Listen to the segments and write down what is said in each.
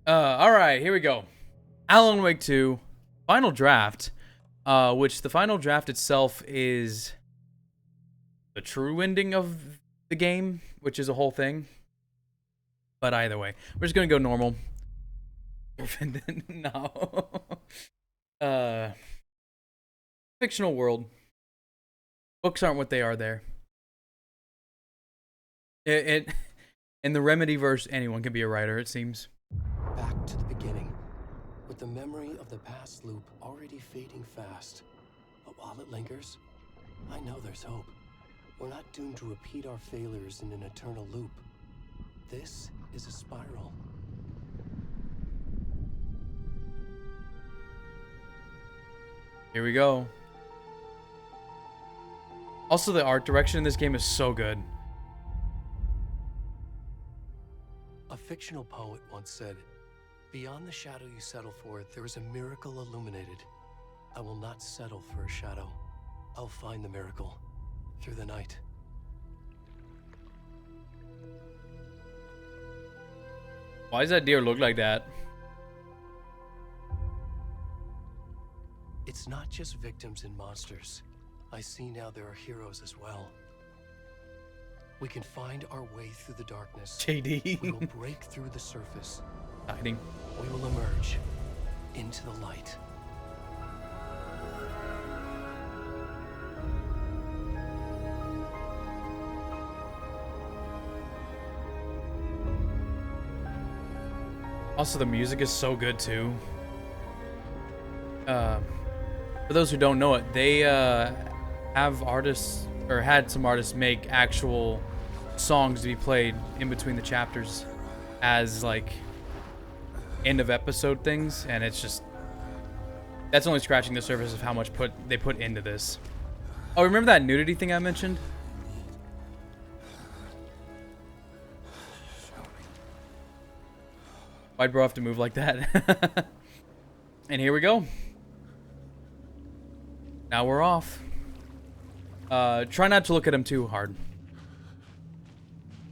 Alright, here we go. Alan Wake 2, final draft. Which the final draft itself is the true ending of the game, which is a whole thing. But either way, we're just gonna go normal. No. Fictional world. Books aren't what they are there. In the Remedy-verse, anyone can be a writer, it seems. Back to the beginning, with the memory of the past loop already fading fast. But while it lingers, I know there's hope. We're not doomed to repeat our failures in an eternal loop. This is a spiral. Here we go. Also, the art direction in this game is so good. A fictional poet once said, "Beyond the shadow you settle for, there is a miracle illuminated. I will not settle for a shadow. I'll find the miracle through the night." Why does that deer look like that? It's not just victims and monsters. I see now there are heroes as well. We can find our way through the darkness. JD. We will break through the surface. Hiding. We will emerge into the light. Also, the music is so good too. For those who don't know it, they have artists, or had some artists make actual songs to be played in between the chapters as like end of episode things, and it's just, that's only scratching the surface of how much they put into this. Oh, remember that nudity thing I mentioned? Why'd bro have to move like that? And here we go. Now we're off. Try not to look at him too hard.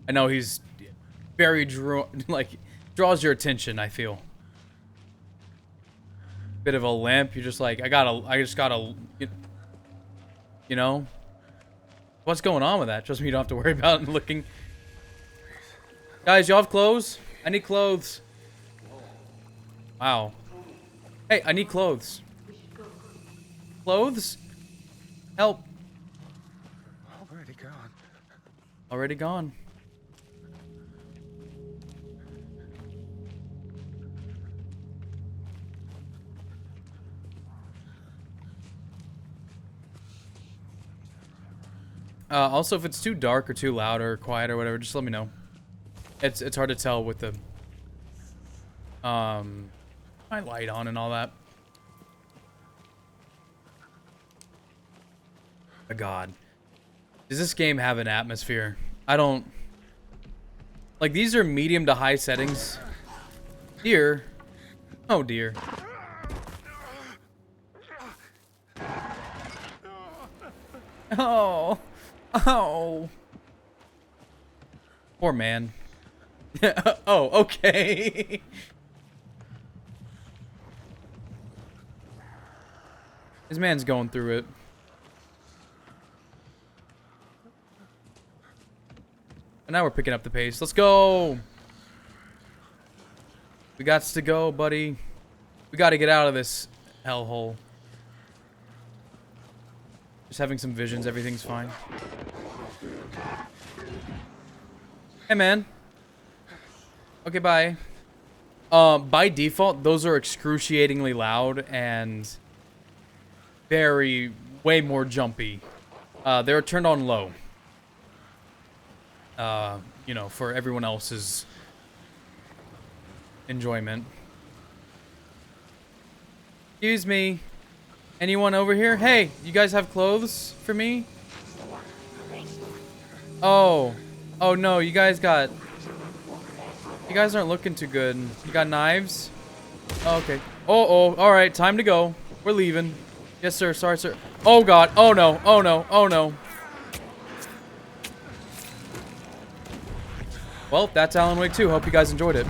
I know he's very draws your attention, I feel. Bit of a limp, you're just like, I just gotta, you know? What's going on with that? Trust me, you don't have to worry about looking. Guys, y'all have clothes? I need clothes. Wow. Hey, I need clothes. Clothes? Help. Already gone. Already gone. Also, if it's too dark or too loud or quiet or whatever, just let me know. It's hard to tell with the my light on and all that. Oh God, does this game have an atmosphere? I don't like, these are medium to high settings. Deer. Oh dear. Oh. Oh. Poor man. Oh, okay. This man's going through it. And now we're picking up the pace. Let's go. We got to go, buddy. We got to get out of this hellhole. Just having some visions. Everything's fine. Hey, man. Okay, bye. By default, those are excruciatingly loud and way more jumpy. They're turned on low. You know, for everyone else's enjoyment. Excuse me. Anyone over here? Hey, you guys have clothes for me? Oh. Oh no, you guys aren't looking too good. You got knives? Oh, okay. Oh, alright, time to go. We're leaving. Yes, sir. Sorry, sir. Oh, God. Oh, no. Oh, no. Oh, no. Well, that's Alan Wake 2. Hope you guys enjoyed it.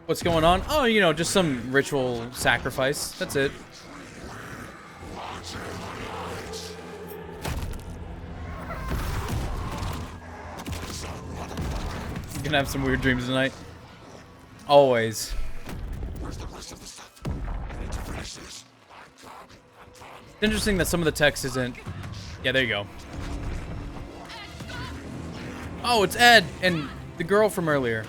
What's going on? Oh, you know, just some ritual sacrifice. That's it. You're gonna have some weird dreams tonight. Always. It's interesting that some of the text isn't... Yeah, there you go. Oh, it's Ed and the girl from earlier.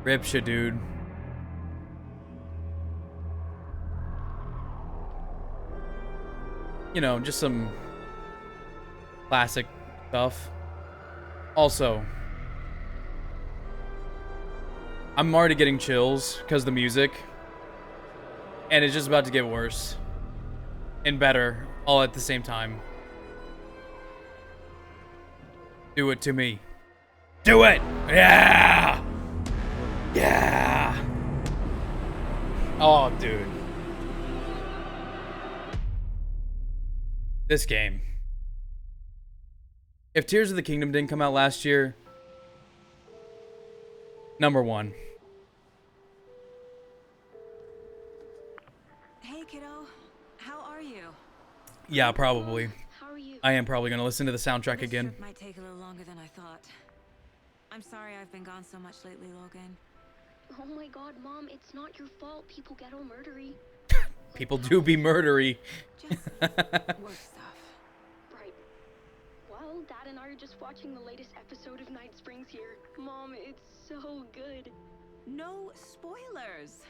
Ripsha, dude. You know, just some classic stuff. Also, I'm already getting chills because of the music. And it's just about to get worse. And better, all at the same time. Do it to me. Do it! Yeah! Yeah! Oh, dude. This game. If Tears of the Kingdom didn't come out last year, #1. Hey, kiddo. How are you? Yeah, probably. How are you? I am probably going to listen to the soundtrack This again. trip might take a little longer than I thought. I'm sorry I've been gone so much lately, Logan. Oh my god, Mom, it's not your fault. People get all murdery. People do be murdery. Just work stuff. Right. Well, Dad and I are just watching the latest episode of Night Springs here. Mom, it's so good. No spoilers.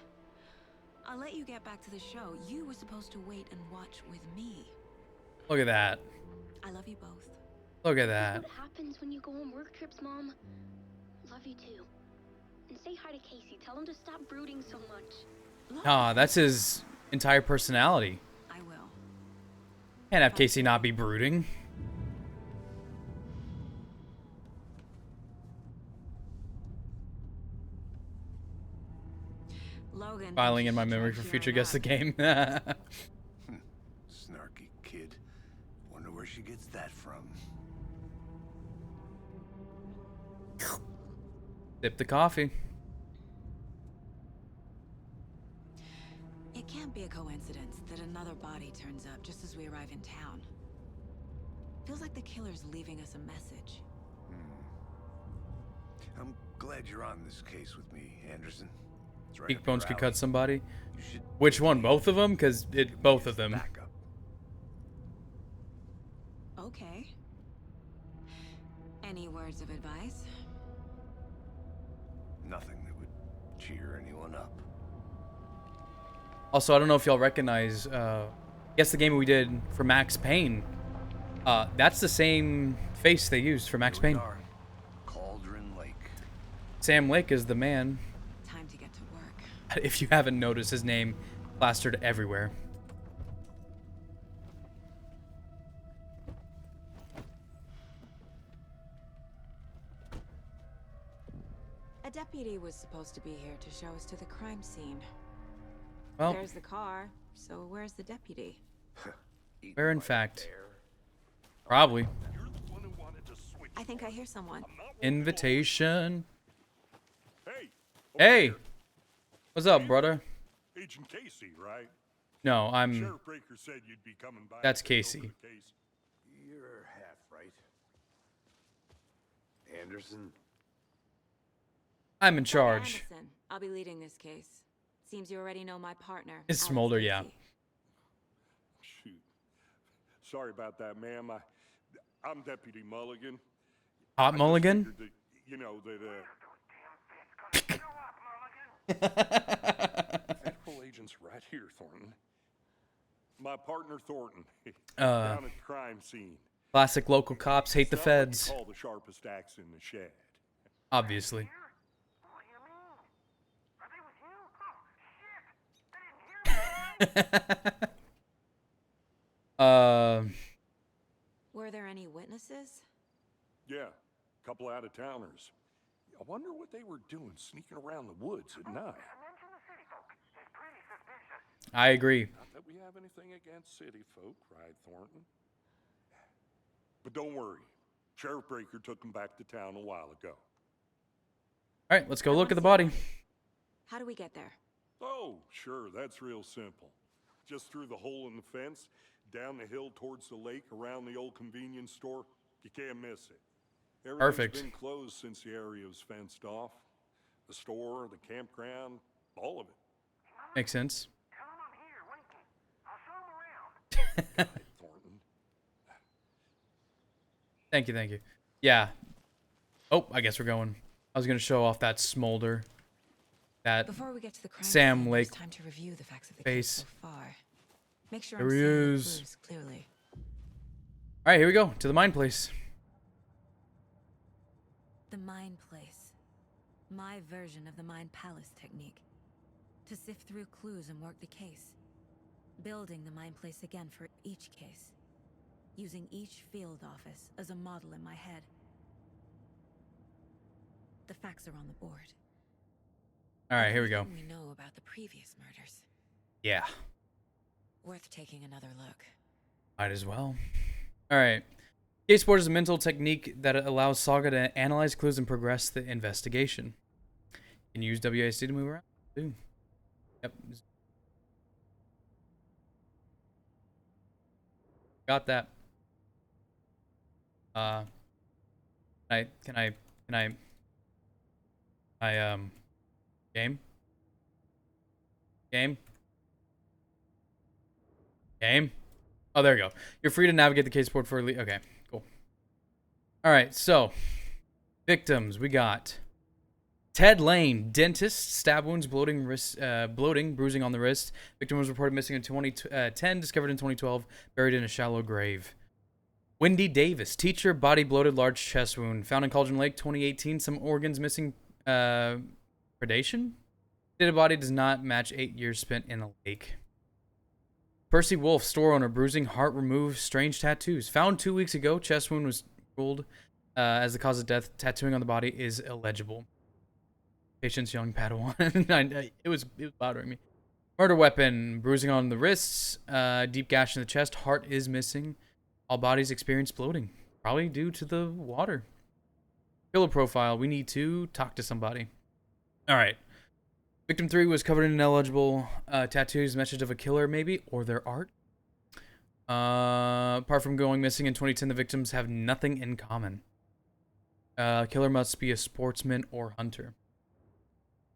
I'll let you get back to the show. You were supposed to wait and watch with me. Look at that. I love you both. Look at that. What happens when you go on work trips, Mom? Love you too. And say hi to Casey. Tell him to stop brooding so much. Ah, that's his entire personality. I will. Can't have Casey not be brooding. Logan. Filing in my memory for future guests of the game. Snarky kid. Wonder where she gets that from. Sip the coffee. It can't be a coincidence that another body turns up just as we arrive in town. Feels like the killer's leaving us a message. I'm glad you're on this case with me, Anderson. It's right up Cheekbones your could alley. cut somebody. You should Which one? Both of them? Because both of them. back up. Okay. Any words of advice? Nothing that would cheer anyone up. Also, I don't know if y'all recognize, guess the game we did for Max Payne. That's the same face they used for Max Here we Payne. are. Cauldron Lake. Sam Lake is the man. Time to get to work. If you haven't noticed, his name plastered everywhere. A deputy was supposed to be here to show us to the crime scene. Well, There's the car, so where's the deputy? where in fact, probably. I think I hear someone. Invitation. Hey. Hey, what's up, brother? Agent Casey, right? No, I'm. Sheriff Breaker said you'd be coming by. That's to go over Casey. the case. You're half right. Anderson. I'm in Dr. charge. Anderson, I'll be leading this case. Seems you already know my partner. It's Alex Smolder, yeah. Casey. Shoot. Sorry about that, ma'am. I'm Deputy Mulligan. Hot I just Mulligan? figured that, you know, that, Federal agents right here, Thornton. My partner, Thornton. Down at the crime scene. Classic local cops hate the Not what you feds. call the sharpest axe in the shed. Obviously. Were there any witnesses? Yeah, a couple out-of-towners. I wonder what they were doing sneaking around the woods at night. I agree. Not that we have anything against city folk, right, Thornton? But don't worry. Sheriff Breaker took him back to town a while ago. All right, let's go I look wanna at the see body. How do we get there? Oh, sure, that's real simple. Just through the hole in the fence, down the hill towards the lake, around the old convenience store. You can't miss it. Everything's Perfect. been closed since the area was fenced off. The store, the campground, all of it. Makes sense. Tell him I'm here, waiting. I'll show him around. Got it, Thornton. Thank you, thank you. Yeah. Oh, I guess we're going. I was gonna show off that smolder. That Before we get to the crime Sam scene, Lake there's time to review the facts of the face. case so far. Make sure There I'm he seeing the is. clues clearly. All right, here we go to the mine place. The mine place. My version of the mine palace technique. To sift through clues and work the case. Building the mine place again for each case. Using each field office as a model in my head. The facts are on the board. All right, here we go. Everything we know about the previous murders. Yeah, Worth taking another look. might as well. All right. Case board is a mental technique that allows Saga to analyze clues and progress the investigation. You can use WASD to move around too. Yep. Got that. Can I game? Oh, there we go. You're free to navigate the case board for okay, cool. All right, so victims, we got Ted Lane, dentist, stab wounds, bloating, bruising on the wrist. Victim was reported missing in 2010, discovered in 2012, buried in a shallow grave. Wendy Davis, teacher, body bloated, large chest wound, found in Cauldron Lake, 2018. Some organs missing, predation. Dead body does not match 8 years spent in a lake. Percy Wolf, store owner, bruising, heart removed, strange tattoos. Found 2 weeks ago. Chest wound was ruled as the cause of death. Tattooing on the body is illegible. Patient's young Padawan. It was bothering me. Murder weapon, bruising on the wrists, deep gash in the chest. Heart is missing. All bodies experience bloating, probably due to the water. Killer profile. We need to talk to somebody. All right. Victim 3 was covered in ineligible tattoos, message of a killer maybe, or their art. Apart from going missing in 2010, the victims have nothing in common. Killer must be a sportsman or hunter.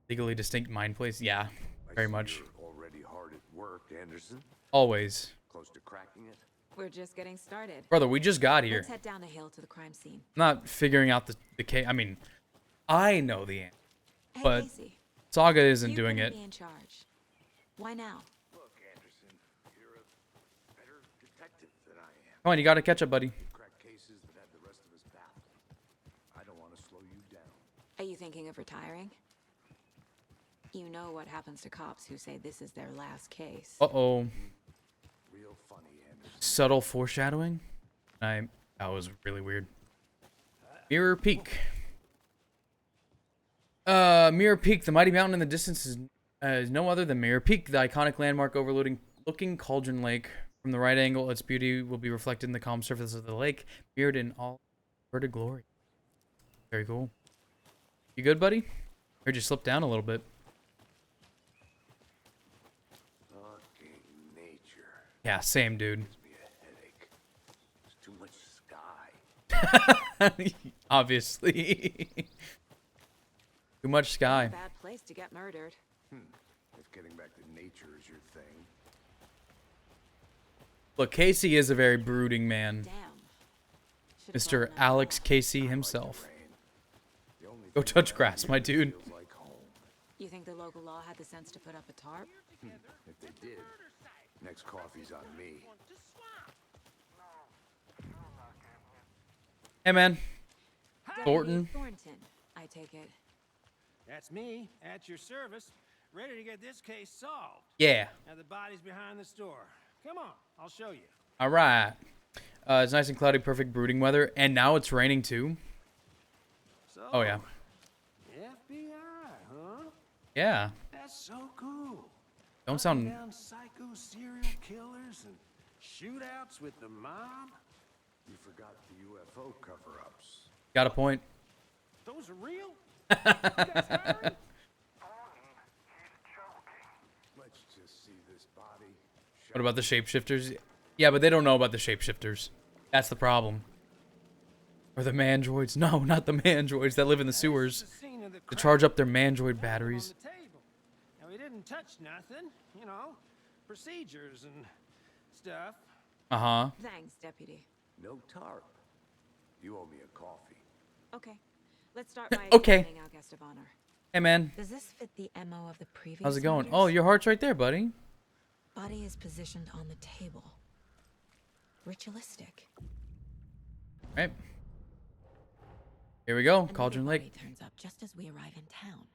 Legally distinct mind place. Yeah, very much. You're already hard at work, Anderson. Always. Close to cracking it. We're just getting started. Brother, we just got here. Let's head down the hill to the crime scene. I'm not figuring out the case. I mean, I know the answer, Hey, but Casey, Saga isn't you doing put it. me in charge. Why now? Look, Anderson, you're a better detective than I am. Come on, you gotta catch up, buddy. You crack cases that have the rest of us baffled. I don't want to slow you down. Are you thinking of retiring? You know what happens to cops who say this is their last case. Uh-oh. Real funny, Anderson. Subtle foreshadowing. That was really weird. Mirror Peak. Mirror Peak. The mighty mountain in the distance is no other than Mirror Peak, the iconic landmark overlooking Cauldron Lake. From the right angle, its beauty will be reflected in the calm surface of the lake, mirrored in all verted glory. Very cool. You good, buddy? Heard you slipped down a little bit. Fucking nature. Yeah, same, dude. Gives me a headache. There's too much sky. Obviously. Too much sky. Bad place to get murdered. If getting back to nature is your thing. Look, Casey is a very brooding man. Damn. Should've Mr. gotten that Alex wall. Casey himself. Rain. The only Go thing touch around grass, here my dude. feels like home. You think the local law had the sense to put up a tarp? If they did, next coffee's on me. Hey, man. Deputy Thornton. Thornton, I take it. That's me, at your service, ready to get this case solved. Yeah. Now the body's behind the store. Come on, I'll show you. All right. It's nice and cloudy, perfect brooding weather, and now it's raining too. So, Oh yeah. FBI, huh? Yeah. That's so cool. Don't sound. Down psycho serial killers and shootouts with the mob. You forgot the UFO cover-ups. Got a point. Those are real? You guys hiring? Let's just see this body. What about the shapeshifters? Yeah, but they don't know about the shapeshifters. That's the problem. Or the mandroids. No, not the mandroids that live in the sewers This is the scene of the to crime. charge up their mandroid Found them batteries. on the table. Now, we didn't touch nothing, you know, procedures and stuff. Uh-huh. Thanks, Deputy. No tarp. You owe me a coffee. Okay. Let's start by Okay. examining our guest of honor. Hey, man. Does this fit the MO of the previous How's it going? murders? Oh, your heart's right there, buddy. Body is positioned on the table. Ritualistic. Right. Here we go. Another Cauldron body Lake. turns up just as we arrive in town.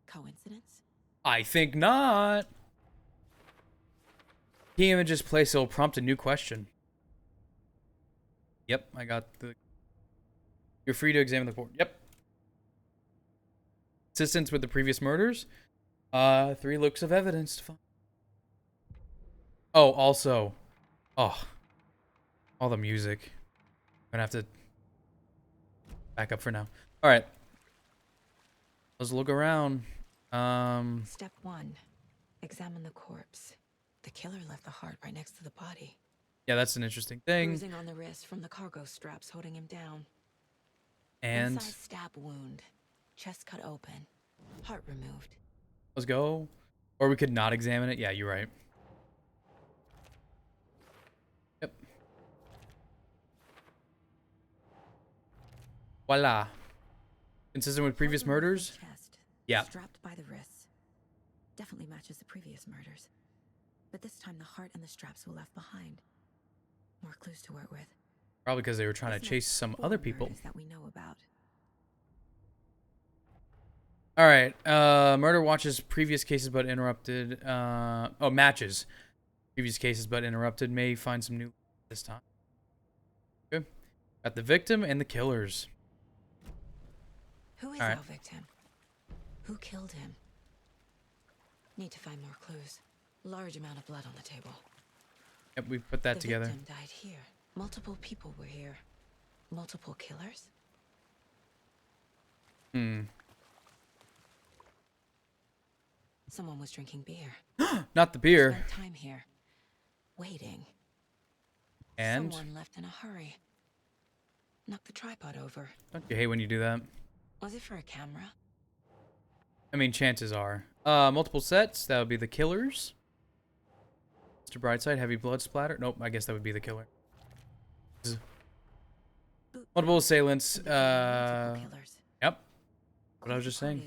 Coincidence? I think not. Key images placed will prompt a new question. Yep, I got the... You're free to examine the report. Yep. Consistent with the previous murders. 3 looks of evidence to find. Oh, also. Oh. All the music. I'm gonna have to back up for now. Alright. Let's look around. Step 1. Examine the corpse. The killer left the heart right next to the body. Yeah, that's an interesting thing. Bruising on the wrist from the cargo straps holding him down. And Inside stab wound. Chest cut open. Heart removed. let's go. Or we could not examine it. Yeah, you're right. Yep. Voila. Consistent with previous Heart removed from murders? Chest, Yeah. Strapped by the wrists. Definitely matches the previous murders. But this time the heart and the straps were left behind. More clues to work with. Probably because they were trying to This chase makes some 4 other people. murders that we know about. Alright. Murder watches previous cases but interrupted. Oh, matches. Previous cases but interrupted. May find some new this time. Okay. Got the victim and the killers. Who is All right. our victim? Who killed him? Need to find more clues. Large amount of blood on the table. Yep, we put that The together. victim died here. Multiple people were here. Multiple killers? Hmm. Someone was drinking beer. Not the beer. Spent time here. Waiting. And? Someone left in a hurry. Knocked the tripod over. Don't you hate when you do that? Was it for a camera? I mean, chances are. Multiple sets. That would be the killers. Mr. Brightside, heavy blood splatter. Nope, I guess that would be the killer. Multiple assailants. Multiple killers. Yep. What I was just saying.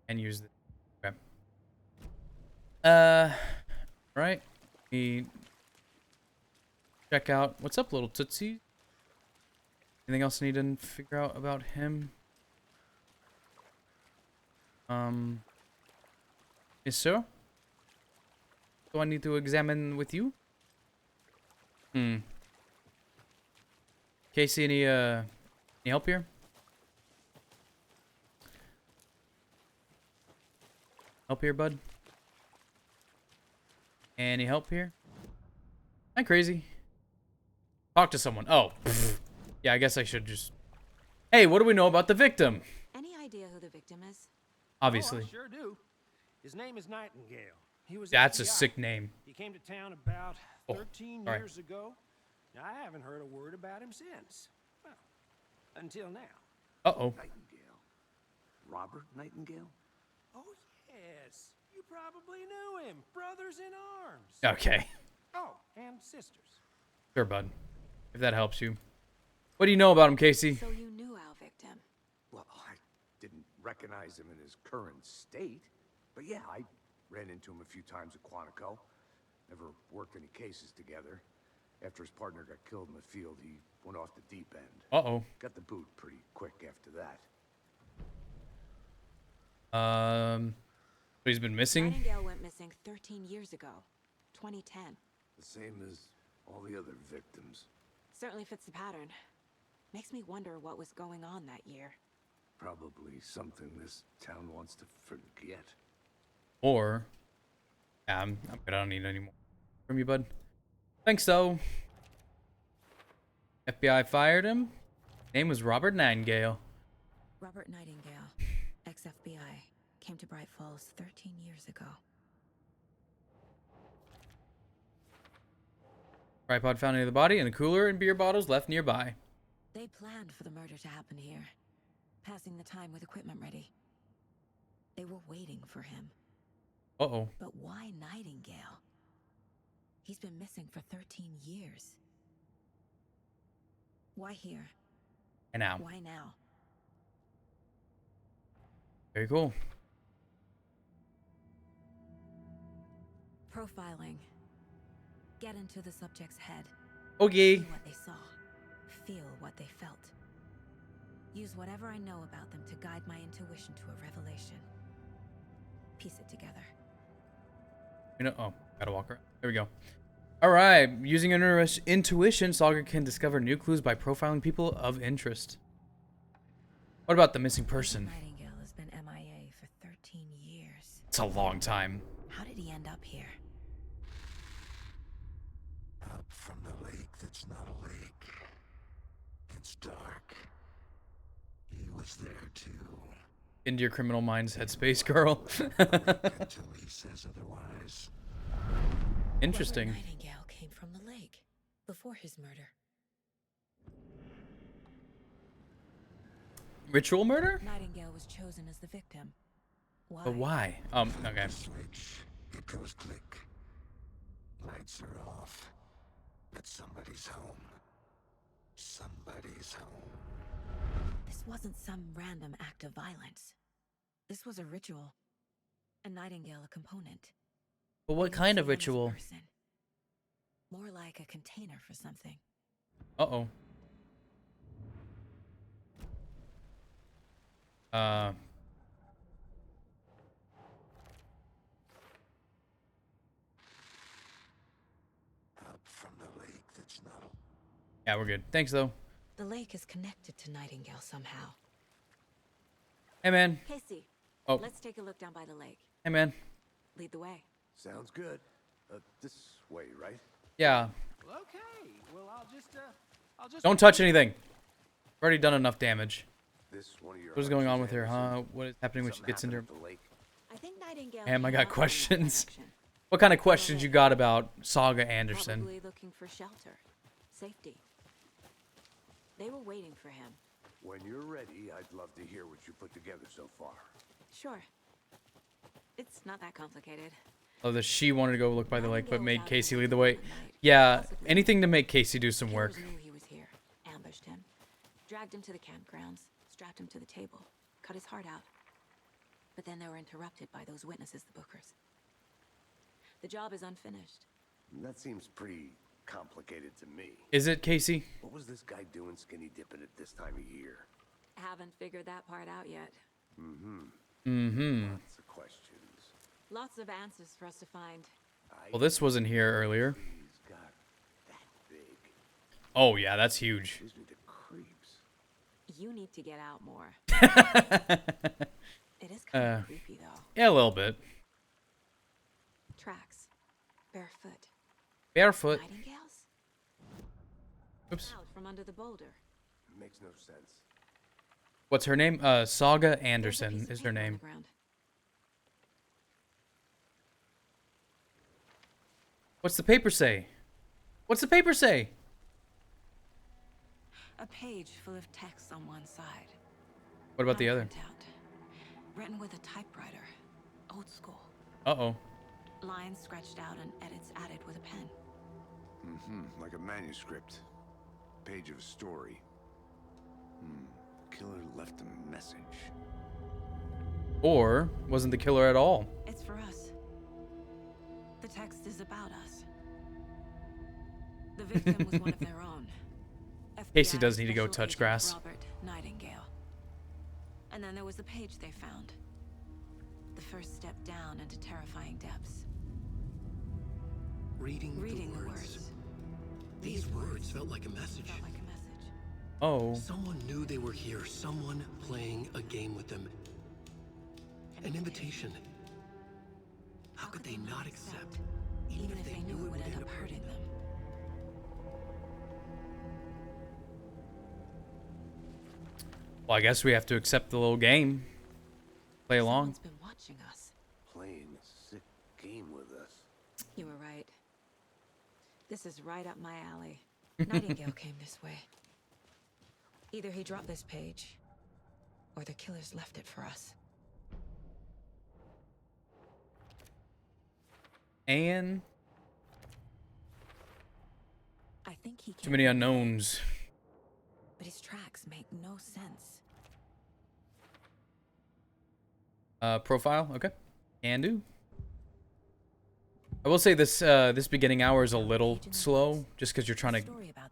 And use the. Okay. Right. We check out. What's up, little Tootsie? Anything else I need to figure out about him? Yes, sir. Do I need to examine with you? Casey, any help here? Help here, bud? Any help here? Am I crazy? Talk to someone. Oh. Yeah, I guess I should just... Hey, what do we know about the victim? Any idea who the victim is? Obviously. Oh, I sure do. His name is Nightingale. He was That's a FBI. sick name. He came to town about Oh, 13 sorry. years ago. Now, I haven't heard a word about him since. Well, until now. Uh-oh. Nightingale. Robert Nightingale? Oh, yes. You probably knew him. Brothers in arms. Okay. Oh, and sisters. Sure, bud. If that helps you. What do you know about him, Casey? So you knew our victim. Well, I didn't recognize him in his current state. But yeah, I ran into him a few times at Quantico. Never worked any cases together. After his partner got killed in the field, he went off the deep end. Uh-oh. Got the boot pretty quick after that. So he's been missing? Nightingale went missing 13 years ago. 2010. The same as all the other victims. Certainly fits the pattern. Makes me wonder what was going on that year. Probably something this town wants to forget. Or... Yeah, I'm good. I don't need any more from you, bud. Think so. FBI fired him. Name was Robert Nightingale. Robert Nightingale, ex-FBI, came to Bright Falls 13 years ago. Tripod found near the body and a cooler and beer bottles left nearby. They planned for the murder to happen here, passing the time with equipment ready. They were waiting for him. Uh-oh. But why Nightingale? He's been missing for 13 years. Why here? And now. Why now? Very cool. Profiling. Get into the subject's head. Okay. See what they saw. Feel what they felt. Use whatever I know about them to guide my intuition to a revelation. Piece it together. You know, oh, gotta walk around. There we go. All right. Using intuition, Saga can discover new clues by profiling people of interest. What about the missing person? Nightingale has been MIA for 13 years. It's a long time. How did he end up here? Up from the lake that's not a lake. It's dark. He was there too. Into your criminal mind's headspace, girl. Until he says otherwise. Interesting. Robert Nightingale came from the lake before his murder. Ritual murder? Nightingale was chosen as the victim. Why? But why? Okay. Switch. It goes click. Lights are off. But somebody's home. Somebody's home. This wasn't some random act of violence. This was a ritual. A Nightingale a component. But what He kind of was the ritual? honest person. More like a container for something. Uh-oh. Up from the lake that's not a... Yeah, we're good. Thanks, though. The lake is connected to Nightingale somehow. Hey, man. Casey, Oh. let's take a look down by the lake. Hey, man. Lead the way. Sounds good. This way, right? Yeah. Well, okay. Well, I'll just. Don't touch anything. I've already done enough damage. This one of your What is going on hunches, with her, Anderson? huh? What is happening when she Something gets into her... happened at the lake? I think Nightingale. Damn, I came got up in that questions. direction. What kind of questions you got about Saga Anderson? Probably looking for shelter, safety. They were waiting for him. When you're ready, I'd love to hear what you put together so far. Sure. It's not that complicated. Oh, that she wanted to go look by the lake, but Nightingale made was out Casey in lead the the way. field at night, Yeah, possibly. anything to make Casey do some work. Killers knew he was here, ambushed him, dragged him to the campgrounds, strapped him to the table, cut his heart out. But then they were interrupted by those witnesses, the Bookers. The job is unfinished. That seems pretty complicated to me. Is it, Casey? What was this guy doing skinny dipping at this time of year? Haven't figured that part out yet. Lots of questions. Lots of answers for us to find. Well, this wasn't here earlier. He's got that big. Oh, yeah, that's huge. Gives me the creeps. You need to get out more. Yeah, It is kind of creepy, though. a little bit. Tracks. Barefoot. Barefoot. Nightingales? Oops. Out from under the boulder. Makes no sense. What's her name? Saga There's a Anderson piece of is her paper on name. the ground. What's the paper say? What's the paper say? A page full of text on one side. What about the Not other? printout. Written with a typewriter. Old school. Uh-oh. Lines scratched out and edits added with a pen. Like a manuscript. Page of a story. Killer left a message. Or wasn't the killer at all? It's for us. The text is about us. The victim was one of their own. Casey FBI does need to go Special touch Agent grass. Robert Nightingale. And then there was the page they found. The first step down into terrifying depths. Reading the words. These words felt like a message. Felt like a message. Oh. Someone knew they were here. Someone playing a game with them. An invitation. How could they not accept, even if they knew it would end up hurting them? Well, I guess we have to accept the little game. Play along. Someone's been watching us. Playing a sick game with us. You were right. This is right up my alley. Nightingale came this way. Either he dropped this page, or the killers left it for us. And I think he too many unknowns. but his tracks make no sense. Profile, okay. Can do. I will say this this beginning hour is a little slow, just because you're trying to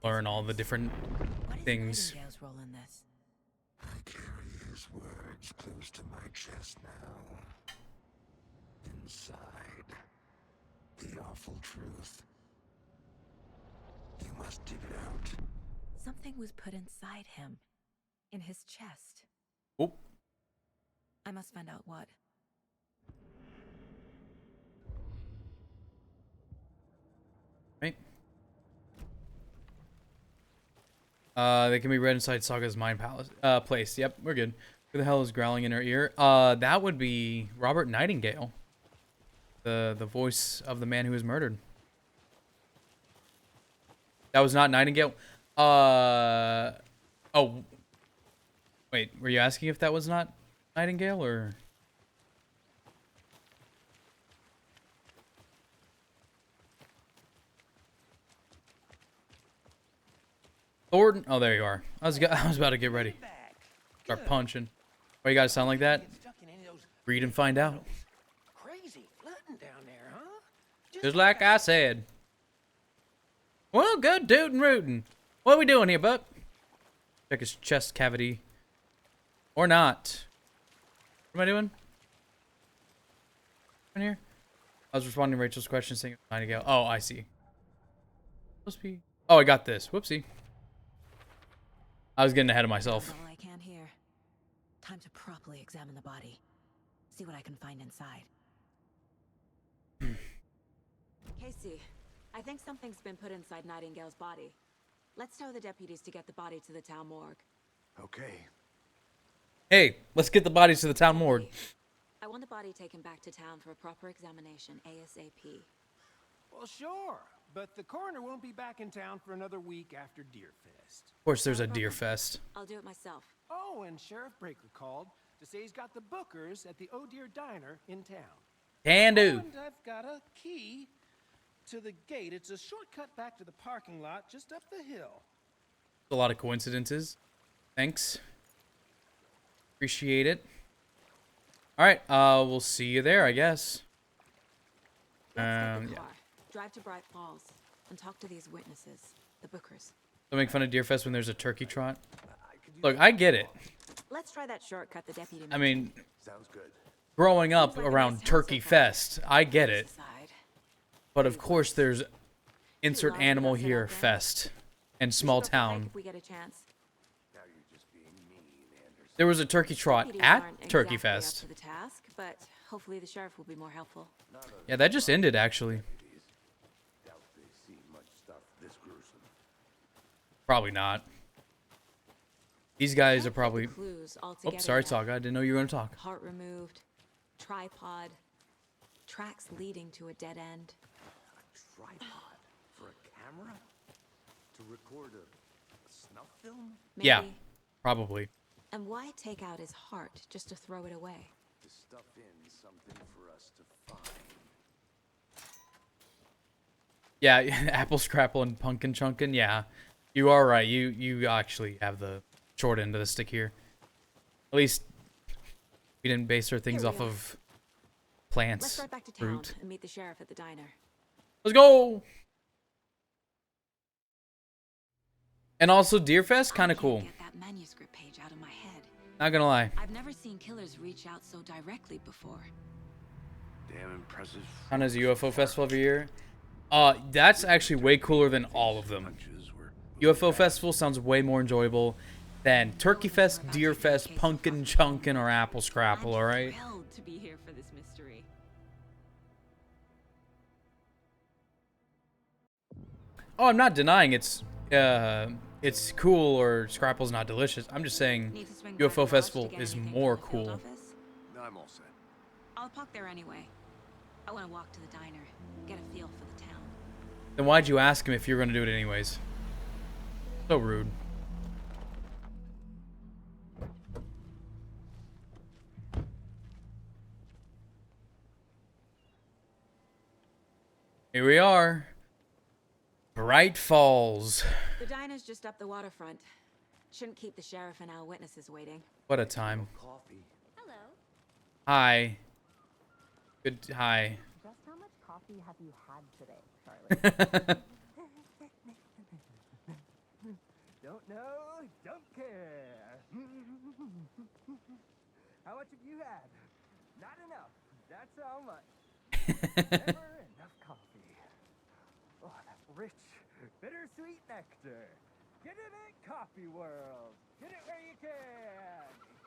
learn all the different What is things. Nightingale's role in this? I carry his words close to my chest now. Inside, the awful truth. You must dig it out. Something was put inside him. In his chest. Oh, I must find out what. right. They can be read inside Saga's mind palace place. Yep, we're good. Who the hell is growling in her ear? That would be Robert Nightingale. The voice of the man who was murdered. That was not Nightingale. Oh, wait. Were you asking if that was not Nightingale or? Thornton? Oh, there you are. I was about to get ready. Start punching. Why you gotta sound like that? Read and find out. Crazy flooding down there, huh? Just like I said. Well, good dude and rootin'. What are we doing here, Buck? Check his chest cavity. Or not. What am I doing? In here? I was responding to Rachel's question saying Nightingale. Oh, I see. Supposed to be. Oh, I got this. Whoopsie. I was getting ahead of myself. That's all I can hear. Time to properly examine the body. See what I can find inside. Casey, I think something's been put inside Nightingale's body. Let's tell the deputies to get the body to the town morgue. Okay. Hey, let's get the bodies to the town morgue. I want the body taken back to town for a proper examination ASAP. Well, sure. But the coroner won't be back in town for another week after Deerfest. Of course, there's a deer fest. I'll do it myself. Oh, and Sheriff Breaker called to say he's got the bookers at the Oh Deer Diner in town. Can Oh, do. and I've got a key to the gate. It's a shortcut back to the parking lot just up the hill. A lot of coincidences. Thanks. Appreciate it. All right, we'll see you there, I guess. Let's take the Yeah. car, drive to Bright Falls, and talk to these witnesses, the bookers. Don't make fun of Deerfest when there's a turkey trot. Look, I get it. Let's try that shortcut the deputy I mentioned. mean, Sounds good. growing up Seems like a around nice house Turkey so far. Fest, I get it. Side. But of course, there's insert Lots of animal us sit here out there. fest and We should small go for a hike town. if we get a chance. Now you're just being mean, Anderson. There was a turkey trot Deputies at aren't Turkey exactly up Fest. to the task, but hopefully the sheriff will be more helpful. Yeah, that just ended actually. Doubt they see much stuff this gruesome. Probably not. These guys are Can't put the probably. clues all Oh, together sorry, yet. Saga. I didn't know you were gonna talk. Heart removed, tripod, tracks leading to a dead end. A tripod for a camera? To record a snuff film? Maybe. Yeah, probably. And why take out his heart just to throw it away? To stuff in something for us to find. Yeah, apple scrapple and pumpkin chunkin'. Yeah, you are right. You actually have the short end of the stick here. At least we didn't base our things Here we off are. of Let's plants, ride back to town fruit. and meet the sheriff at the diner. Let's go. And also, Deerfest, kind of I cool. can't get that manuscript page out of my head. Not gonna lie. I've never seen killers reach out so directly before. Damn impressive. Kind of a UFO festival every year. That's actually way cooler than all of them. Punches were UFO festival sounds way more enjoyable than Turkey Fest, Deer Fest, Pumpkin Chunkin', or Apple Scrapple. All right. Thrilled to be here for this mystery. Oh, I'm not denying it's it's cool or Scrapple's not delicious. I'm just saying Need to swing by the UFO garage Festival to get is anything more from the field cool. office? No, I'm all set. I'll park there anyway. I want to walk to the diner, get a feel for the town. Then why'd you ask him if you were gonna do it anyways? So rude. Here we are. Bright Falls. The diner's just up the waterfront. Shouldn't keep the sheriff and our witnesses waiting. What a time. Coffee. Hello. Hi. Good. Hi. Just how much coffee have you had today, Charlie? Don't know, don't care. How much have you had? Not enough. That's how much. Never enough coffee. Oh, that rich, bittersweet nectar. Get it at Coffee World. Get it where you can.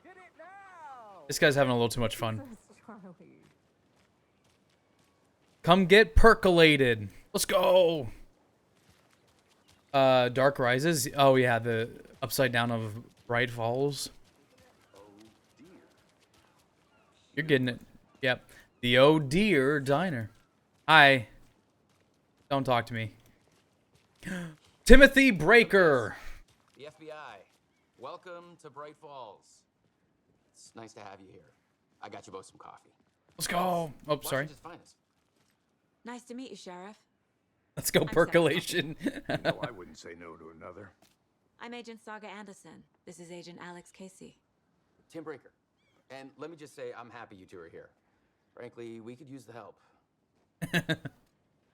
Get it now. This guy's having a little too much fun. Jesus, Charlie. Come get percolated. Let's go. Dark Rises. Oh yeah, the upside down of Bright Falls. You're getting it. Yep. The Oh Dear Diner. Hi. Don't talk to me. Timothy Breaker. The FBI. Welcome to Bright Falls. It's nice to have you here. I got you both some coffee. Let's go. Oh, sorry. Washington's finest. Nice to meet you, Sheriff. Let's go percolation. No, I wouldn't say no to another. I'm Agent Saga Anderson. This is Agent Alex Casey. Tim Breaker. And let me just say, I'm happy you two are here. Frankly, we could use the help.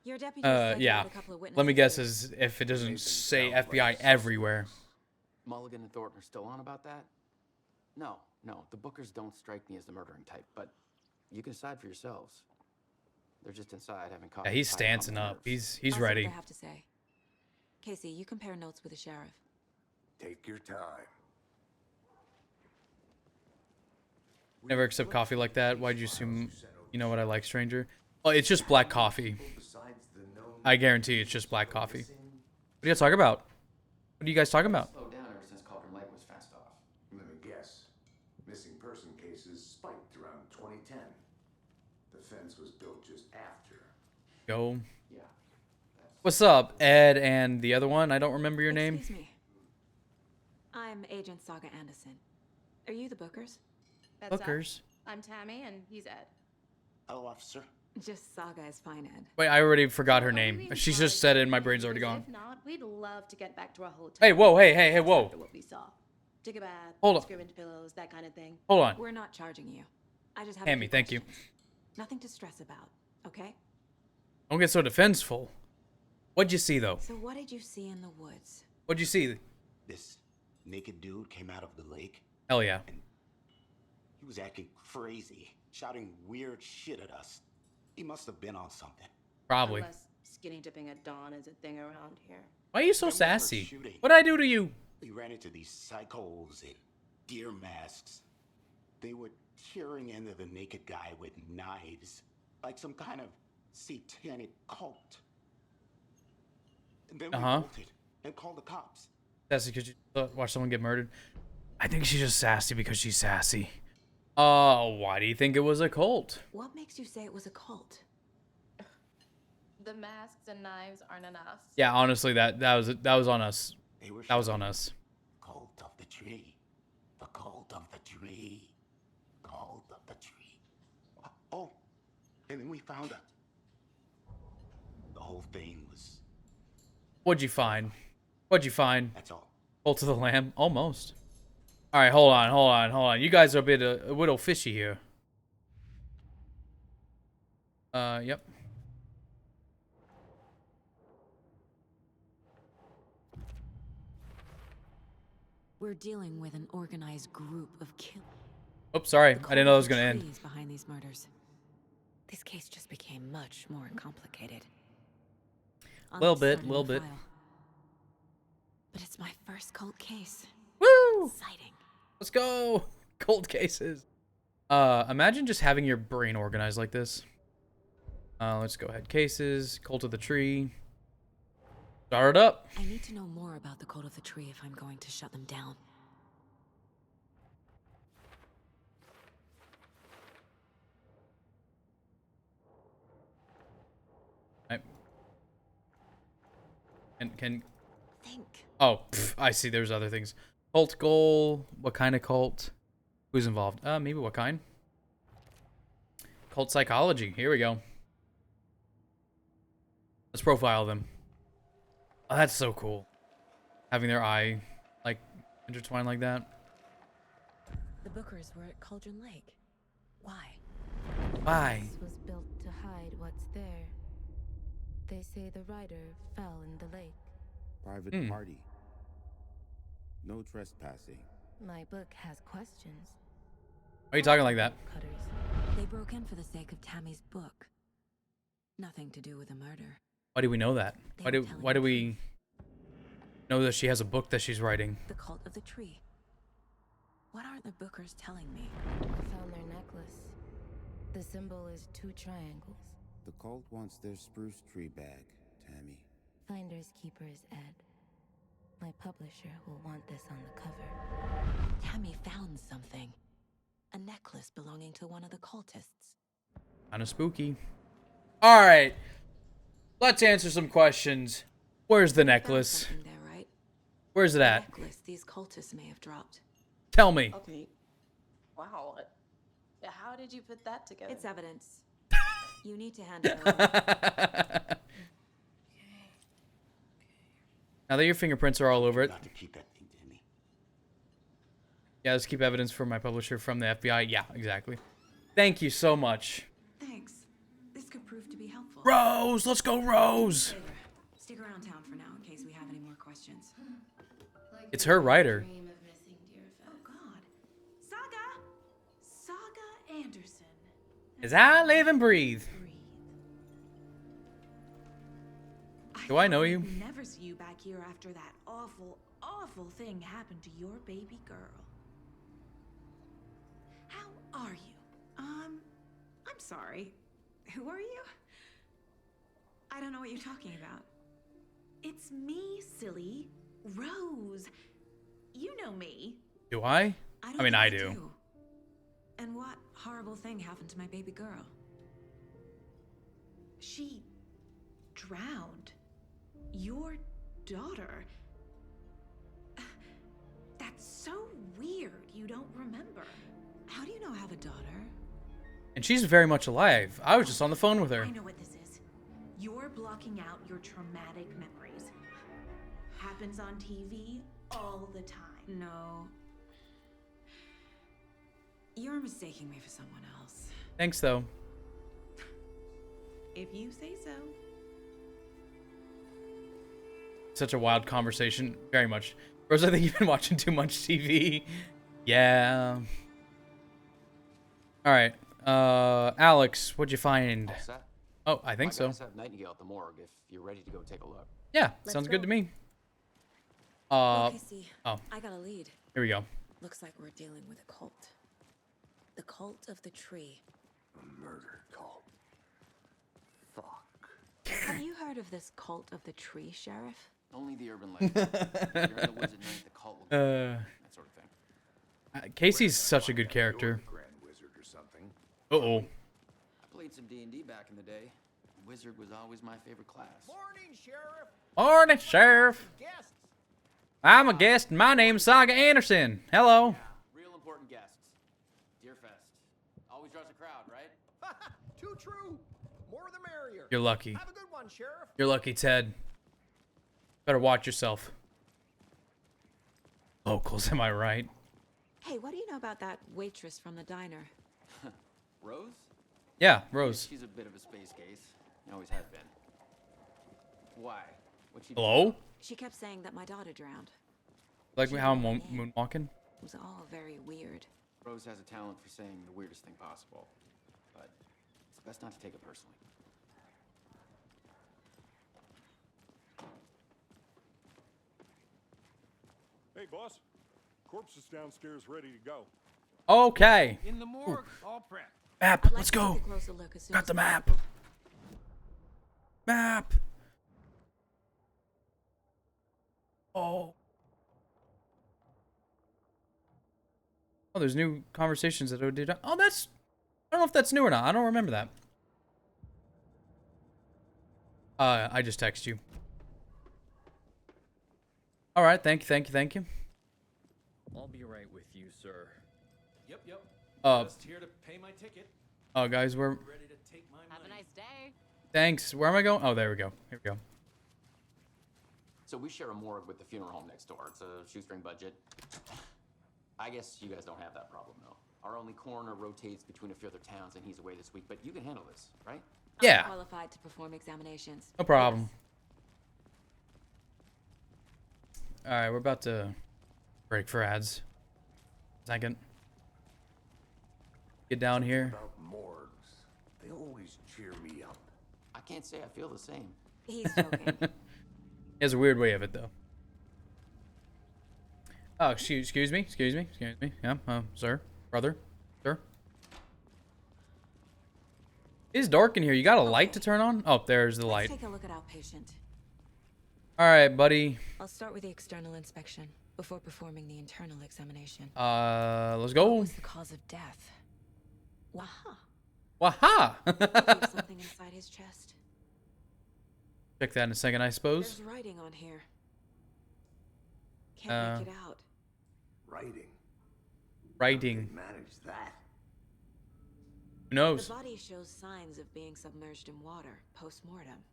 Your deputy said you yeah. had a couple of witnesses. Let me guess as if it doesn't say FBI everywhere. Mulligan and Thornton are still on about that? No, the Bookers don't strike me as the murdering type, but you can decide for yourselves. They're just inside having coffee. Yeah, he's piling on stancing their up. nerves. He's I'll see ready. what they have to say. Casey, you compare notes with the sheriff. Take your time. Never accept coffee like that. Why'd you assume you know what I like, stranger? Oh, it's just black coffee. I guarantee it's just black coffee. What are you guys talking about? What are you guys talking about? Slowed down ever since Cauldron Lake was fenced off. Let me guess. Missing person cases spiked around 2010. The fence was built just after. Go. Yeah. What's up, Ed and the other one? I don't remember your name. Excuse me. I'm Agent Saga Anderson. Are you the Bookers? That's Hookers. I'm Tammy, and he's Ed. Hello, officer. Just Saga is fine, Ed. Wait, I already forgot her Are we name. being She charged just said it and my for brain's already because gone. If not, we'd love to get back to our hotel. Hey, whoa, hey, whoa. After what we saw. Take a bath, Hold on. scrimmage pillows, that kind of thing. Hold on. We're not charging you. I just have Tammy, a few thank you. questions. Nothing to stress about, okay? Don't get so defenseful. What'd you see, though? So what did you see in the woods? What'd you see? This naked dude came out of the lake. Hell yeah. He was acting crazy, shouting weird shit at us. He must have been on something. Probably. Unless skinny dipping at dawn is a thing around here. Why are you so Then we heard sassy? shooting. What'd I do to you? We ran into these psychos in deer masks. They were tearing into the naked guy with knives, like some kind of satanic cult. And then we bolted and called the cops. Sassy because you watch someone get murdered? I think she's just sassy because she's sassy. Why do you think it was a cult? What makes you say it was a cult? The masks and knives aren't enough. Yeah, honestly, that was on us. They were That was on us. Cult of the tree. The cult of the tree. Cult of the tree. Oh, and then we found out. The whole thing was, What'd you find? What'd you find? that's all. Cult of the Lamb? Almost. All right, hold on. You guys are a little fishy here. Yep. We're dealing with an organized group of killers. Oops, sorry. I didn't know that was gonna end. Behind these murders. This case just became much more complicated. Little Unlike bit, starting little the bit. file. But it's my first cold case. Woo! Exciting. Let's go. Cold cases. Imagine just having your brain organized like this. Let's go ahead. Cases. Cult of the Tree. Start it up. I need to know more about the cult of the tree if I'm going to shut them down. Right. Can Think. Oh, I see. There's other things. Cult goal. What kind of cult? Who's involved? Maybe what kind? Cult psychology. Here we go. Let's profile them. Oh, that's so cool. Having their eye, like, intertwined like that. The Bookers were at Cauldron Lake. Why? Why? This was built to hide what's there. They say the rider fell in the lake. Private party. No trespassing. My book has questions. Why are you talking like that? Cutters. They broke in for the sake of Tammy's book. Nothing to do with a murder. Why do we know that? They were Why do telling we know that she has a book that she's writing? The cult of the tree. What aren't the Bookers telling me? I found their necklace. The symbol is 2 triangles. The cult wants their spruce tree bag, Tammy. Finders keepers, Ed. My publisher will want this on the cover. Tammy found something. A necklace belonging to one of the cultists. Kinda spooky. Alright. Let's answer some questions. Where's the necklace? Found something there, right? Where's it The at? necklace these cultists may have dropped. Tell me. Okay. Wow. How did you put that together? It's evidence. You need to hand it over. Now that your fingerprints are all over it. Got to keep that thing, Tammy. Yeah, let's keep evidence from my publisher from the FBI. Yeah, exactly. Thank you so much. Thanks. This could prove to be helpful. Rose! Let's go, Rose! Favor, stick around town for now in case we have any more questions. It's her writer. Dream of missing Deerfest. Oh God. Saga Anderson. As I live and breathe. Do I know you? Never see you back here after that awful, awful thing happened to your baby girl. How are you? I'm sorry. Who are you? I don't know what you're talking about. It's me, silly. Rose. You know me. Do I? I mean, I think do. And what horrible thing happened to my baby girl? She drowned. Your daughter. That's so weird you don't remember. How do you know I have a daughter? And she's very much alive. I was just on the phone with her. I know what this is. You're blocking out your traumatic memories. Happens on TV all the time. No. You're mistaking me for someone else. Thanks, though. If you say so. Such a wild conversation. Very much. Rose, I think you've been watching too much TV. Yeah. Alright. Alex, what'd you find? All set? Oh, I think My so. guys have Nightingale at the morgue if you're ready to go take a look. Yeah, Let's sounds go. good to me. Okay, see. Oh, I got a lead. here we go. Looks like we're dealing with a cult. The cult of the tree. A murder cult. Fuck. Have you heard of this cult of the tree, Sheriff? Only the urban legend. If you're in the woods at night, the cult will go. That sort of thing. Casey's such a good character. Grand wizard or something. Uh-oh. I played some D&D back in the day. Wizard was always my favorite class. Morning, Sheriff. Morning, Sheriff. Guests. I'm a guest. My name's Saga Anderson. Hello. Real important guests. Deerfest. Always draws a crowd, right? Too true. More the merrier. You're lucky. Have a good one, Sheriff. You're lucky, Ted. Better watch yourself. Locals, am I right? Hey, what do you know about that waitress from the diner? Rose? Yeah, Rose. She's a bit of a space case. Always has been. Why? What'd she do? Hello? She kept saying that my daughter drowned. Like how I'm moonwalking? It was all very weird. Rose has a talent for saying the weirdest thing possible. But it's best not to take it personally. Hey, boss. Corpse is downstairs ready to go. Okay. In the morgue, all prep. Map, I'd like let's to go. take a closer look as soon Got as the map. possible. Map. Oh, there's new conversations that OD. Oh, that's... I don't know if that's new or not. I don't remember that. I just text you. All right, thank you. I'll be right with you, sir. Yep. Just here to pay my ticket. Oh, guys, we're... Ready to take my money. Have a nice day. Thanks. Where am I going? Oh, there we go. Here we go. So we share a morgue with the funeral home next door. It's a shoestring budget. I guess you guys don't have that problem, though. Our only coroner rotates between a few other towns, and he's away this week. But you can handle this, right? Yeah. I'm qualified to perform examinations. No problem. All right, we're about to break for ads. Second. Get down here. About morgues, they always cheer me up. I can't say I feel the same. He's joking. He has a weird way of it, though. Oh, excuse me. Yeah, sir, brother, sir. It's dark in here. You got a light to turn on? Oh, there's the light. Let's take a look at our patient. All right, buddy. I'll start with the external inspection before performing the internal examination. Let's go. What was the cause of death? Waha. Waha. There's something inside his chest. Check that in a second, I suppose. There's writing on here. Can't make it out. Writing. Writing. Manage that. Who knows? The body shows signs of being submerged in water post-mortem.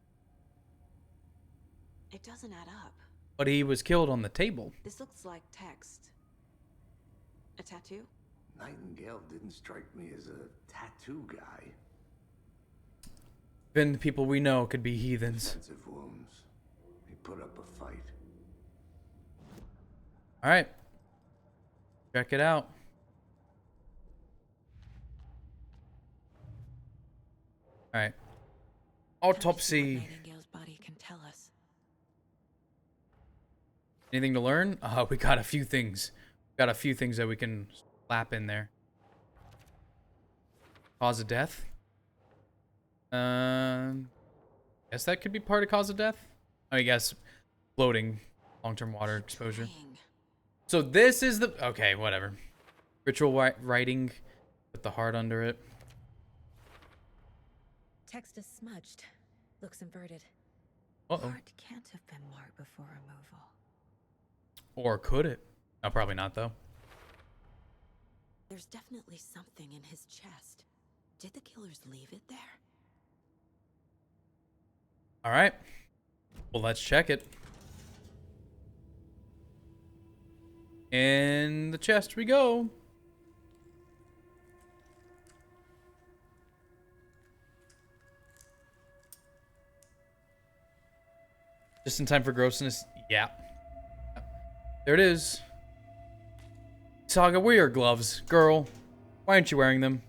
It doesn't add up. But he was killed on the table. This looks like text. A tattoo? Nightingale didn't strike me as a tattoo guy. Even the people we know could be heathens. Defensive wounds. He put up a fight. All right. Check it out. All right. Autopsy. Nightingale's body can tell us. Anything to learn? We got a few things. Got a few things that we can slap in there. Cause of death. Guess that could be part of cause of death. I guess floating, long-term water exposure. So this is the... Okay, whatever. Ritual writing with the heart under it. Text is smudged. Looks inverted. Uh-oh. Heart can't have been marked before removal. Or could it? No, probably not, though. There's definitely something in his chest. Did the killers leave it there? All right. Well, let's check it. In the chest we go. Just in time for grossness. Yeah. There it is. Saga, where are your gloves? Girl, why aren't you wearing them?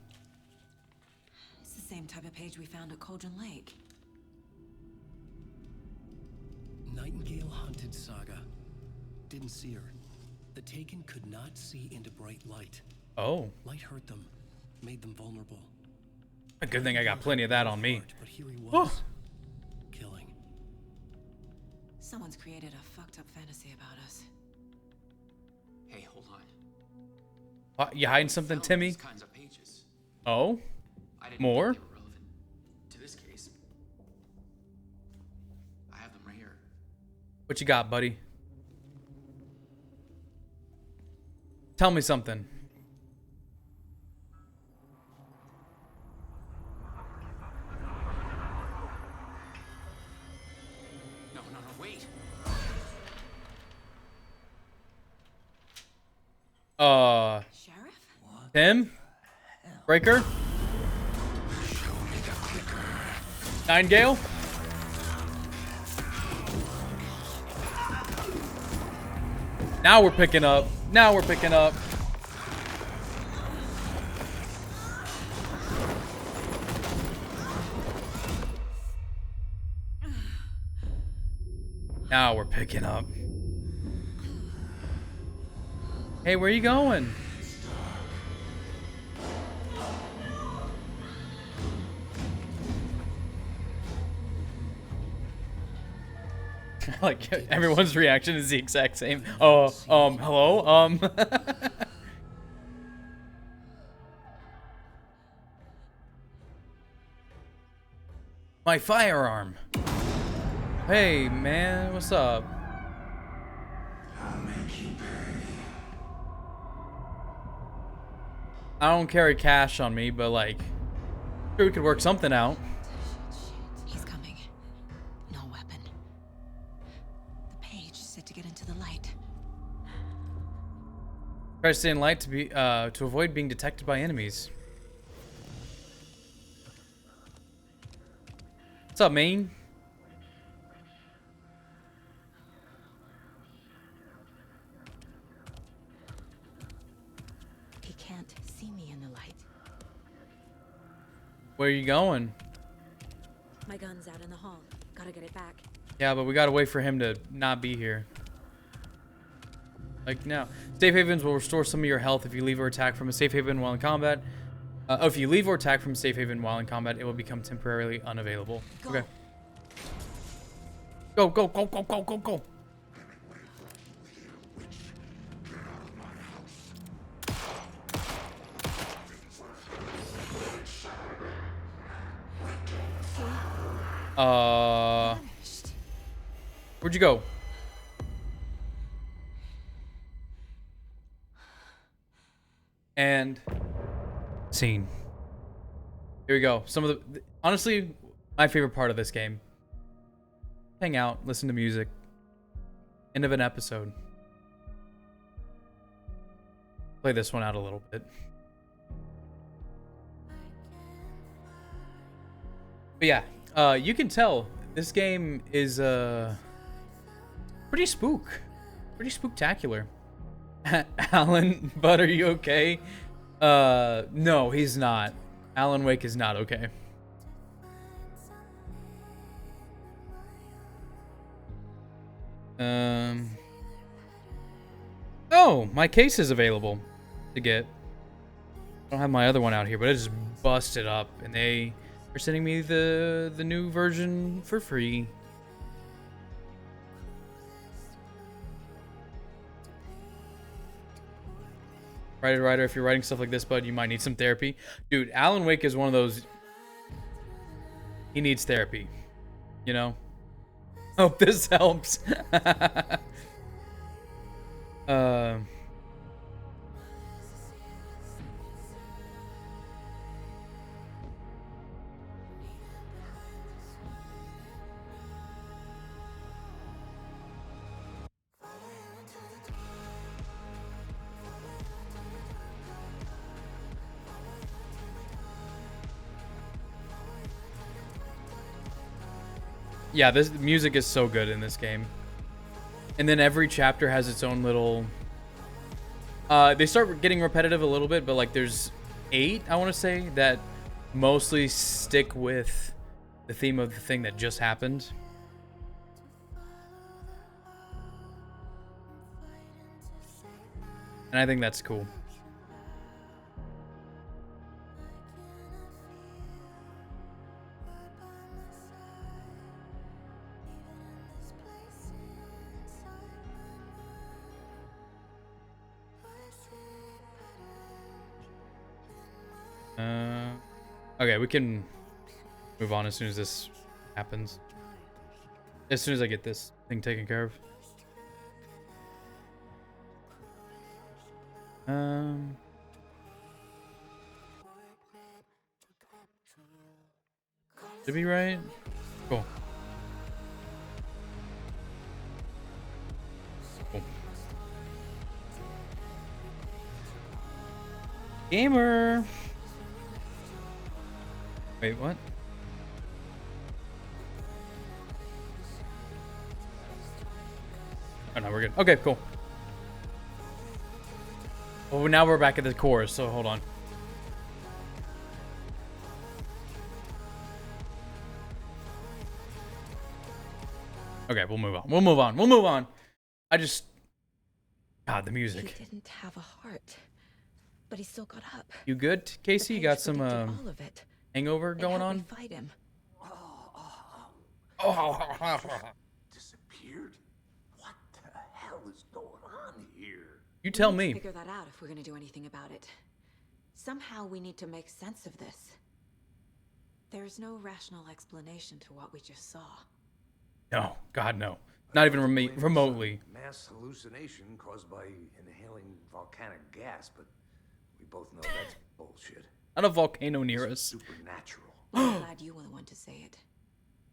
It's the same type of page we found at Cauldron Lake. Nightingale hunted Saga. Didn't see her. The Taken could not see into bright light. Oh. Light hurt them, made them vulnerable. A good thing I got plenty of that on me. But here he was, killing. Someone's created a fucked up fantasy about us. Hey, hold on. You hiding something, Timmy? These kinds of pages. Oh? I didn't More? think they were relevant to this case. I have them right here. What you got, buddy? Tell me something. No, wait. Sheriff? Tim? Breaker? Nightingale? Now we're picking up. Now we're picking up. Now we're picking up. Hey, where you going? Like everyone's reaction is the exact same. Oh, hello. My firearm. Hey, man, what's up? I'll make you pay. I don't carry cash on me, but like, sure we could work something out. He's coming. No weapon. The page said to get into the light. Try to stay in light to avoid being detected by enemies. What's up, Maine? He can't see me in the light. Where are you going? My gun's out in the hall. Gotta get it back. Yeah, but we gotta wait for him to not be here. Like now. Safe havens will restore some of your health if you leave or attack from a safe haven while in combat. If you leave or attack from a safe haven while in combat, it will become temporarily unavailable. Go. Okay. Go, go, go, go, go, go, go. Where'd you go? And scene. Here we go. Some of the honestly, my favorite part of this game. Hang out, listen to music. End of an episode. Play this one out a little bit. But yeah, you can tell this game is pretty spooktacular. Alan, bud, are you okay? No, he's not. Alan Wake is not okay. Oh, my case is available to get. I don't have my other one out here, but it just busted up, and they are sending me the new version for free. Writer, if you're writing stuff like this, bud, you might need some therapy. Dude, Alan Wake is one of those. He needs therapy. You know? Hope this helps. Yeah, this music is so good in this game. And then every chapter has its own little... they start getting repetitive a little bit, but like there's 8, I want to say, that mostly stick with the theme of the thing that just happened. And I think that's cool. Okay, we can move on as soon as this happens. As soon as I get this thing taken care of. Should be right? Cool. Cool. Gamer! Wait, what? Oh no, we're good. Okay, cool. Well, now we're back at the core, so hold on. Okay, we'll move on. We'll move on. We'll move on. I just... God, the music. He didn't have a heart, but he still got up. You good, Casey? You got some all of it. hangover going on? Fight him. Disappeared? What the hell is going on here? You tell We me. need to figure that out if we're gonna do anything about it. Somehow we need to make sense of this. There's no rational explanation to what we just saw. No, God, no. Not even remotely. Mass hallucination caused by inhaling volcanic gas, but we both know that's bullshit. Not a volcano near us. Supernatural. Well, I'm glad you were the one to say it.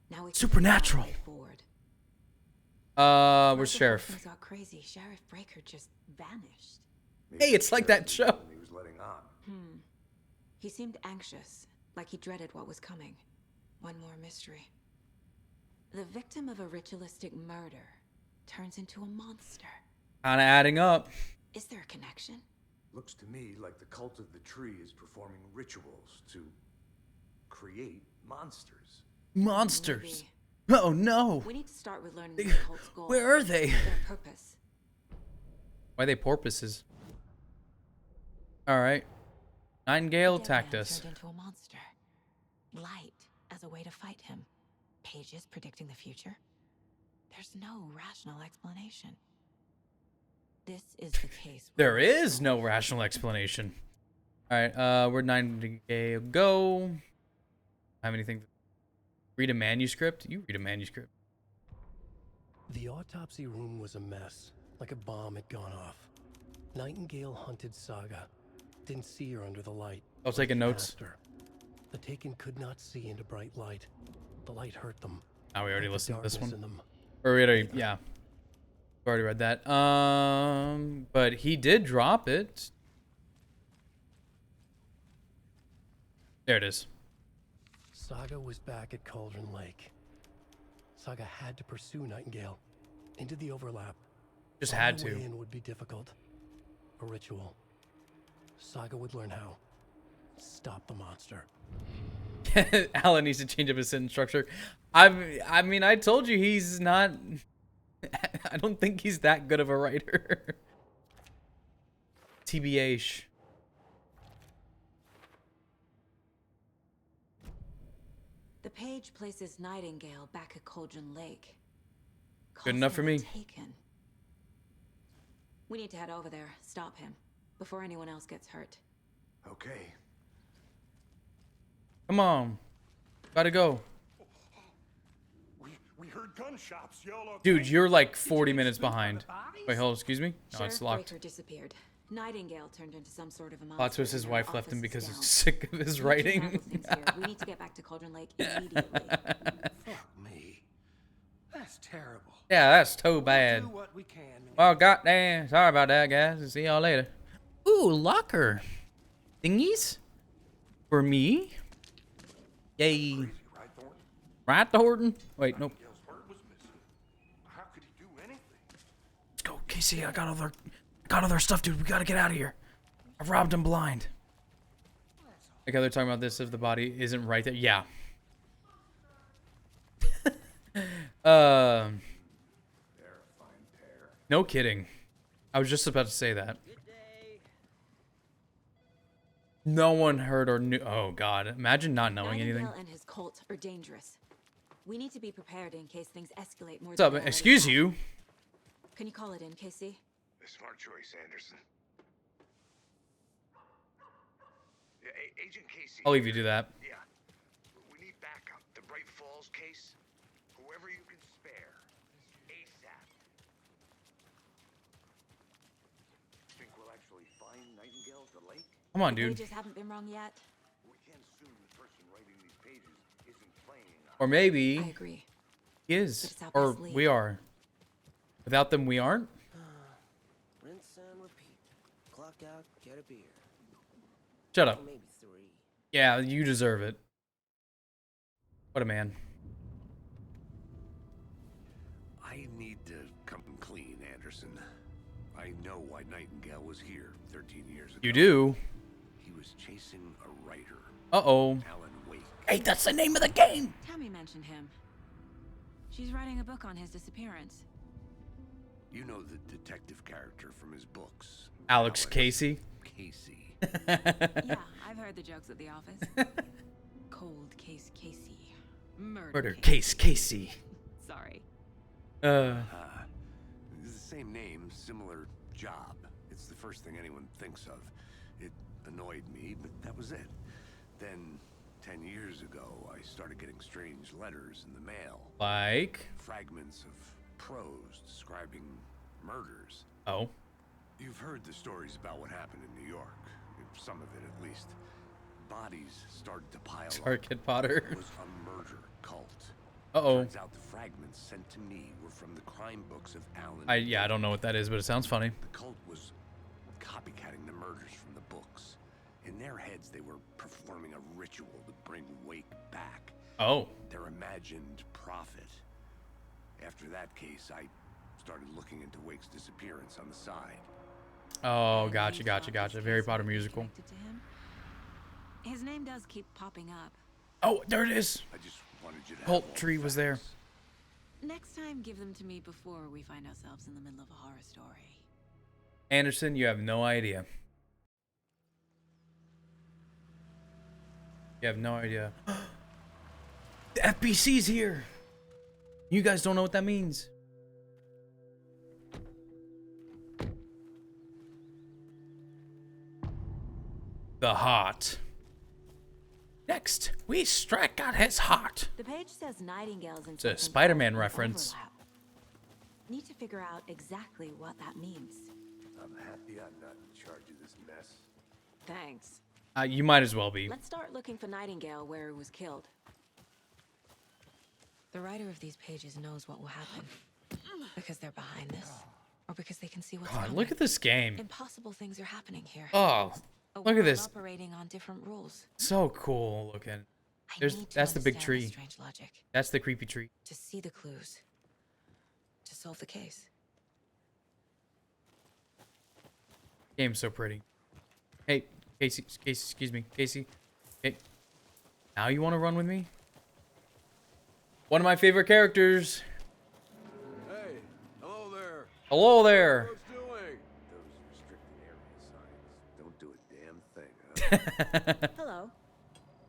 Now we can Supernatural. move forward. Where's Sheriff? Things got crazy. Sheriff Breaker just vanished. Hey, it's like that show. He was letting on. He seemed anxious, like he dreaded what was coming. One more mystery. The victim of a ritualistic murder turns into a monster. Kinda adding up. Is there a connection? Looks to me like the cult of the tree is performing rituals to create monsters. Monsters. Maybe. Oh no. We need to start with learning the cult's goal. Where are they? Their purpose. Why are they porpoises? Alright. Nightingale The dead man attacked us. turned into a monster. Light as a way to fight him. Pages predicting the future. There's no rational explanation. This is the case. There is no rational explanation. Alright, where'd Nightingale go? Have anything? Read a manuscript? You read a manuscript. The autopsy room was a mess, like a bomb had gone off. Nightingale hunted Saga. Didn't see her under the light. I was taking notes. Faster. The Taken could not see into bright light. The light hurt them. Oh, we already Like the listened to this darkness one. in them. Or we already, yeah. We already read that. But he did drop it. There it is. Saga was back at Cauldron Lake. Saga had to pursue Nightingale into the overlap. Just On had the way to. in would be difficult. A ritual. Saga would learn how. Stop the monster. Alan needs to change up his sentence structure. I mean, I told you he's not. I don't think he's that good of a writer. TBH. The page places Nightingale back at Cauldron Lake. Good enough for me. Taken. We need to head over there, stop him, before anyone else gets hurt. Okay. Come on. Gotta go. We heard gunshots yell out. Dude, you're like 40 minutes behind. Wait, hold on, excuse me? No, Sheriff it's locked. Breaker disappeared. Nightingale turned into some sort of a monster. Plot twist, his and wife our left him office because is he's down. sick of his writing. We need to get back to Cauldron Lake immediately. Fuck me. That's terrible. Yeah, that's too bad. Do what we can. Well, goddamn. Sorry about that, guys. See y'all later. Ooh, locker. Thingies? For me? Yay. Right, Thornton? Right, Thornton? Wait, nope. Nightingale's heart was missing. How could he do anything? Let's go, Casey. I got other stuff, dude. We gotta get out of here. I robbed him blind. Like how they're talking about this if the body isn't right there. Yeah. No kidding. I was just about to say that. No one heard or knew. Oh God! Imagine not knowing anything. Nightingale and his cult are dangerous. We need to be prepared in case things escalate more. What's up? Excuse you. Can you call it in, Casey? A smart choice, Anderson. Yeah, Agent Casey. I'll leave you to that. Yeah. We need backup. The Bright Falls case. Whoever you can spare. ASAP. Think we'll actually find Nightingale at the lake? Come on, The dude. pages haven't been wrong yet. We can't assume the person writing these pages isn't playing. Or maybe I agree. he is, But it's our or best lead. we are. Without them, we aren't. Rinse and repeat. Clock out, get a beer. Shut up. Maybe 3. Yeah, you deserve it. What a man. I need to come clean, Anderson. I know why Nightingale was here 13 years ago. You do. He was chasing a writer. Uh-oh. Alan Wake. Hey, that's the name of the game. Tammy mentioned him. She's writing a book on his disappearance. You know the detective character from his books. Alex Casey. Casey. Yeah, I've heard the jokes at the office. Cold case Casey. Murder case Casey. Sorry. It's the same name, similar job. It's the first thing anyone thinks of. It annoyed me, but that was it. Then 10 years ago, I started getting strange letters in the mail. Like? Fragments of prose describing murders. Oh. You've heard the stories about what happened in New York. Some of it, at least. Bodies started to pile Sorry, up. Kid Potter. It was a murder cult. Uh-oh. Turns out the fragments sent to me were from the crime books of Alan. Yeah, I don't know what that is, but it sounds funny. The cult was copycatting the murders from the books. In their heads, they were performing a ritual to bring Wake back. Oh. Their imagined prophet. After that case, I started looking into Wake's disappearance on the side. Oh, gotcha. Harry Potter musical. To him? His name does keep popping up. Oh, there it is. I just wanted you to have Cult tree was there. Next time, give them to me before we find ourselves in the middle of a horror story. Anderson, you have no idea. You have no idea. The FBC's here. You guys don't know what that means. The heart. Next, we strike at his heart. The page says Nightingale's in. It's a Spider-Man reference. Overlap. Need to figure out exactly what that means. I'm happy I'm not in charge of this mess. Thanks. You might as well be. Let's start looking for Nightingale where he was killed. The writer of these pages knows what will happen. Because they're behind this. Or because they can see what's God, coming. look at this game. Impossible things are happening here. Oh, A look at world this. Operating on different rules. So cool looking. That's the big tree. Strange logic. That's the creepy tree. To see the clues. To solve the case. Game's so pretty. Hey, Casey, excuse me, Casey. Hey, now you want to run with me? One of my favorite characters. Hey, hello there. Hello there. What's doing? Those restricted area signs don't do a damn thing, huh? Hello.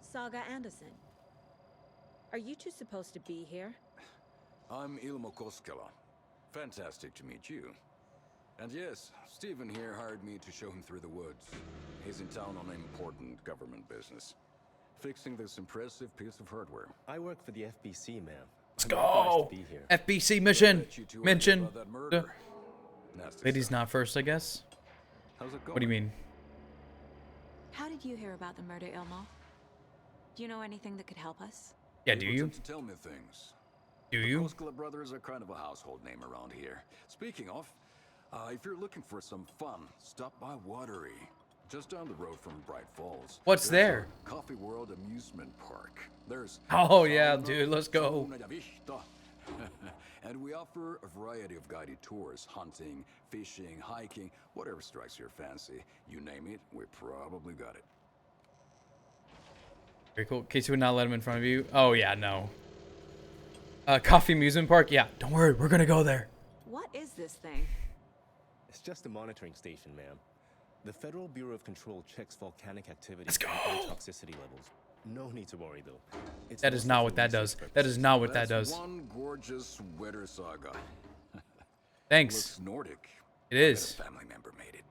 Saga Anderson. Are you two supposed to be here? I'm Ilmo Koskela. Fantastic to meet you. And yes, Stephen here hired me to show him through the woods. He's in town on important government business. Fixing this impressive piece of hardware. I work for the FBC, ma'am. Let's go! FBC mission! Mention! Ladies not first, I guess? How's it going? What do you mean? How did you hear about the murder, Ilmo? Do you know anything that could help us? Yeah, do you? To tell me things. Do you? The Koskela brothers are kind of a household name around here. Speaking of, if you're looking for some fun, stop by Watery. Just down the road from Bright Falls. What's there? Coffee World Amusement Park. There's Oh yeah, dude, let's go. And we offer a variety of guided tours, hunting, fishing, hiking, whatever strikes your fancy. You name it, we probably got it. Very cool. Casey would not let him in front of you. Oh yeah, no. Coffee Amusement Park? Yeah, don't worry, we're gonna go there. What is this thing? It's just a monitoring station, ma'am. The Federal Bureau of Control checks volcanic activity Let's go. and toxicity levels. No need to worry though. It's That is not what that does. That is not what that does. One gorgeous weather saga. Thanks. Looks Nordic. It is. A family member made it.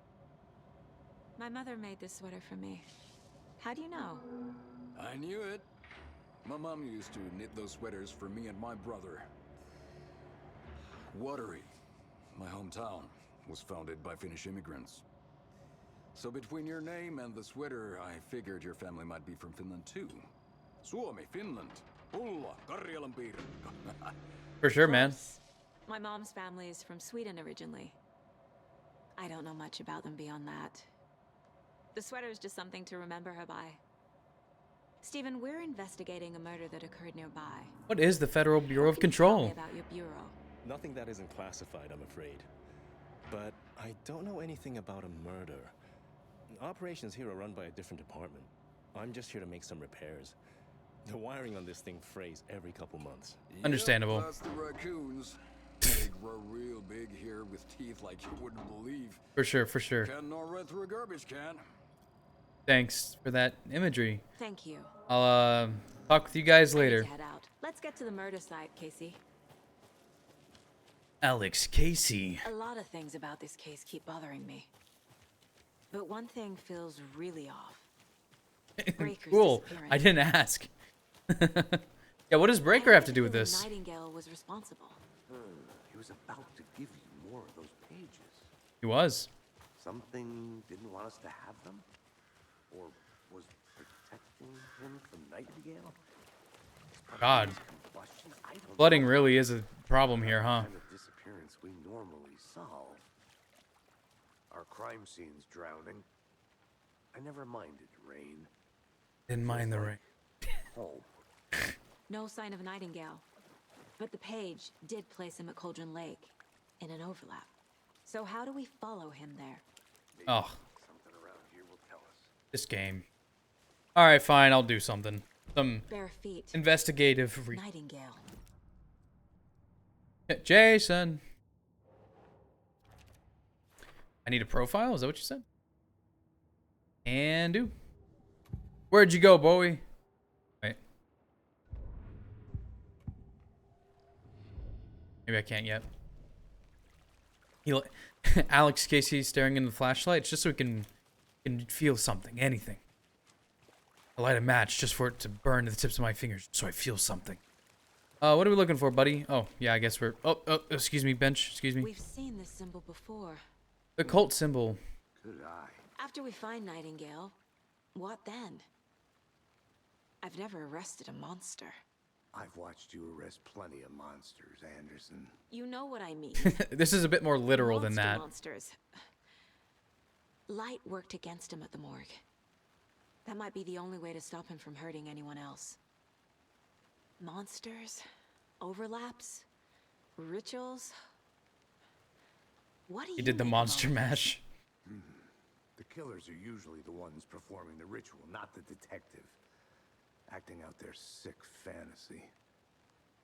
My mother made this sweater for me. How do you know? I knew it. My mom used to knit those sweaters for me and my brother. Watery, my hometown, was founded by Finnish immigrants. So between your name and the sweater, I figured your family might be from Finland too. Suomi, Finland. Ulla, Karjalanpiirakka. For sure, man. My mom's family is from Sweden originally. I don't know much about them beyond that. The sweater is just something to remember her by. Stephen, we're investigating a murder that occurred nearby. What is the Federal Bureau of Control? Tell me about your bureau. Nothing that isn't classified, I'm afraid. But I don't know anything about a murder. Operations here are run by a different department. I'm just here to make some repairs. The wiring on this thing frays every couple months. Understandable. Yep, that's the raccoons. They grow real big here with teeth like you wouldn't believe. For sure, for sure. Can not run through a garbage can. Thanks for that imagery. Thank you. I'll talk with you guys later. Head out. Let's get to the murder site, Casey. Alex Casey. A lot of things about this case keep bothering me. But one thing feels really off. Breaker's Cool. disappearance. I didn't ask. Yeah, what does Breaker have to do with this? Nightingale was responsible. He was about to give you more of those pages. He was. Something didn't want us to have them? Or was protecting him from Nightingale? God. Combustion? I don't Flooding know. really is a problem here, huh? Kind of disappearance we normally solve. Our crime scene's drowning. I never minded rain. Didn't mind the rain. Home. No sign of Nightingale. But the page did place him at Cauldron Lake in an overlap. So how do we follow him there? Oh, Something around here will tell us. this game. All right, fine. I'll do something. Some Bare feet. investigative. Nightingale. Jason. I need a profile. Is that what you said? And do. Where'd you go, Bowie? Wait. Maybe I can't yet. Alex Casey staring in the flashlight. It's just so we can feel something, anything. I light a match just for it to burn to the tips of my fingers, so I feel something. What are we looking for, buddy? Oh, yeah, I guess we're. Oh, excuse me, bench. Excuse me. We've seen this symbol before. The cult symbol. Good eye. After we find Nightingale, what then? I've never arrested a monster. I've watched you arrest plenty of monsters, Anderson. You know what I mean. This is a bit more literal than that. Monsters. Light worked against him at the morgue. That might be the only way to stop him from hurting anyone else. Monsters? Overlaps? Rituals? What do you He did the make of monster all this? mash. The killers are usually the ones performing the ritual, not the detective. Acting out their sick fantasy.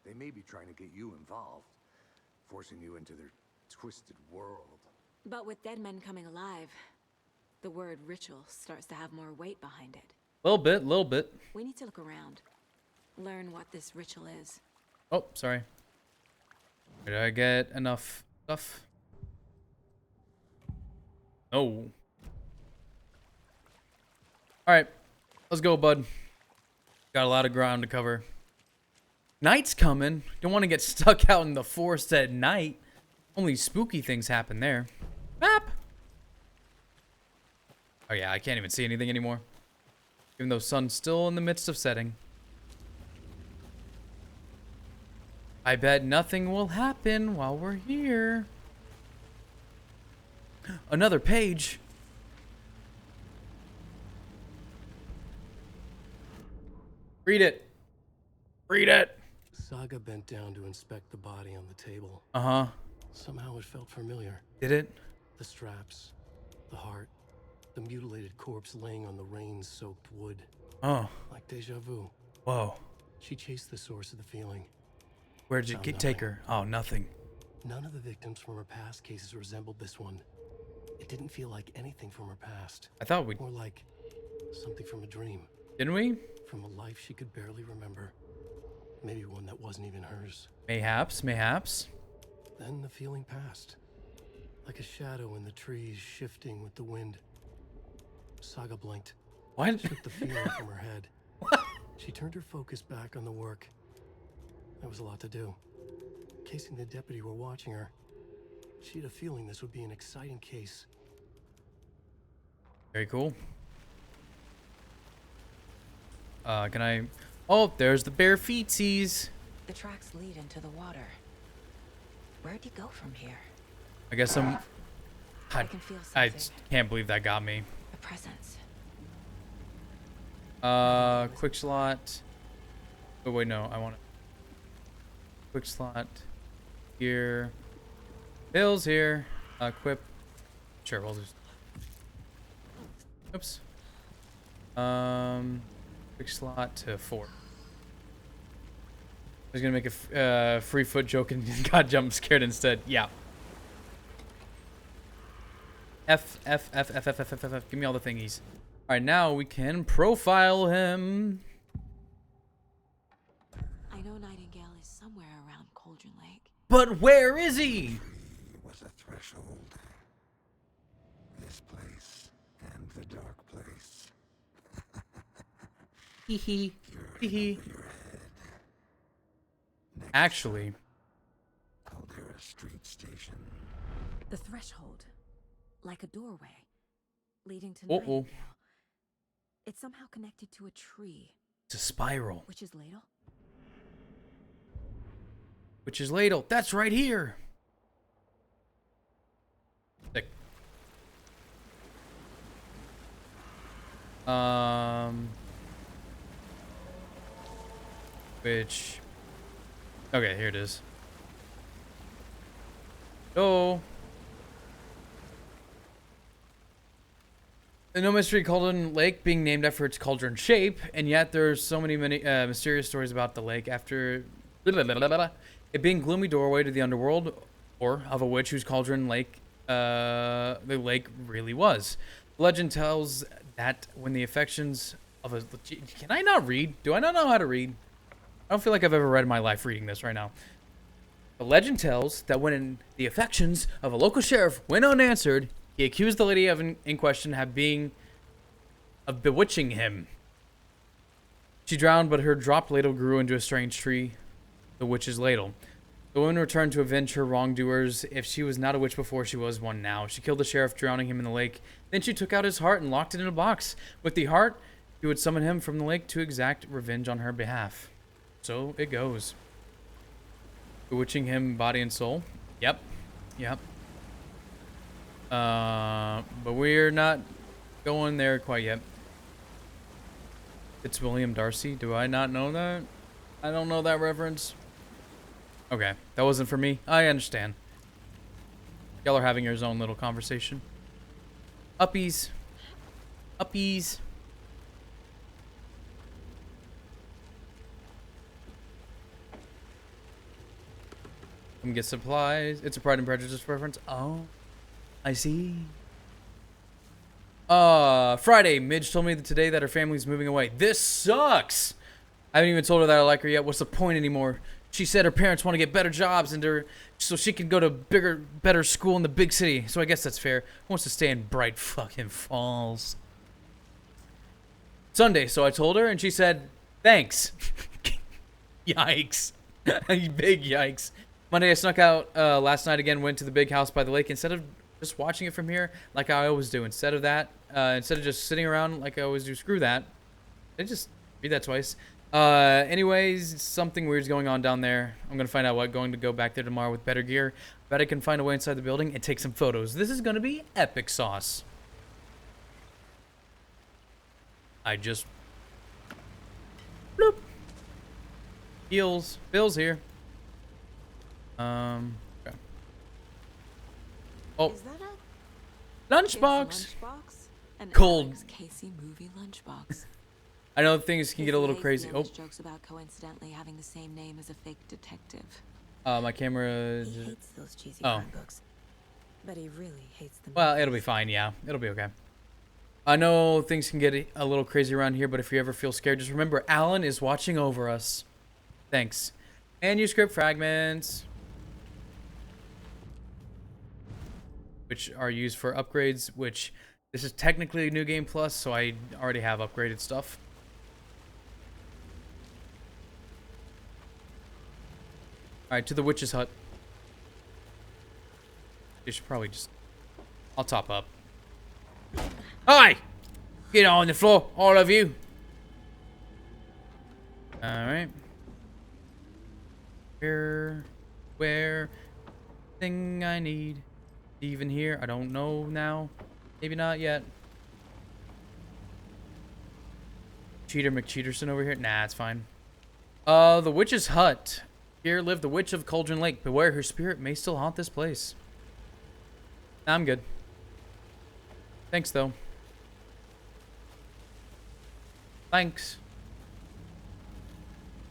They may be trying to get you involved, forcing you into their twisted world. But with dead men coming alive, the word ritual starts to have more weight behind it. Little bit. We need to look around. Learn what this ritual is. Oh, sorry. Did I get enough stuff? No. Alright. Let's go, bud. Got a lot of ground to cover. Night's coming. Don't want to get stuck out in the forest at night. Only spooky things happen there. Map! Oh yeah, I can't even see anything anymore. Even though sun's still in the midst of setting. I bet nothing will happen while we're here. Another page. Read it. Read it. Saga bent down to inspect the body on the table. Uh-huh. Somehow it felt familiar. Did it? The straps, the heart, the mutilated corpse laying on the rain-soaked wood. Oh. Like deja vu. Whoa. She chased the source of the feeling. Where'd you Found take nothing. her? Oh, nothing. None of the victims from her past cases resembled this one. It didn't feel like anything from her past. I thought we... More like something from a dream. Didn't we? From a life she could barely remember. Maybe one that wasn't even hers. Mayhaps, mayhaps. Then the feeling passed. Like a shadow in the trees shifting with the wind. Saga blinked. What? Shook the feeling from her head. She turned her focus back on the work. There was a lot to do. Casey and the deputy were watching her. She had a feeling this would be an exciting case. Very cool. Can I... Oh, there's the bare feetsies. The tracks lead into the water. Where'd you go from here? I guess I'm... I can feel I something. can't believe that got me. A presence. Quick slot. Oh, wait, no. I want to... Quick slot. Here. Bill's here. Equip. Sure, we'll just... Oops. Quick slot to 4. I was gonna make a free foot joke and got jump scared instead. Yeah. F. Give me all the thingies. All right, now we can profile him. I know Nightingale is somewhere around Cauldron Lake. But where is he? Was a threshold. This place and the dark place. Hee hee. Hee hee. Actually. Street station. The threshold. Like a doorway. Leading to Uh-oh. Nightingale. It's somehow connected to a tree. It's a spiral. Witch's ladle? Witch's ladle. That's right here. Sick. Which... Okay, here it is. Oh. The No Mystery Cauldron Lake being named after its cauldron shape, and yet there's so many mysterious stories about the lake after it being gloomy doorway to the underworld, or of a witch whose cauldron lake the lake really was. Legend tells that when the affections of a... Can I not read? Do I not know how to read? I don't feel like I've ever read in my life reading this right now. The legend tells that when the affections of a local sheriff went unanswered, he accused the lady in question of bewitching him. She drowned, but her dropped ladle grew into a strange tree, the witch's ladle. The woman returned to avenge her wrongdoers. If she was not a witch before, she was one now. She killed the sheriff, drowning him in the lake. Then she took out his heart and locked it in a box. With the heart, she would summon him from the lake to exact revenge on her behalf. So it goes. Bewitching him body and soul. Yep. Yep. But we're not going there quite yet. It's William Darcy. Do I not know that? I don't know that reference. Okay, that wasn't for me. I understand. Y'all are having your own little conversation. Uppies. Uppies. Let me get supplies. It's a Pride and Prejudice reference. Oh, I see. Friday. Midge told me that today that her family's moving away. This sucks. I haven't even told her that I like her yet. What's the point anymore? She said her parents want to get better jobs and so she can go to better school in the big city. So I guess that's fair. Who wants to stay in Bright fucking Falls? Sunday. So I told her and she said, thanks. Yikes. Big yikes. Monday, I snuck out last night again, went to the big house by the lake. Instead of just watching it from here, like I always do, instead of just sitting around like I always do, screw that. I just read that twice. Anyways, something weird's going on down there. I'm going to find out what. Going to go back there tomorrow with better gear. Bet I can find a way inside the building and take some photos. This is going to be epic sauce. I just... Bloop. Heels. Bill's here. Okay. Oh. Is that a lunchbox? An Cold. Alex Casey movie lunchbox. I know things can get a little crazy. Oh. Jokes about coincidentally having the same name as a fake detective. My camera. He hates those cheesy crime books, but he really hates them. Well, it'll be fine. Yeah, it'll be okay. I know things can get a little crazy around here, but if you ever feel scared, just remember Alan is watching over us. Thanks. Manuscript fragments, which are used for upgrades. Which this is technically a new game plus, so I already have upgraded stuff. Alright, to the witch's hut. They should probably just... I'll top up. Hi! Get on the floor, all of you. Alright. Where? Thing I need. Even here? I don't know now. Maybe not yet. Cheater McCheaterson over here? Nah, it's fine. The witch's hut. Here lived the witch of Cauldron Lake. Beware, her spirit may still haunt this place. Nah, I'm good. Thanks, though. Thanks.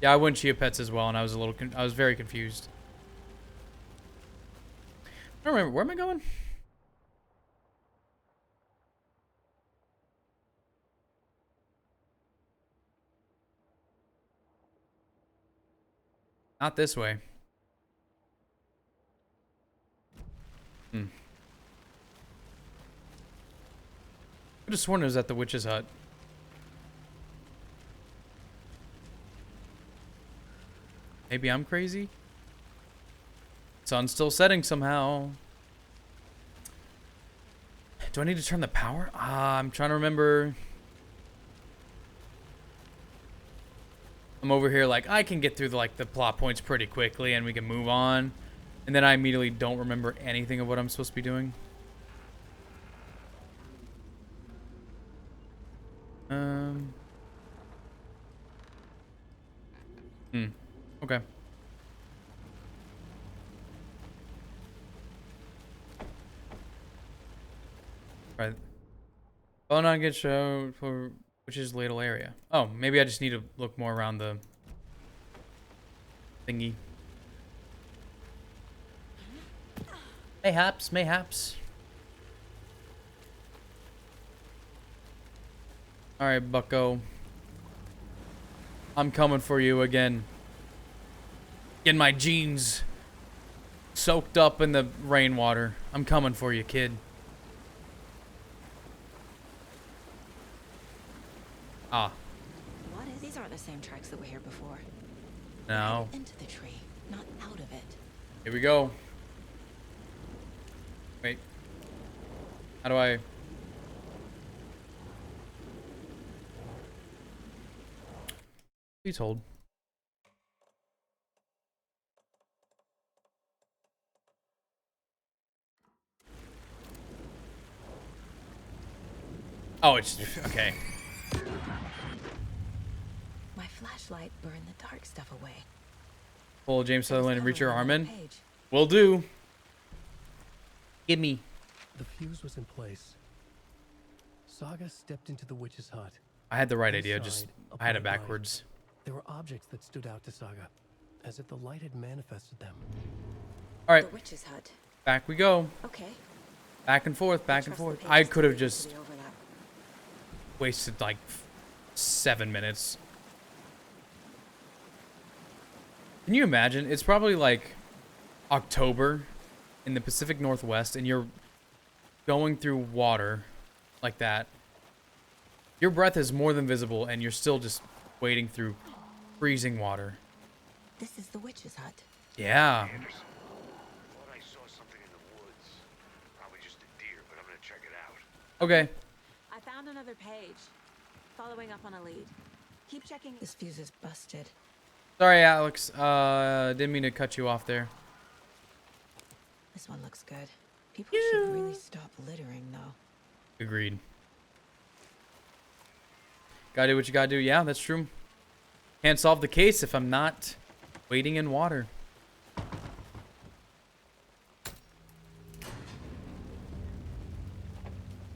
Yeah, I went Chia Pets as well, and I was very confused. I don't remember. Where am I going? Not this way. I could have sworn it was at the witch's hut. Maybe I'm crazy? Sun's still setting somehow. Do I need to turn the power? I'm trying to remember. I'm over here like, I can get through the plot points pretty quickly and we can move on. And then I immediately don't remember anything of what I'm supposed to be doing. Okay. Right. Well, not get show for which is ladle area. Oh, maybe I just need to look more around the thingy. Mayhaps, mayhaps. All right, bucko. I'm coming for you again. Getting my jeans soaked up in the rainwater. I'm coming for you, kid. Ah. What is? These aren't the same tracks that were here before. No. Into the tree, not out of it. Here we go. Wait. How do I... Please hold. Oh, it's... Okay. My flashlight burned the dark stuff away. Pull James Sutherland and Richard Harmon. Will do. Gimme. The fuse was in place. Saga stepped into the witch's hut. I had the right idea, Inside, just a I had it bright light. backwards. There were objects that stood out to Saga, as if the light had manifested them. All right. The witch's hut. Back we go. Okay. Back and forth, back and forth. I could have just wasted like 7 minutes. Can you imagine? It's probably like October in the Pacific Northwest and you're going through water like that. Your breath is more than visible and you're still just wading through freezing water. This is the witch's hut. Yeah. Anderson, thought I saw something in the woods. Probably just a deer, but I'm gonna check it out. Okay. I found another page. Following up on a lead. Keep checking. This fuse is busted. Sorry, Alex. Didn't mean to cut you off there. This one looks good. People should really stop littering, though. Agreed. Gotta do what you gotta do. Yeah, that's true. Can't solve the case if I'm not wading in water.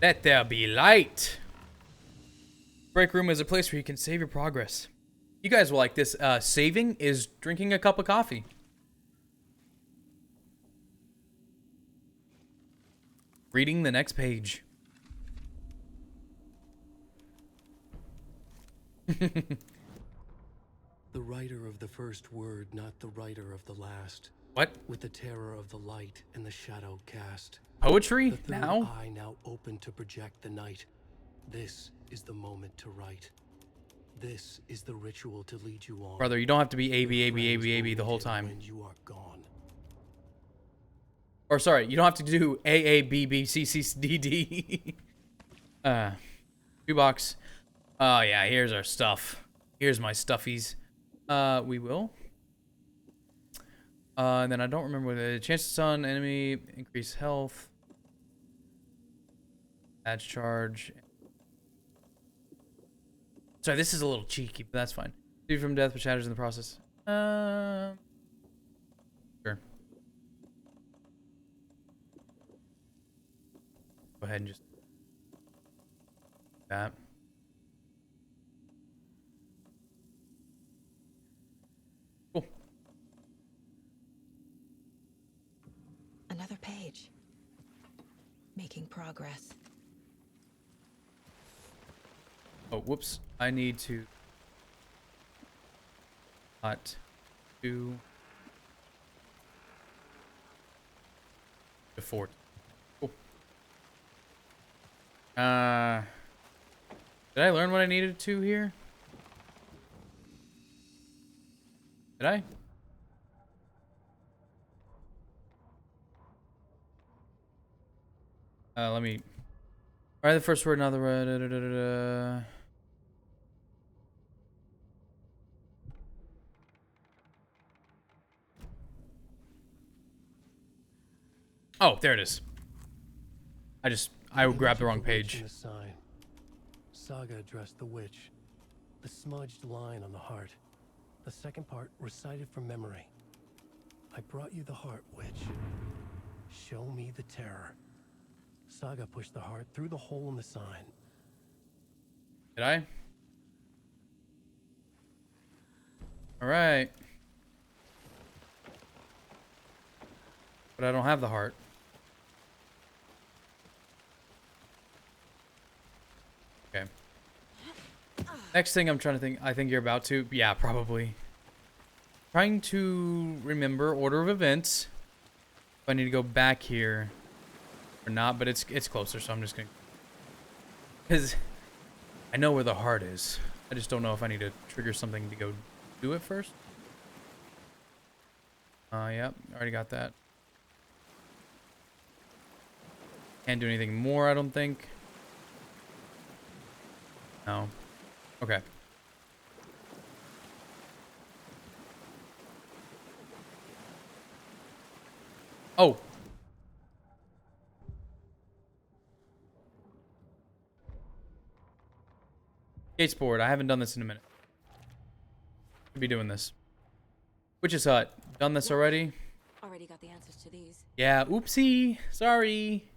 Let there be light. Break room is a place where you can save your progress. You guys will like this. Saving is drinking a cup of coffee. Reading the next page. The writer of the first word, not the writer of the last. What? With the terror of the light and the shadow cast. Poetry? The third Now? eye now open to project the night. This is the moment to write. This is the ritual to lead you on. Brother, you don't have to be A-B the whole time. When you are gone. Or sorry, you don't have to do A-A-B-B-C-C-D-D. Shoebox. Oh yeah, here's our stuff. Here's my stuffies. We will. And then I don't remember what the chance to stun enemy, increase health, badge charge. Sorry, this is a little cheeky, but that's fine. Save from death, but shatters in the process. Sure. Go ahead and just that. Cool. Another page. Making progress. Oh, whoops. I need to not do the fort. Cool. Did I learn what I needed to here? Did I? Let me. All right, the first word, another word. Da, da, da, da, da. Oh, there it is. I grabbed the wrong page. The sign. Saga addressed the witch. The smudged line on the heart. The second part recited from memory. I brought you the heart, witch. Show me the terror. Saga pushed the heart through the hole in the sign. Did I? All right. But I don't have the heart. Okay. Next thing I'm trying to think. I think you're about to. Yeah, probably. Trying to remember order of events. If I need to go back here or not, but it's closer, so I'm just gonna. Because I know where the heart is. I just don't know if I need to trigger something to go do it first. Yep, already got that. Can't do anything more, I don't think. No. Okay. Oh. Skateboard. I haven't done this in a minute. Should be doing this. Witch's Hut. Done this already? Already got the answers to these. Yeah. Oopsie. Sorry.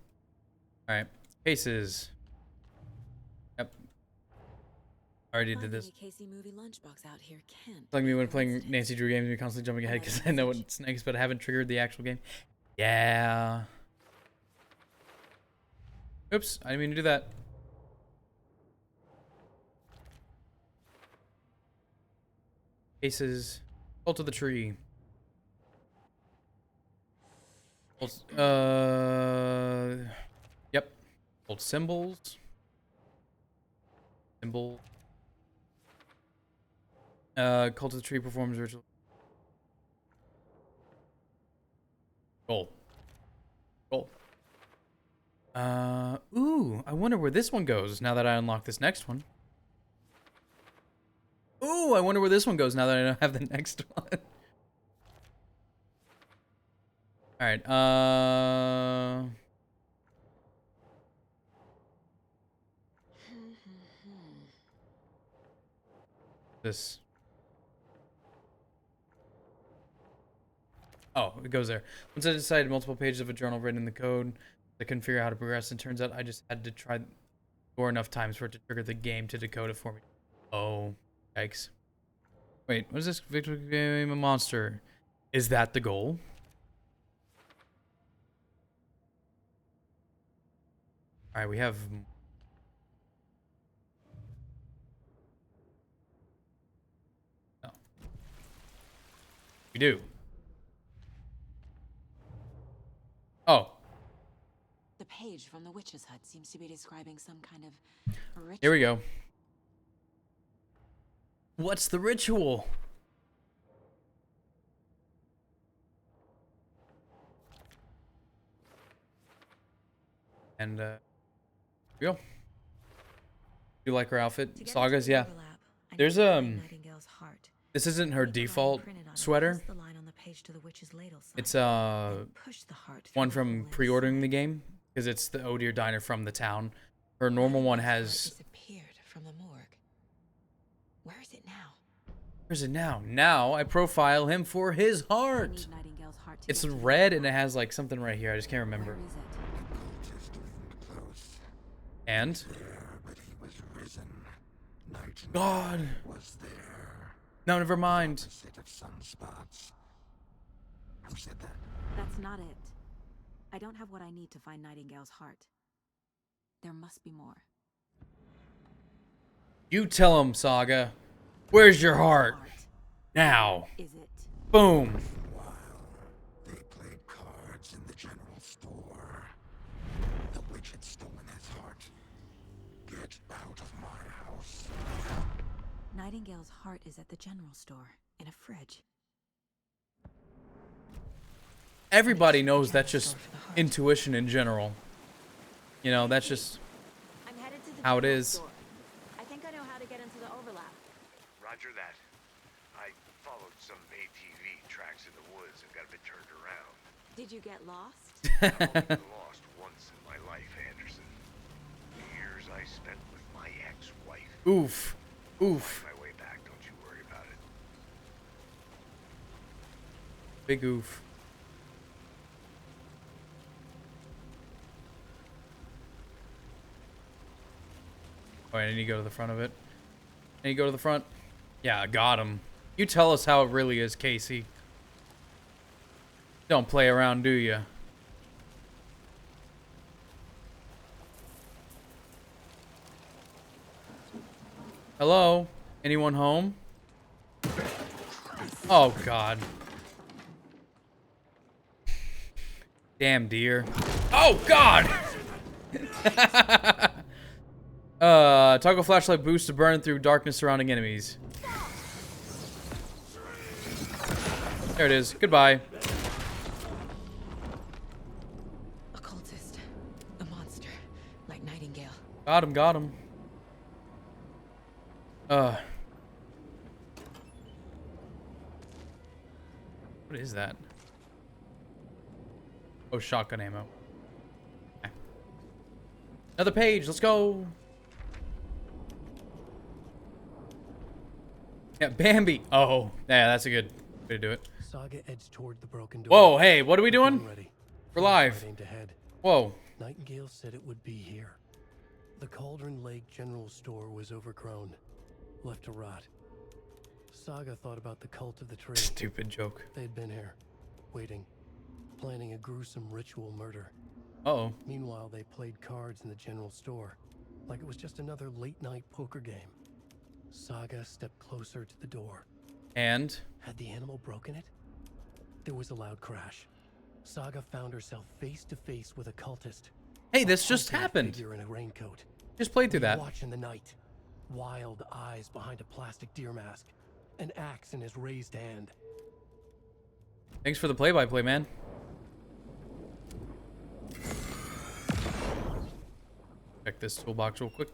All right. Cases. Yep. Already did this. Casey movie lunchbox out here can't. Like me when playing Nancy Drew games, you're constantly jumping ahead because I know what's next, but I haven't triggered the actual game. Yeah. Oops. I didn't mean to do that. Cases. Cult of the Tree. Yep. Old symbols. Symbol. Cult of the Tree performs ritual. Goal. Goal. Ooh, I wonder where this one goes now that I unlock this next one. Ooh, I wonder where this one goes now that I don't have the next one. Alright, this. Oh, it goes there. Once I decided multiple pages of a journal written in the code, I couldn't figure out how to progress, and turns out I just had to try for enough times for it to trigger the game to decode it for me. Oh, yikes. Wait, what is this? Victory game a monster. Is that the goal? Alright, we have... No. We do. Oh. The page from the witch's hut seems to be describing some kind of ritual. Here we go. What's the ritual? And here we go. You like her outfit? Saga's, yeah. There's this isn't her default sweater. It's one from pre-ordering the game because it's the Oh Dear Diner from the town. Her normal one has disappeared from the morgue. Where is it now? Where's it now? Now I profile him for his heart. It's red and it has like something right here. I just can't remember. And God. No, never mind. Who said that? That's not it. I don't have what I need to find Nightingale's heart. There must be more. You tell him, Saga. Where's your heart? Now. Is it? Boom. While they played cards in the general store, the witch had stolen his heart. Get out of my house. Nightingale's heart is at the general store, in a fridge. Everybody knows that's just intuition in general. You know, that's just I'm headed to the how it general is. store. I think I know how to get into the overlap. Roger that. I followed some ATV tracks in the woods and got a bit turned around. Did you get lost? I've only been lost once in my life, Anderson. The years I spent with my ex-wife. Oof. Oof. I'll find my way back, don't you worry about it. Big oof. Oh, I need to go to the front of it. I need to go to the front. Yeah, I got him. You tell us how it really is, Casey. Don't play around, do ya? Hello? Anyone home? Oh, God. Damn deer. Oh, God! Toggle flashlight boost to burn through darkness surrounding enemies. There it is. Goodbye. A cultist. A monster. Like Nightingale. Got him, got him. What is that? Oh, shotgun ammo. Okay. Another page, let's go. Yeah, Bambi. Oh, yeah, that's a good way to do it. Saga edged toward the broken door. Whoa, hey, what are we doing? Ready. We're live. Aimed ahead. Whoa. Nightingale said it would be here. The Cauldron Lake General Store was overgrown, left to rot. Saga thought about the cult of the tree. Stupid joke. They'd been here, waiting, planning a gruesome ritual murder. Uh-oh. Meanwhile, they played cards in the general store, like it was just another late-night poker game. Saga stepped closer to the door. And? Had the animal broken it? There was a loud crash. Saga found herself face to face with a cultist. Hey, this just happened. Figure in a raincoat. Just played through that. Watch in the night. Wild eyes behind a plastic deer mask. An axe in his raised hand. Thanks for the play-by-play, man. Check this toolbox real quick.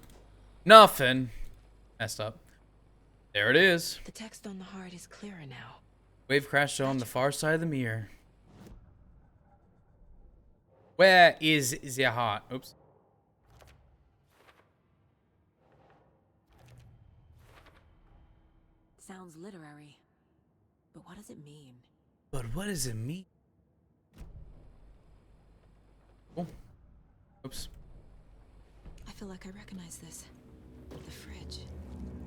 Nothing. Messed up. There it is. The text on the heart is clearer now. Wave crashed on the far side of the mirror. Where is the heart? Oops. Sounds literary. But what does it mean? But what does it mean? Oh. Oops. I feel like I recognize this. The fridge.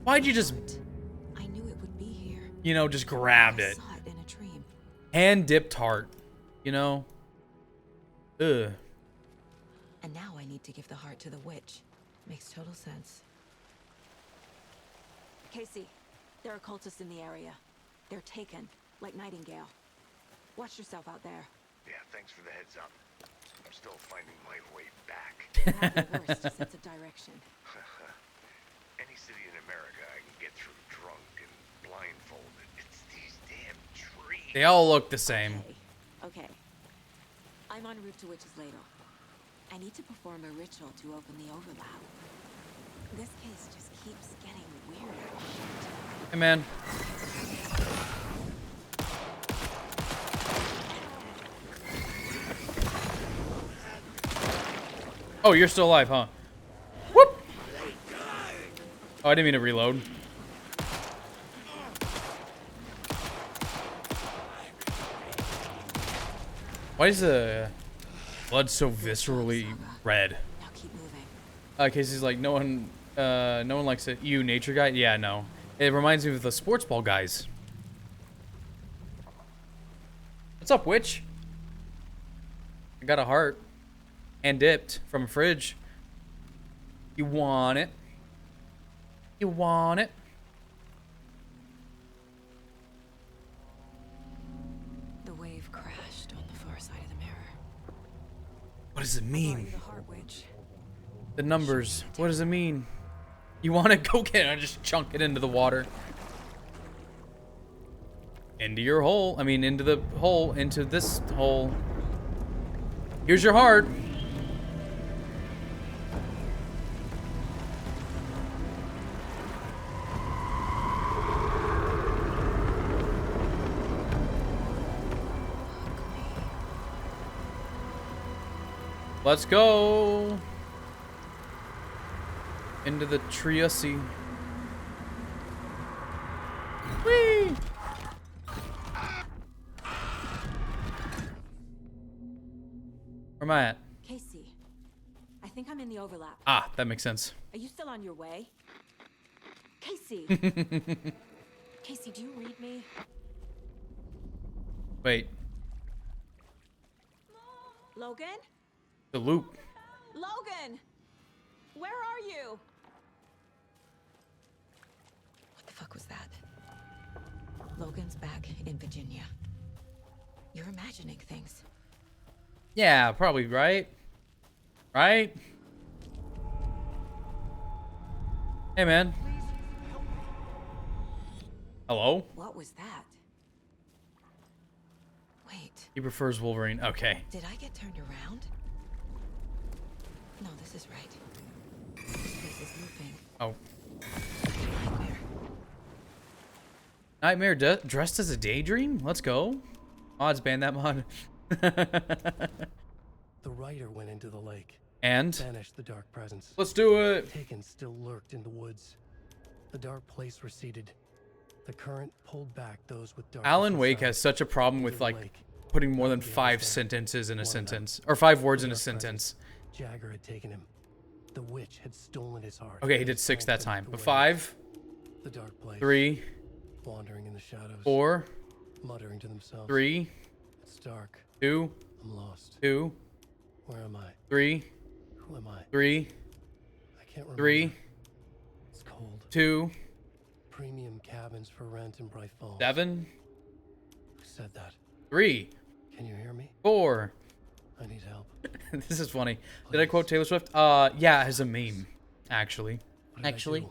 Why'd you just... I knew it would be here. You know, just grabbed it. I saw it in a dream. Hand-dipped heart. You know? Ugh. And now I need to give the heart to the witch. Makes total sense. Casey, there are cultists in the area. They're taken, like Nightingale. Watch yourself out there. Yeah, thanks for the heads up. I'm still finding my way back. Have the worst sense of direction. Any city in America I can get through drunk and blindfolded. It's these damn trees. They all look the same. Okay. I'm en route to Witch's Ladle. I need to perform a ritual to open the overlap. This case just keeps getting weirder. Hey, man. Oh, you're still alive, huh? Whoop! Oh, I didn't mean to reload. Why is the blood so viscerally red? Now keep moving. Casey's like, no one likes it. You, nature guy? Yeah, no. It reminds me of the sports ball guys. What's up, witch? I got a heart. Hand dipped from a fridge. You want it? You want it? The wave crashed on the far side of the mirror. What does it mean? The heart witch. The numbers. What does it mean? You want to go get it? I just chunk it into the water. Into your hole. I mean, into the hole. Into this hole. Here's your heart. Let's go into the Triassic. Whee! Where am I at? Casey, I think I'm in the overlap. Ah, that makes sense. Are you still on your way? Casey! Casey, do you read me? Wait, Logan? the loop. Logan! Where are you? What the fuck was that? Logan's back in Virginia. You're imagining things. Yeah, probably, right? Right? Hey, man. Hello? What was that? Wait. He prefers Wolverine. Okay. Did I get turned around? No, this is right. This place is looping. Oh. Nightmare. Nightmare dressed as a daydream? Let's go. Mods ban that mod. The writer went into the lake. And? Banished the dark presence. Let's do it. Taken still lurked in the woods. The dark place receded. The current pulled back those with dark. Alan Wake has such a problem with like putting more than 5 sentences in a sentence. Or 5 words in a sentence. Jagger had taken him. The witch had stolen his heart. Okay, he did 6 that time. But 5. The dark place. 3. Wandering in the shadows. 4. Muttering to themselves. 3. It's dark. 2. I'm lost. 2. Where am I? 3. Who am I? 3. I can't remember. 3. It's cold. 2. Premium cabins for rent in Bright Falls. 7. Who said that? 3. Can you hear me? 4. I need help. This is funny. Did I quote Taylor Swift? Yeah, as a meme, actually. What did I do?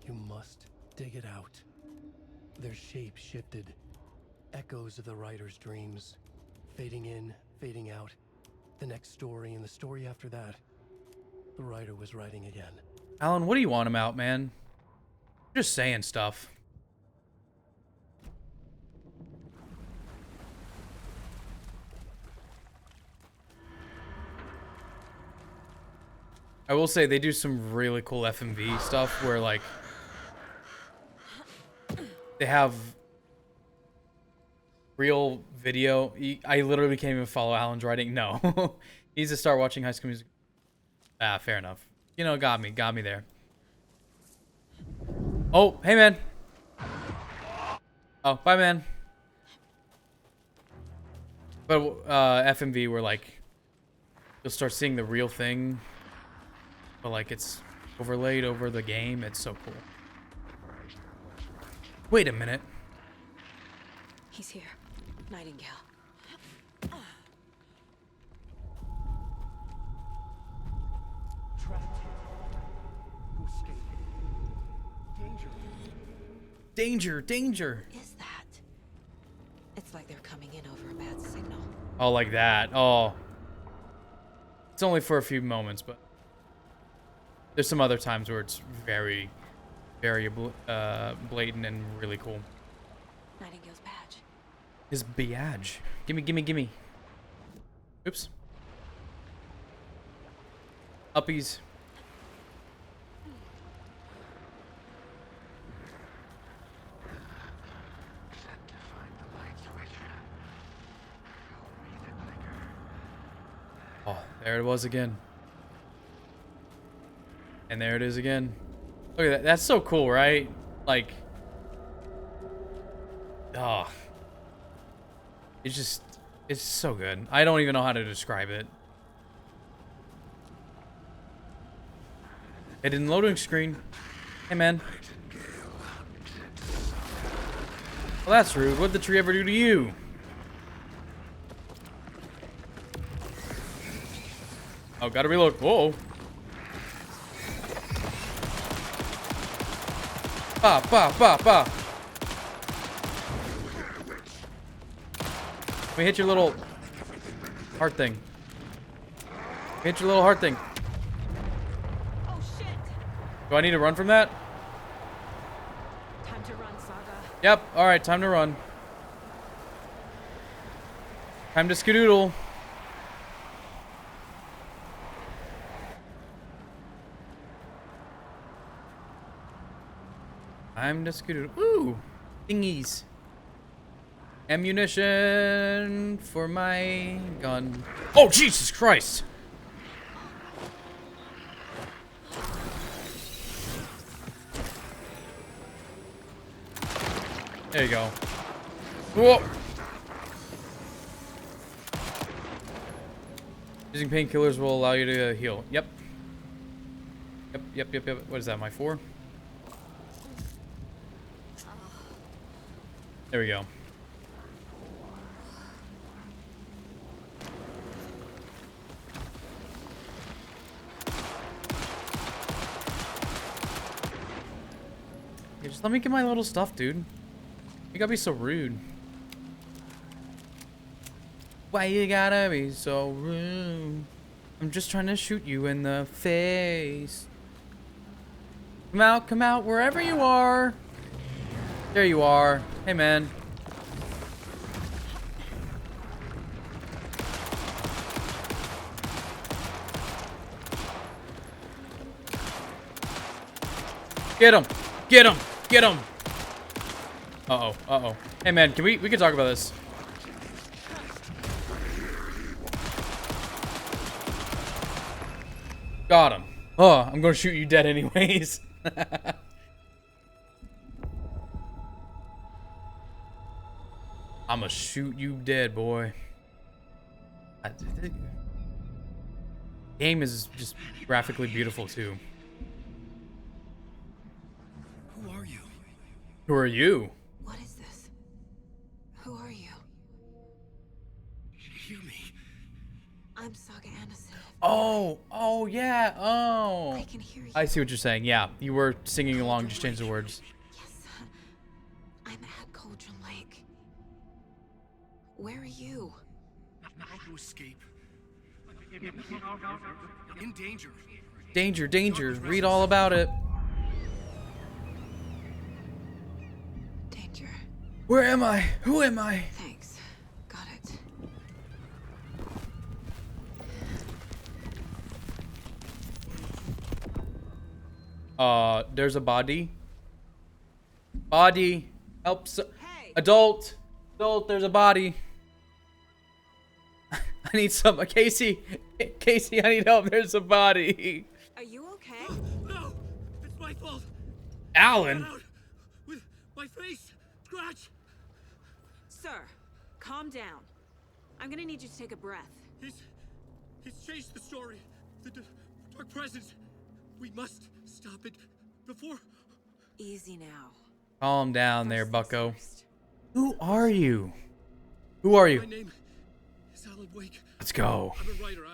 You must dig it out. Their shape shifted. Echoes of the writer's dreams. Fading in, fading out. The next story and the story after that. The writer was writing again. Alan, what do you want him out, man? You're just saying stuff. I will say they do some really cool FMV stuff where like they have real video. I literally can't even follow Alan's writing. No. He needs to start watching High School Music. Ah, fair enough. You know, got me there. Oh, hey man. Oh, bye man. But FMV where like you'll start seeing the real thing. But like it's overlaid over the game. It's so cool. Wait a minute. He's here. Nightingale. Trapped here. Who escaped? Danger. Danger, danger. Is that? It's like they're coming in over a bad signal. Oh, like that. Oh. It's only for a few moments, but there's some other times where it's very, very blatant and really cool. Nightingale's badge. His badge. Gimme, gimme, gimme. Oops. Uppies. Oh, there it was again. And there it is again. Look at that. That's so cool, right? Like, oh, it's so good. I don't even know how to describe it. Hidden loading screen. Hey, man. Well, that's rude. What'd the tree ever do to you? Oh, gotta reload. Whoa. Ba, ba, ba, ba. Let me hit your little heart thing. Hit your little heart thing. Oh shit. Do I need to run from that? Time to run, Saga. Yep. All right, time to run. Time to skedoodle. I'm the scooter. Ooh, thingies. Ammunition for my gun. Oh, Jesus Christ! There you go. Whoa! Using painkillers will allow you to heal. Yep. Yep. What is that, my 4? There we go. Hey, just let me get my little stuff, dude. You gotta be so rude. Why you gotta be so rude? I'm just trying to shoot you in the face. Come out, wherever you are. There you are. Hey, man. Get him! Get him! Get him! Uh-oh. Hey, man, we can talk about this. Got him. Oh, I'm gonna shoot you dead anyways. I'ma shoot you dead, boy. The game is just graphically beautiful, too. Who are you? Who are you? What is this? Who are you? Hear me. I'm Saga Anderson. Oh, yeah. Oh. I can hear you. I see what you're saying. Yeah, you were singing along, just change the words. Yes. I'm at Cauldron Lake. Where are you? Not to escape. In danger. Danger. Read all about it. Danger. Where am I? Who am I? Thanks. Got it. There's a body. Body. Help. Hey. Adult, there's a body. I need some. Casey, I need help. There's a body. Are you okay? No! It's my fault! Alan? With my face scratch! Sir, calm down. I'm gonna need you to take a breath. He's changed the story. The dark presence. We must stop it before... Easy now. Calm down there, bucko. Who are you? Who are you? My name is Alan Wake. Let's go. I'm a writer.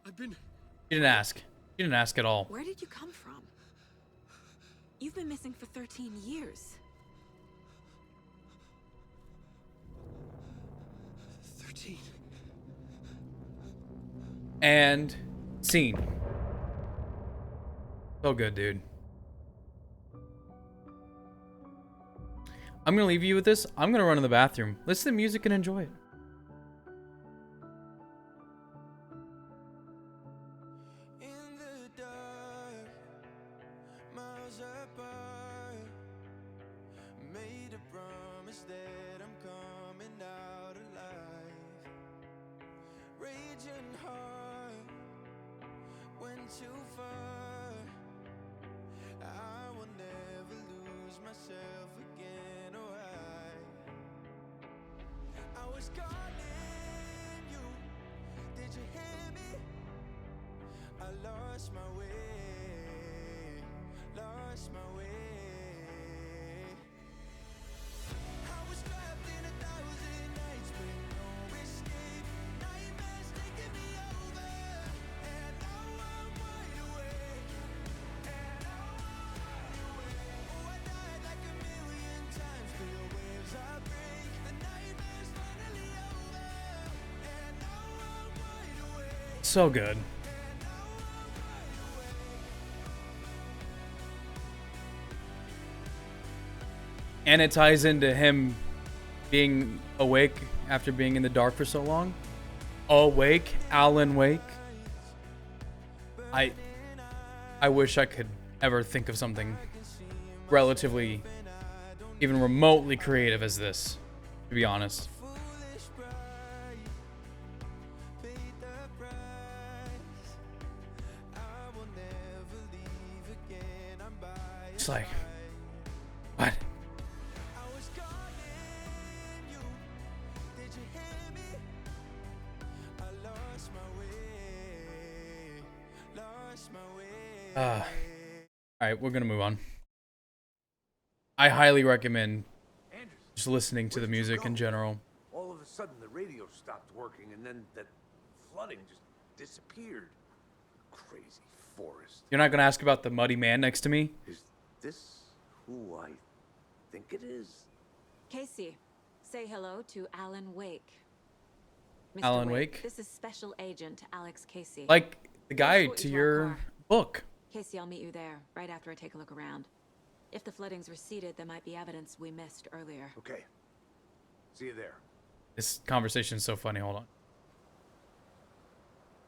I've been... You didn't ask. You didn't ask at all. Where did you come from? You've been missing for 13 years. 13. And scene. So good, dude. I'm gonna leave you with this. I'm gonna run to the bathroom. Listen to the music and enjoy it. So good. And it ties into him being awake after being in the dark for so long. Awake, Alan Wake. I wish I could ever think of something relatively even remotely creative as this, to be honest. It's like, what? All right, we're gonna move on. I highly recommend just listening to the music in general. All of a sudden, the radio stopped working, and then that flooding just disappeared. Crazy forest. You're not gonna ask about the muddy man next to me? Is this who I think it is? Casey, say hello to Alan Wake. Mr. Alan Wake? This is Special Agent Alex Casey. Like the guy Let's to go to our your car. book. Casey, I'll meet you there, right after I take a look around. If the flooding's receded, there might be evidence we missed earlier. Okay. See you there. This conversation is so funny. Hold on.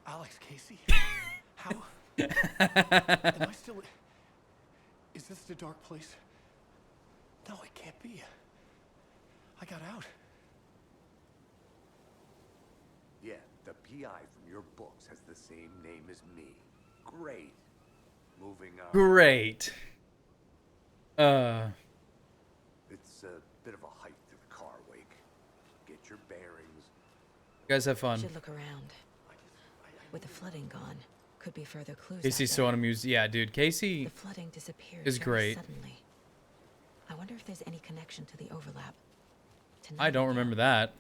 Alex Casey? How? Am I still... Is this the dark place? No, it can't be. I got out. Yeah, the PI from your books has the same name as me. Great. Moving on. Great. It's a bit of a hike to the car, Wake. Get your bearings. You guys have fun. Should look around. With the flooding gone, could be further clues. Casey's out so there. unamused. Yeah, dude, Casey The flooding disappeared is very great. Suddenly. I wonder if there's any connection to the overlap. I don't remember that.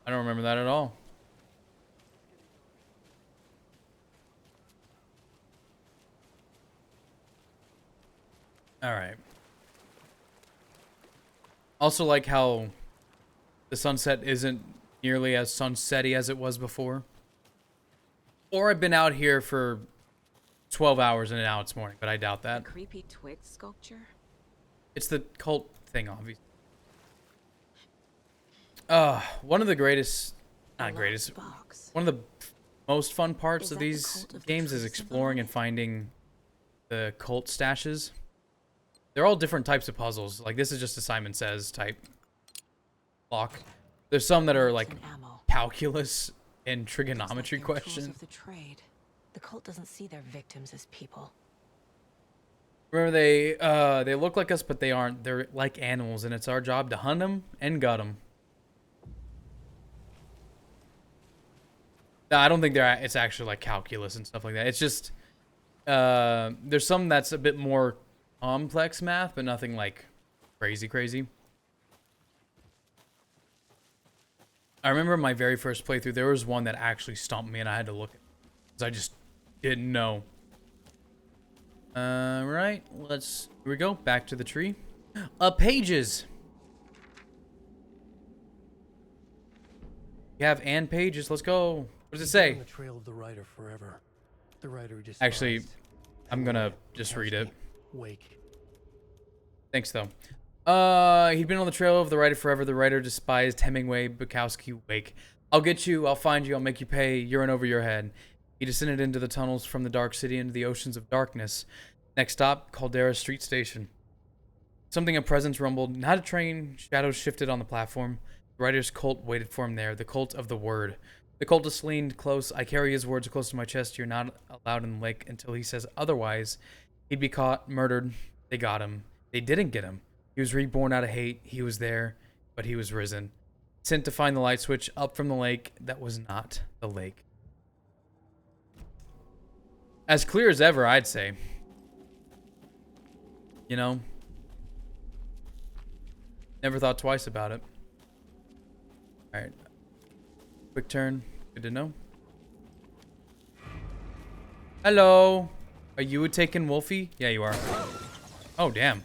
I don't remember that at all. All right. Also like how the sunset isn't nearly as sunsetty as it was before. Or I've been out here for 12 hours and now it's morning, but I doubt that. Creepy twig sculpture. It's the cult thing, obviously. One of the greatest, not greatest, one of the most fun parts of these games is exploring and finding the cult stashes. They're all different types of puzzles. Like this is just a Simon Says type block. There's some that are like calculus and trigonometry questions. Of the trade. The cult doesn't see their victims as people. Remember, they look like us, but they aren't. They're like animals, and it's our job to hunt them and gut them. No, I don't think it's actually like calculus and stuff like that. It's just there's some that's a bit more complex math, but nothing like crazy. I remember my very first playthrough, there was one that actually stumped me, and I had to look at it because I just didn't know. Right, here we go, back to the tree. Pages. You have and pages, let's go. What does it say? On the trail of the writer forever. The writer just Actually, I'm gonna just read it. Wake. Thanks, though. He'd been on the trail of the writer forever. The writer despised Hemingway, Bukowski, Wake. I'll get you, I'll find you, I'll make you pay. You're in over your head. He descended into the tunnels from the dark city into the oceans of darkness. Next stop, Caldera Street Station. Something of presence rumbled. Not a train. Shadows shifted on the platform. The writer's cult waited for him there. The cult of the word. The cultist leaned close. I carry his words close to my chest. You're not allowed in the lake until he says otherwise. He'd be caught, murdered. They got him. They didn't get him. He was reborn out of hate. He was there, but he was risen. Sent to find the light switch up from the lake that was not the lake. As clear as ever, I'd say. You know? Never thought twice about it. Alright. Quick turn. Good to know. Hello. Are you taking Wolfie? Yeah, you are. Oh, damn.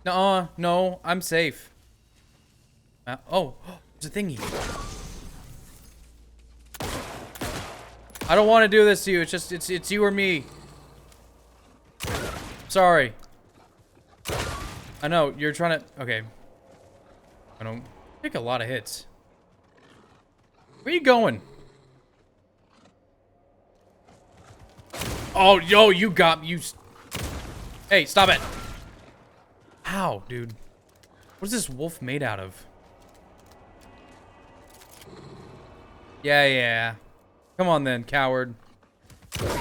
Nuh-uh. No, I'm safe. Oh, there's a thingy. I don't want to do this to you. It's just, it's you or me. Sorry. I know, you're trying to... Okay. I don't... take a lot of hits. Where are you going? Oh, yo, you got... You... Hey, stop it! Ow, dude. What is this wolf made out of? Yeah, yeah. Come on then, coward. Even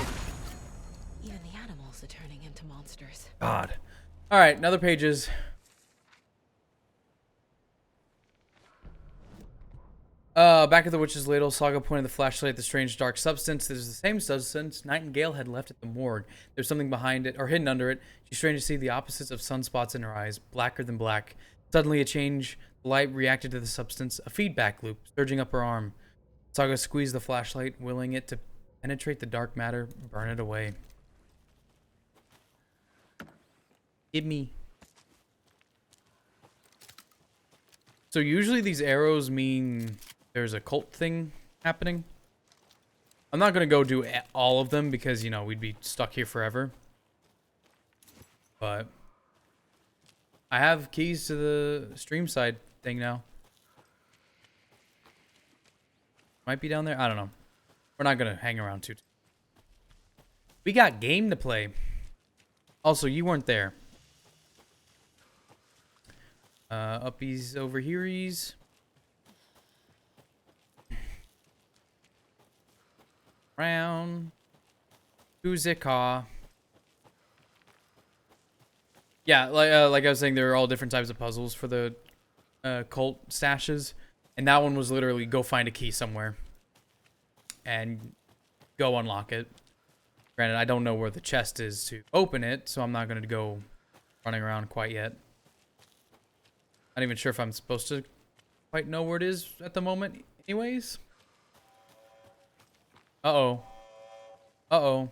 the animals are turning into monsters. God. Alright, another pages. Back at the witch's ladle, Saga pointed the flashlight at the strange dark substance. It is the same substance Nightingale had left at the morgue. There's something behind it, or hidden under it. She's strange to see the opposites of sunspots in her eyes, blacker than black. Suddenly a change. The light reacted to the substance, a feedback loop, surging up her arm. Saga squeezed the flashlight, willing it to penetrate the dark matter, burn it away. Give me. So usually these arrows mean there's a cult thing happening. I'm not going to go do all of them because, you know, we'd be stuck here forever. But I have keys to the stream side thing now. Might be down there. I don't know. We're not going to hang around too. We got game to play. Also, you weren't there. Uppies over here's. Round. Uzika. Yeah, like I was saying, there are all different types of puzzles for the cult stashes. And that one was literally go find a key somewhere. And go unlock it. Granted, I don't know where the chest is to open it, so I'm not going to go running around quite yet. Not even sure if I'm supposed to quite know where it is at the moment anyways. Uh-oh. Uh-oh.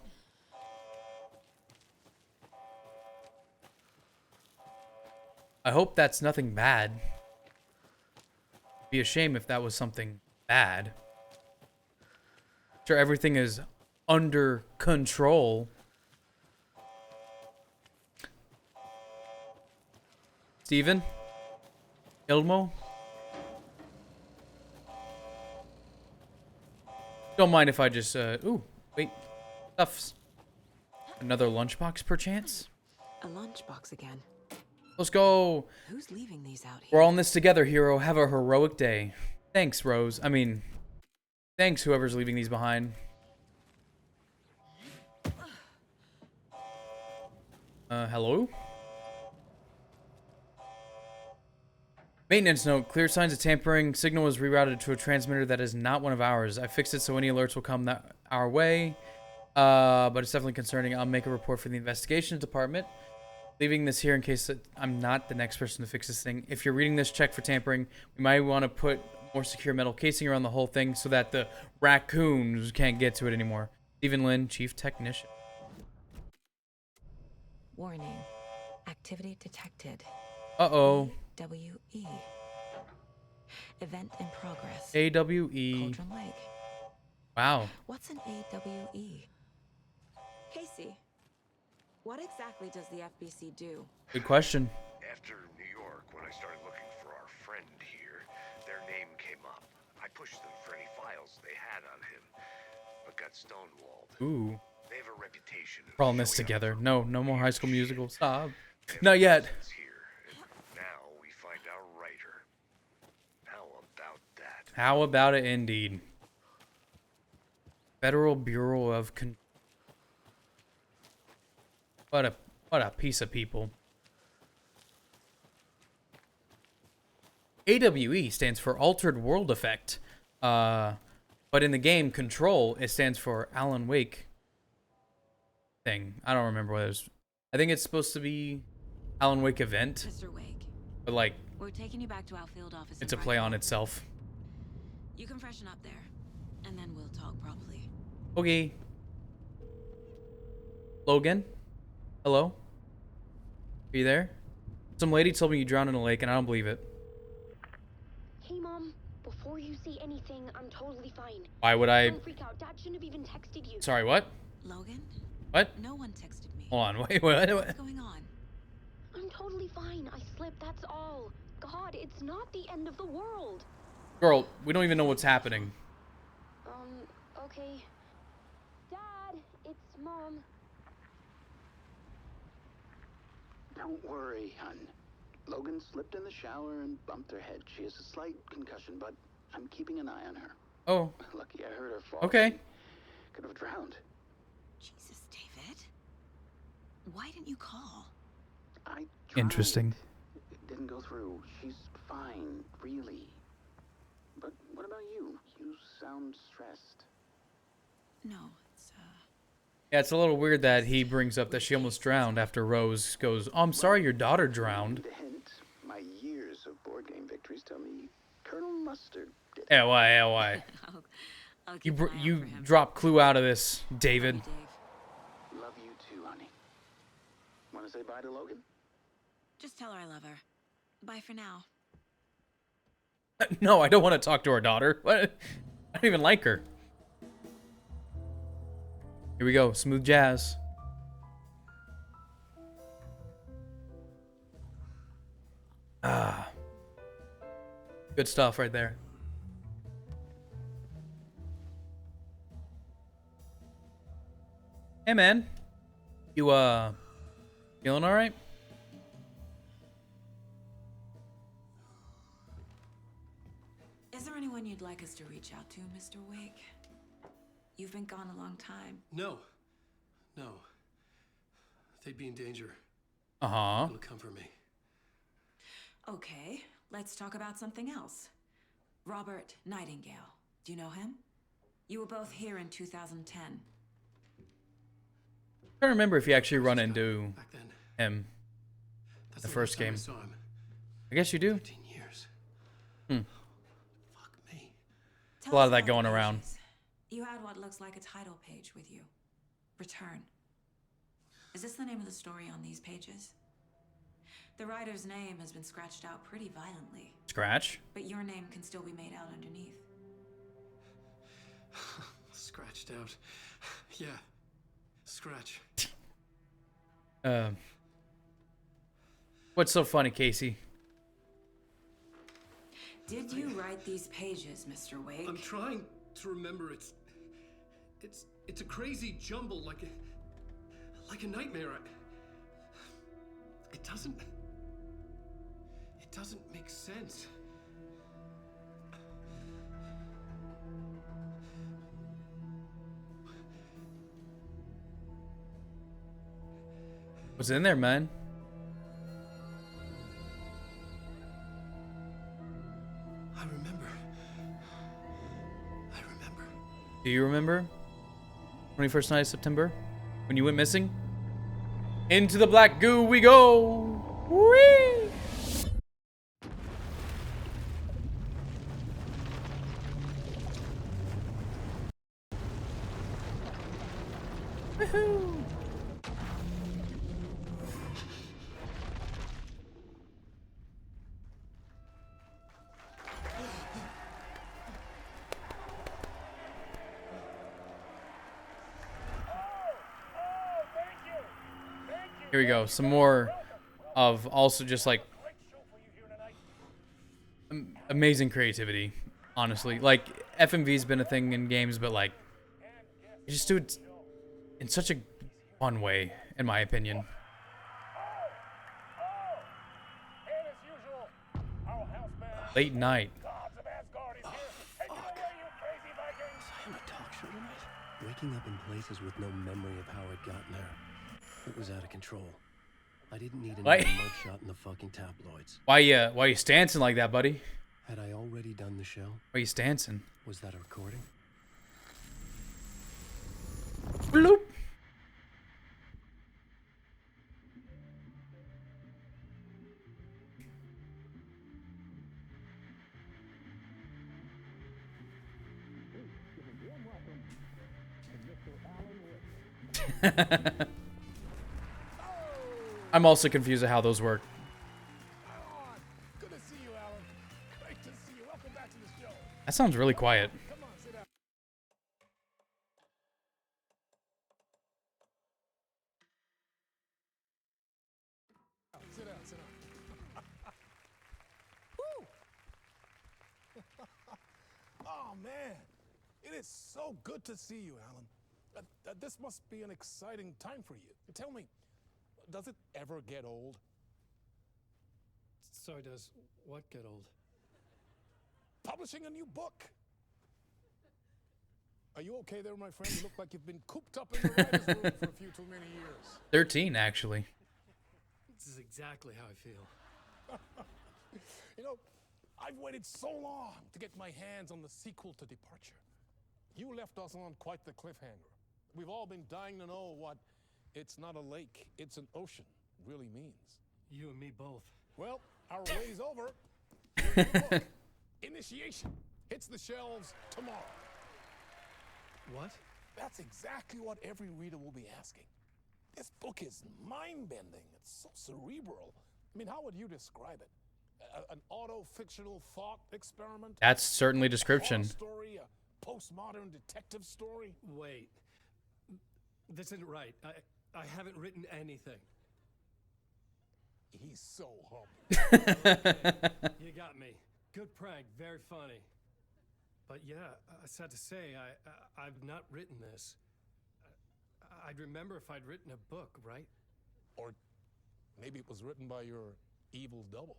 I hope that's nothing bad. It'd be a shame if that was something bad. Sure, everything is under control. Steven? Ilmo? Don't mind if I just, ooh, wait. Stuffs. Another lunchbox, perchance? A lunchbox again. Let's go. Who's leaving these out here? We're all in this together, hero. Have a heroic day. Thanks, Rose. I mean, thanks, whoever's leaving these behind. Hello? Maintenance note. Clear signs of tampering. Signal was rerouted to a transmitter that is not one of ours. I fixed it so any alerts will come our way. But it's definitely concerning. I'll make a report for the investigations department. Leaving this here in case I'm not the next person to fix this thing. If you're reading this, check for tampering. We might want to put more secure metal casing around the whole thing so that the raccoons can't get to it anymore. Stephen Lynn, Chief Technician. Warning. Activity detected. Uh-oh. AWE. Event in progress. AWE. Cauldron Lake. Wow. What's an AWE? Casey, what exactly does the FBC do? Good question. After New York, when I started looking for our friend here, their name came up. I pushed them for any files they had on him, but got stonewalled. Ooh. They have a reputation. We're all in this together. No more High School Musical. Stop. Not yet. Now we find our writer. How about that? How about it, indeed? Federal Bureau of What a piece of people. AWE stands for Altered World Effect. But in the game Control, it stands for Alan Wake thing. I don't remember what it was. I think it's supposed to be Alan Wake event. Mr. Wake. But like, we're taking you back to our field office. it's a play on itself. You can freshen up there, and then we'll talk properly. Okay. Logan? Hello? Are you there? Some lady told me you drowned in a lake, and I don't believe it. Hey, Mom. Before you say anything, I'm totally fine. Why would I? Don't freak out. Dad shouldn't have even texted you. Sorry, what? Logan? What? No one texted me. Hold on, wait, what? What's going on? I'm totally fine. I slipped, that's all. God, it's not the end of the world. Girl, we don't even know what's happening. Okay. Dad, it's Mom. Don't worry, hun. Logan slipped in the shower and bumped her head. She has a slight concussion, but I'm keeping an eye on her. Oh. Lucky I heard her fall. Okay. She could have drowned. Jesus, David. Why didn't you call? I tried. Interesting. It didn't go through. She's fine, really. But what about you? You sound stressed. No, it's, Yeah, it's a little weird that he brings up that she almost drowned after Rose goes, "Oh, I'm sorry your daughter drowned." The hint, my years of board game victories tell me Colonel Mustard did. Why? I'll You keep an eye out you for him. drop clue out of this, David. Love you too, honey. Want to say bye to Logan? just tell her I love her. Bye for now. No, I don't want to talk to our daughter. What? I don't even like her. Here we go, smooth jazz. Ah. Good stuff right there. Hey man. You feeling all right? Is there anyone you'd like us to reach out to, Mr. Wake? You've been gone a long time. No. They'd be in danger. Uh-huh. It'll come for me. Okay, let's talk about something else. Robert Nightingale. Do you know him? You were both here in 2010. I don't remember if you actually run into him the first game. I guess you do. 15 years. Fuck me. A lot of that going around. You had what looks like a title page with you. Return. Is this the name of the story on these pages? The writer's name has been scratched out pretty violently. Scratch? But your name can still be made out underneath. Scratched out. Yeah. Scratch. What's so funny, Casey? Did you write these pages, Mr. Wake? I'm trying to remember. It's a crazy jumble, like a nightmare. It doesn't make sense. What's in there, man? I remember. Do you remember? 21st night of September? When you went missing? Into the black goo we go! Whee! Woohoo! Here we go. Some more of also just like amazing creativity, honestly. Like FMV's been a thing in games, but like you just do it in such a fun way, in my opinion. Late night. Waking up in places with no memory of how I'd gotten there. It was out of control. I didn't need another mugshot in the fucking tabloids. Why you stancing like that, buddy? Had I already done the show? Why you stancing? Was that a recording? Bloop. I'm also confused at how those work. Good to see you, Alan. Great to see you. Welcome back to the show. That sounds really quiet. Come on, sit down. Sit down. Woo! Oh, man. It is so good to see you, Alan. This must be an exciting time for you. Tell me, does it ever get old? So does what get old? Publishing a new book. Are you okay there, my friend? You look like you've been cooped up in the writer's room for a few too many years. 13, actually. This is exactly how I feel. You know, I've waited so long to get my hands on the sequel to Departure. You left us on quite the cliffhanger. We've all been dying to know what "it's not a lake, it's an ocean" really means. You and me both. Well, our way's over. Here's the book. Initiation hits the shelves tomorrow. What? That's exactly what every reader will be asking. This book is mind-bending. It's so cerebral. I mean, how would you describe it? An auto-fictional thought experiment? That's certainly description. A story, a postmodern detective story? Wait. This isn't right. I haven't written anything. He's so humble. Okay. You got me. Good prank. Very funny. But yeah, sad to say, I've not written this. I'd remember if I'd written a book, right? Or maybe it was written by your evil double.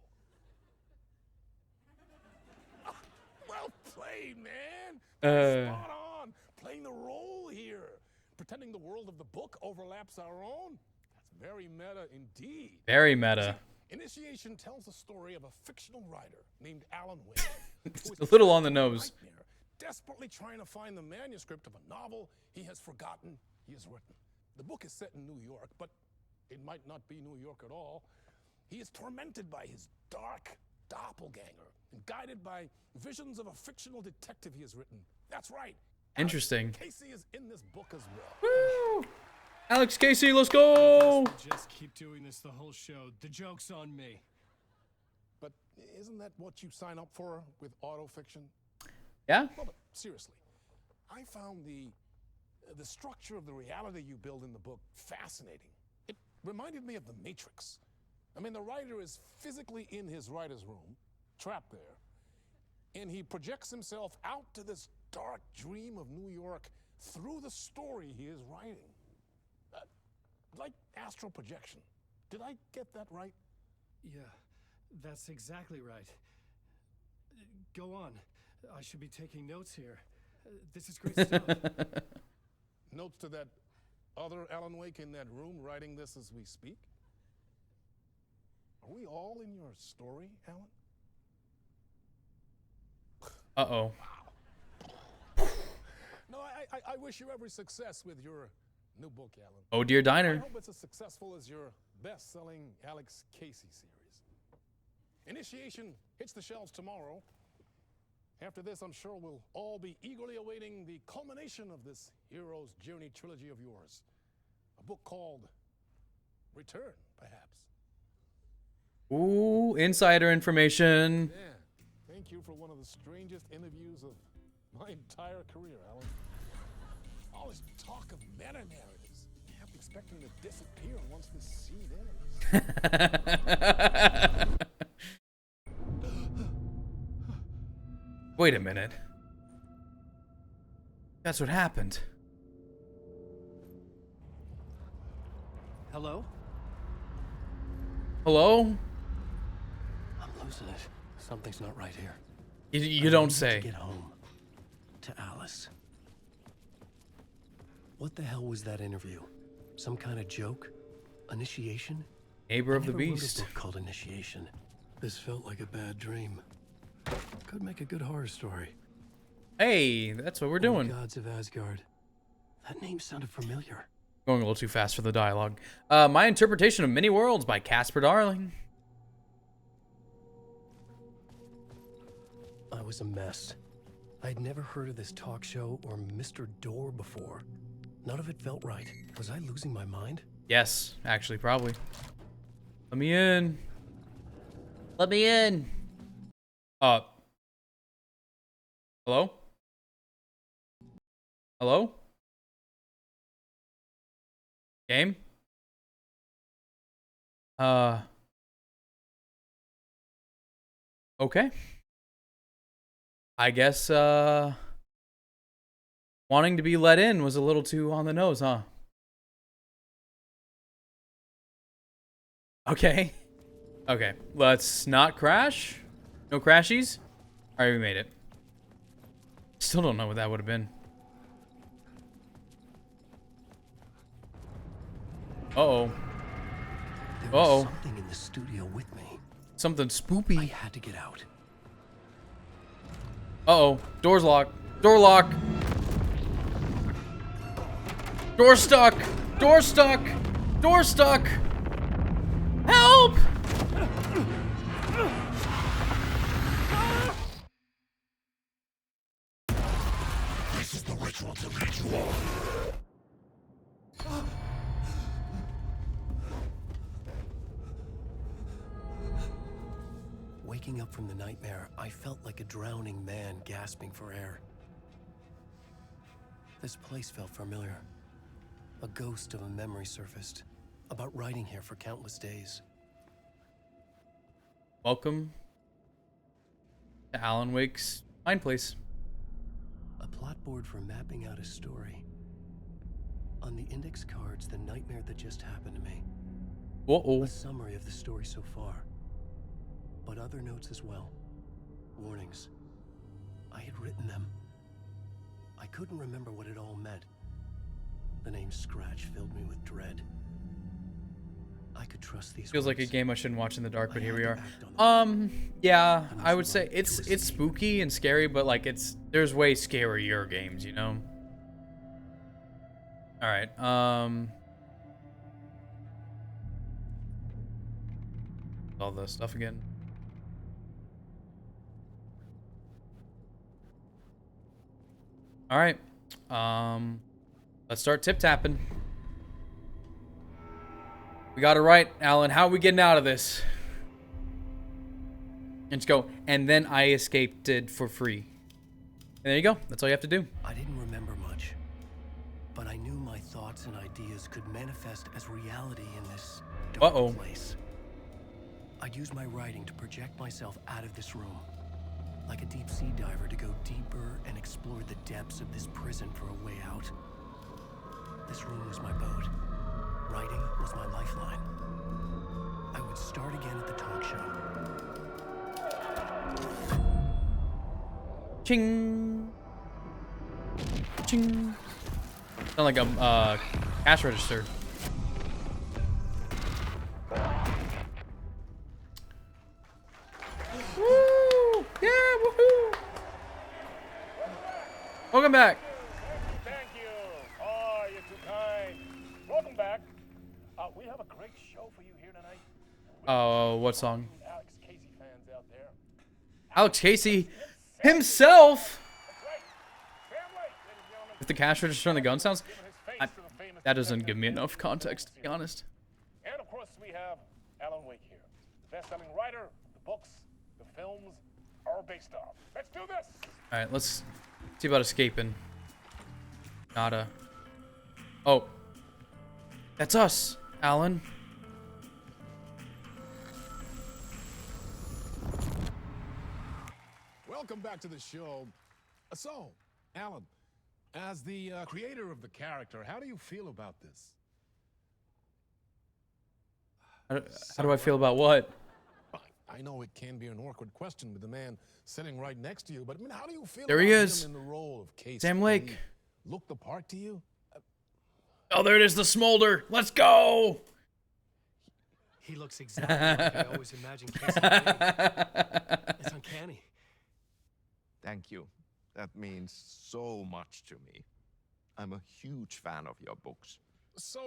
Well played, man. Spot on. Playing the role here. Pretending the world of the book overlaps our own. That's very meta indeed. Very meta. See, Initiation tells the story of a fictional writer named Alan Wake. It's a little on the nose. Desperately trying to find the manuscript of a novel he has forgotten he has written. The book is set in New York, but it might not be New York at all. He is tormented by his dark doppelganger and guided by visions of a fictional detective he has written. That's right. Interesting. Casey is in this book as well. Woo! Alex Casey, let's go! Just keep doing this the whole show. The joke's on me. But isn't that what you sign up for with autofiction? Yeah? Well, but seriously, I found the structure of the reality you build in the book fascinating. It reminded me of The Matrix. I mean, the writer is physically in his writer's room, trapped there, and he projects himself out to this dark dream of New York through the story he is writing. Like astral projection. Did I get that right? Yeah, that's exactly right. Go on. I should be taking notes here. This is great stuff. Notes to that other Alan Wake in that room writing this as we speak? Are we all in your story, Alan? Uh-oh. Wow. No, I wish you every success with your new book, Alan. Oh Dear Diner. I hope it's as successful as your best-selling Alex Casey series. Initiation hits the shelves tomorrow. After this, I'm sure we'll all be eagerly awaiting the culmination of this hero's journey trilogy of yours. A book called Return, perhaps. Ooh, insider information. Yeah. Thank you for one of the strangest interviews of my entire career, Alan. All this talk of meta-narratives. I'm expecting to disappear once this scene ends. Wait a minute. That's what happened. Hello? Hello? I'm losing it. Something's not right here. You don't say. To get home. To Alice. What the hell was that interview? Some kind of joke? Initiation? Neighbor of the I never wrote Beast. a book called Initiation. This felt like a bad dream. Could make a good horror story. Hey, that's what we're doing. Gods of Asgard. That name sounded familiar. Going a little too fast for the dialogue. My interpretation of Many Worlds by Casper Darling. I was a mess. I'd never heard of this talk show or Mr. Door before. None of it felt right. Was I losing my mind? Yes, actually, probably. Let me in. Let me in. Hello? Hello? Game? Okay. I guess, wanting to be let in was a little too on the nose, huh? Okay. Okay, let's not crash. No crashies. All right, we made it. Still don't know what that would have been. Uh-oh. There was Uh-oh. something in the studio with me. Something spoopy. I had to get out. Uh-oh. Door's locked. Door lock. Door stuck. Door stuck. Door stuck. Help! This is the ritual to lead you all. Waking up from the nightmare, I felt like a drowning man gasping for air. This place felt familiar. A ghost of a memory surfaced, about riding here for countless days. Welcome to Alan Wake's Mind Place. A plot board for mapping out a story. On the index cards, the nightmare that just happened to me. Uh-oh. A summary of the story so far. But other notes as well. Warnings. I had written them. I couldn't remember what it all meant. The name Scratch filled me with dread. I could trust these Feels like a words. game I shouldn't watch in the dark, but here we are. Yeah, I would say it's spooky and scary, but like there's way scarier games, you know? All right. All the stuff again. All right. Let's start tip-tapping. We got it right, Alan. How are we getting out of this? And just go. And then I escaped it for free. And there you go. That's all you have to do. I didn't remember much, but I knew my thoughts and ideas could manifest as reality in this dark place. I'd use my writing to project myself out of this room, like a deep sea diver to go deeper and explore the depths of this prison for a way out. This room was my boat. Writing was my lifeline. I would start again at the talk show. Ching. Ching. Sound like a cash register. Woo! Yeah, woohoo! Welcome back. Thank you. Oh, you're too kind. Welcome back. We have a great show for you here tonight. Oh, what song? Alex Casey fans out there. Alex Casey himself. With the cash register and the gun sounds, that doesn't give me enough context, to be honest. And of course, we have Alan Wake here, the best-selling writer. The books, the films are based off. Let's do this. All right, let's see about escaping. Nada. Oh, that's us, Alan. Welcome back to the show. So, Alan, as the creator of the character, how do you feel about this? How do I feel about what? I know it can be an awkward question with the man sitting right next to you, but I mean, how do you feel There about he is. him in the role of Casey? Sam Lake. Look the part to you? Oh, there it is, the smolder. Let's go. He looks exactly like I always imagined Casey to be. It's uncanny. Thank you. That means so much to me. I'm a huge fan of your books. So,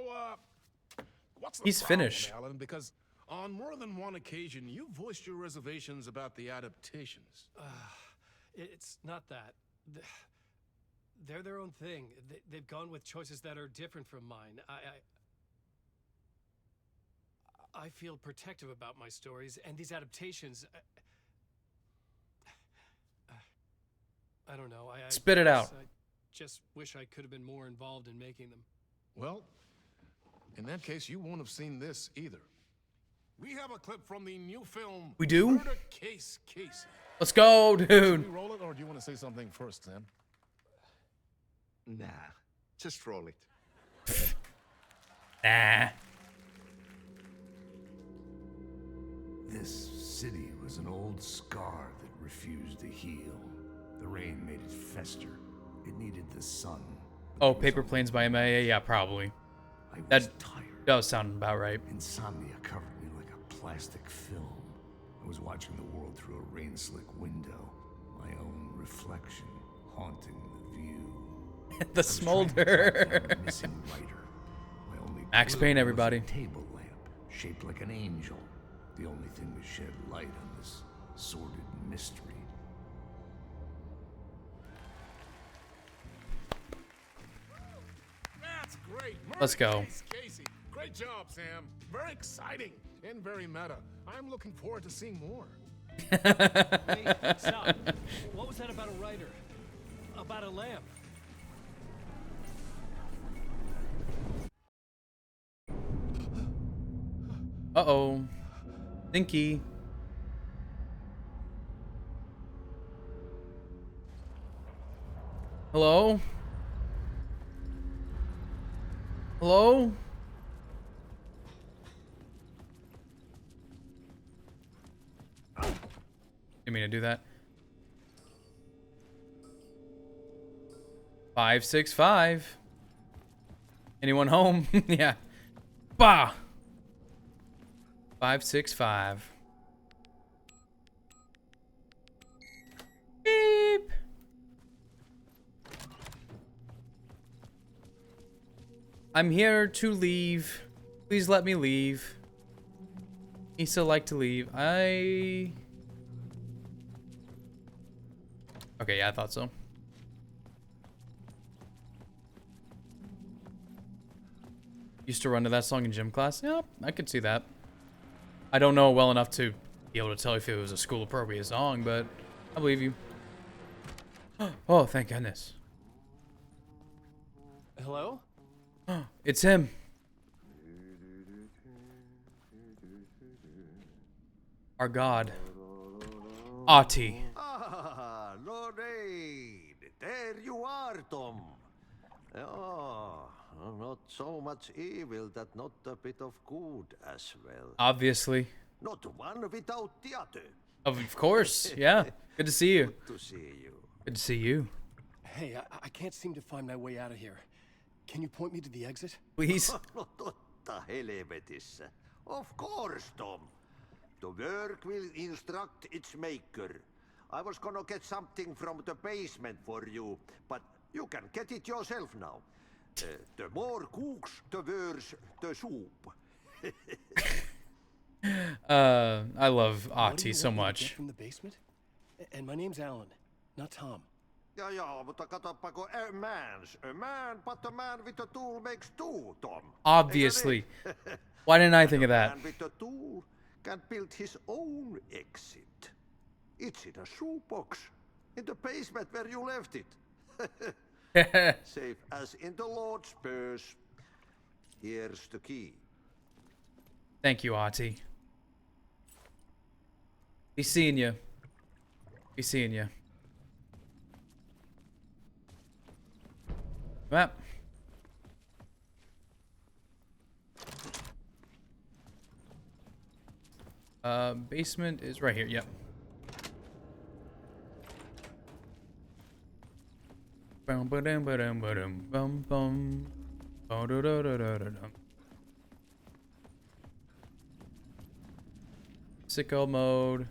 what's the He's problem, finished. Alan? Because on more than one occasion, you voiced your reservations about the adaptations. It's not that. They're their own thing. They've gone with choices that are different from mine. I feel protective about my stories, and these adaptations. I don't know. Spit it out. I just wish I could have been more involved in making them. Well, in that case, you won't have seen this either. We have a clip from the new film. We do? Murder Case Casey. Let's go, dude. Should we roll it, or do you want to say something first, Sam? Nah, just roll it. Nah. city was an old scar that refused to heal. The rain made it fester. It needed the sun. Oh, Paper Planes by MIA? Yeah, probably. That does sound about right. Insomnia covered me like a plastic film. I was watching the world through a rain-slick window. My own reflection haunting the view. The smolder. Missing writer. My only Max clue Payne, was everybody. a table lamp shaped like an angel. The only thing to shed light on this sordid mystery. That's great. Let's go. Casey. Great job, Sam. Very exciting and very meta. I'm looking forward to seeing more. Hey, stop. What was that about a writer? About a lamp? Uh-oh. Stinky. Hello? Hello? Didn't mean to do that. 565. Anyone home? Yeah. Bah! 565. Beep. I'm here to leave. Please let me leave. He still like to leave. Okay, yeah, I thought so. Used to run to that song in gym class? Yeah, I could see that. I don't know it well enough to be able to tell if it was a school appropriate song, but I believe you. Oh, thank goodness. Hello? It's him. Our god. Ahti. Ah, Lorraine. There you are, Tom. Oh, not so much evil that not a bit of good as well. Obviously. Not one without the other. Of course, yeah. Good to see you. Good to see you. Good to see you. Hey, I can't seem to find my way out of here. Can you point me to the exit? Please. Totta helvetissä. Of course, Tom. The work will instruct its maker. I was gonna get something from the basement for you, but you can get it yourself now. The more cooks, the worse the soup. I love What do Ahti you so want me to much. get from the basement? And my name's Alan, not Tom. Ja, mutta katsoppa, a man, but a man with a tool makes two, Tom. Obviously. Why didn't I think of A that? man with a tool can build his own exit. It's in a shoebox, in the basement where you left it. Safe as in the Lord's purse. Here's the key. Thank you, Ahti. Be seeing you. Be seeing you. Map. Basement is right here. Yep. Bum ba-dum ba-dum ba-dum bum bum. Ba-da-da-da-da-da-dum. Sicko mode.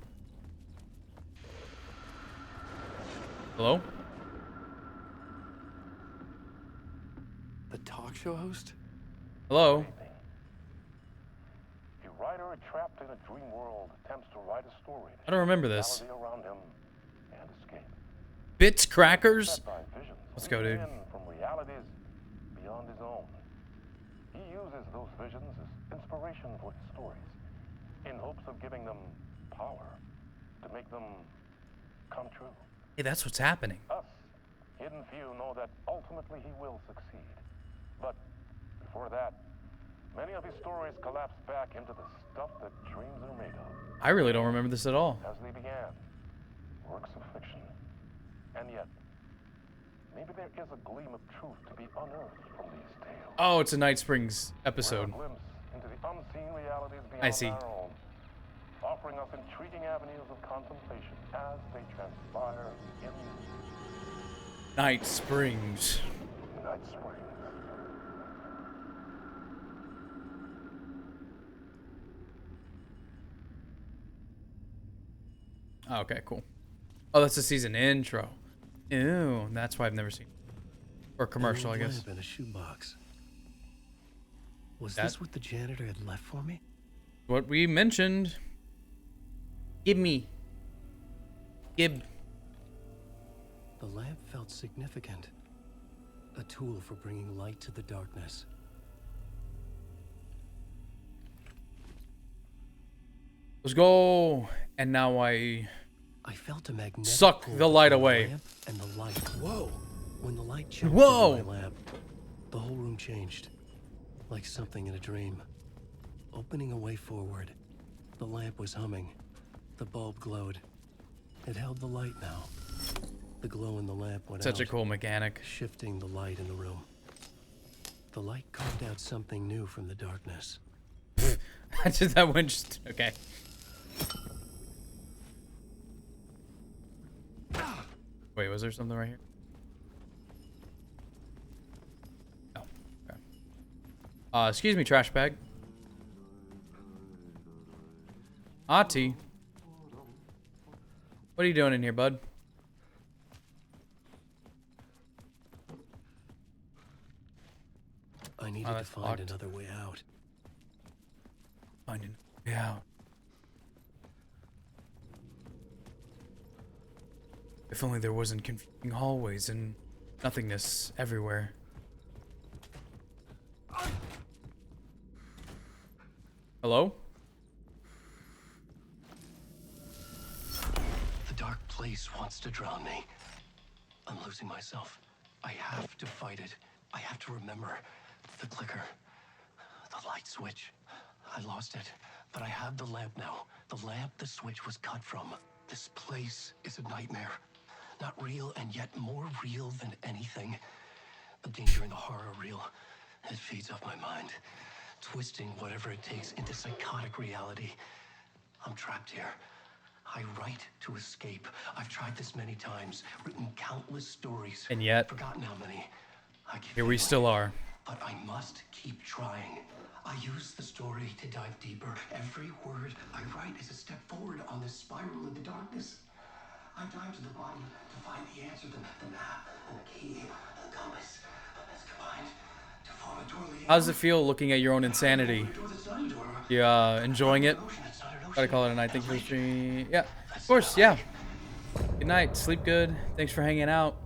Hello? The talk show host? Hello? A writer trapped in a dream world attempts to write a story. I don't remember this. Reality around him and escape. Bits crackers? Let's go, dude. From realities beyond his own. He uses those visions as inspiration for his stories, in hopes of giving them power, to make them come true. Hey, that's what's happening. Us, hidden few, know that ultimately he will succeed. But before that, many of his stories collapse back into the stuff that dreams are made of. I really don't remember this at all. As they began, works of fiction. And yet, maybe there is a gleam of truth to be unearthed from these tales. Oh, it's a Night Springs episode. We're a glimpse into the unseen realities beyond I see. our own, offering us intriguing avenues of contemplation as they transpire in Night Springs. Night Springs. Okay, cool. Oh, that's the season intro. Ew, that's why I've never seen. Or commercial, I An old guess. lamp in a shoebox. Was That- this what the janitor had left for me? What we mentioned. Give me. Gib. The lamp felt significant. A tool for bringing light to the darkness. Let's go. And now I felt a magnetic suck pull the light between away. The lamp and the light. Whoa! When the light choked Whoa! into my lamp, the whole room changed, like something in a dream. Opening a way forward, the lamp was humming. The bulb glowed. It held the light now. The glow in the lamp went out. Such a cool mechanic. Shifting the light in the room. The light carved out something new from the darkness. That one just okay. Wait, was there something right here? Oh, okay. Excuse me, trash bag. Ati. What are you doing in here, bud? I needed to find locked. another way out. Find an way out. If only there wasn't confusing hallways and nothingness everywhere. Hello? The dark place wants to drown me. I'm losing myself. I have to fight it. I have to remember the clicker, the light switch. I lost it, but I have the lamp now. The lamp the switch was cut from. This place is a nightmare. Not real, and yet more real than anything. The danger and the horror are real. It feeds off my mind, twisting whatever it takes into psychotic reality. I'm trapped here. I write to escape. I've tried this many times, written countless stories. And yet, forgotten how many. here we still are. But I must keep trying. I use the story to dive deeper. Every word I write is a step forward on this spiral in the darkness. I dive to the bottom to find the answer, the map, and the key, the compass. It's combined to form a door leading. How does it feel looking at your own insanity? You enjoying it? Gotta call it a night. Thank you for streaming. Yeah, of course. Yeah. Good night. Sleep good. Thanks for hanging out.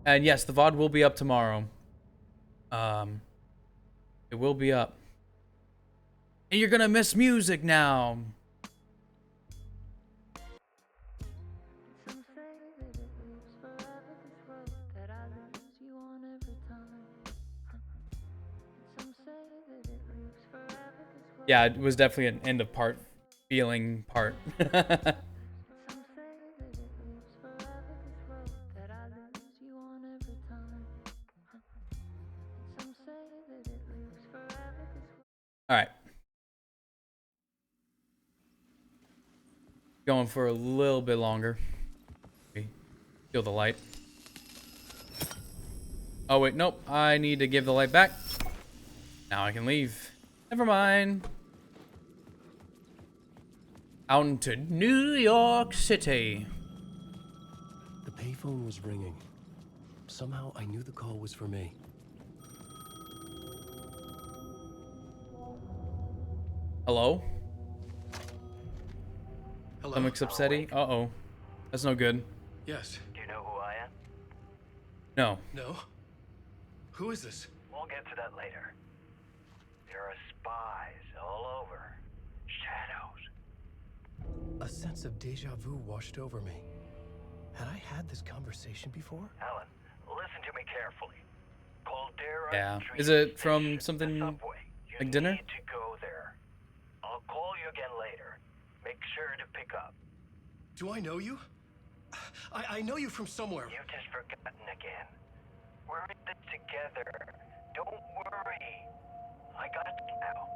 And yes, the VOD will be up tomorrow. It will be up. And you're gonna miss music now. Yeah, it was definitely an end of part feeling part. All right. Going for a little bit longer. Feel the light. Oh wait, nope. I need to give the light back. Now I can leave. Never mind. Out into New York City. The payphone was ringing. Somehow I knew the call was for me. Hello? Hello? Stomach's upsetty? Uh-oh. That's no good. Yes. Do you know who I am? No. No? Who is this? We'll get to that later. There are spies all over. Shadows. A sense of deja vu washed over me. Had I had this conversation before? Alan, listen to me carefully. Caldera Yeah. Street Is it Station, from something the subway. You like dinner? need to go there. I'll call you again later. Make sure to pick up. Do I know you? I know you from somewhere. You've just forgotten again. We're in this together. Don't worry. I got you now.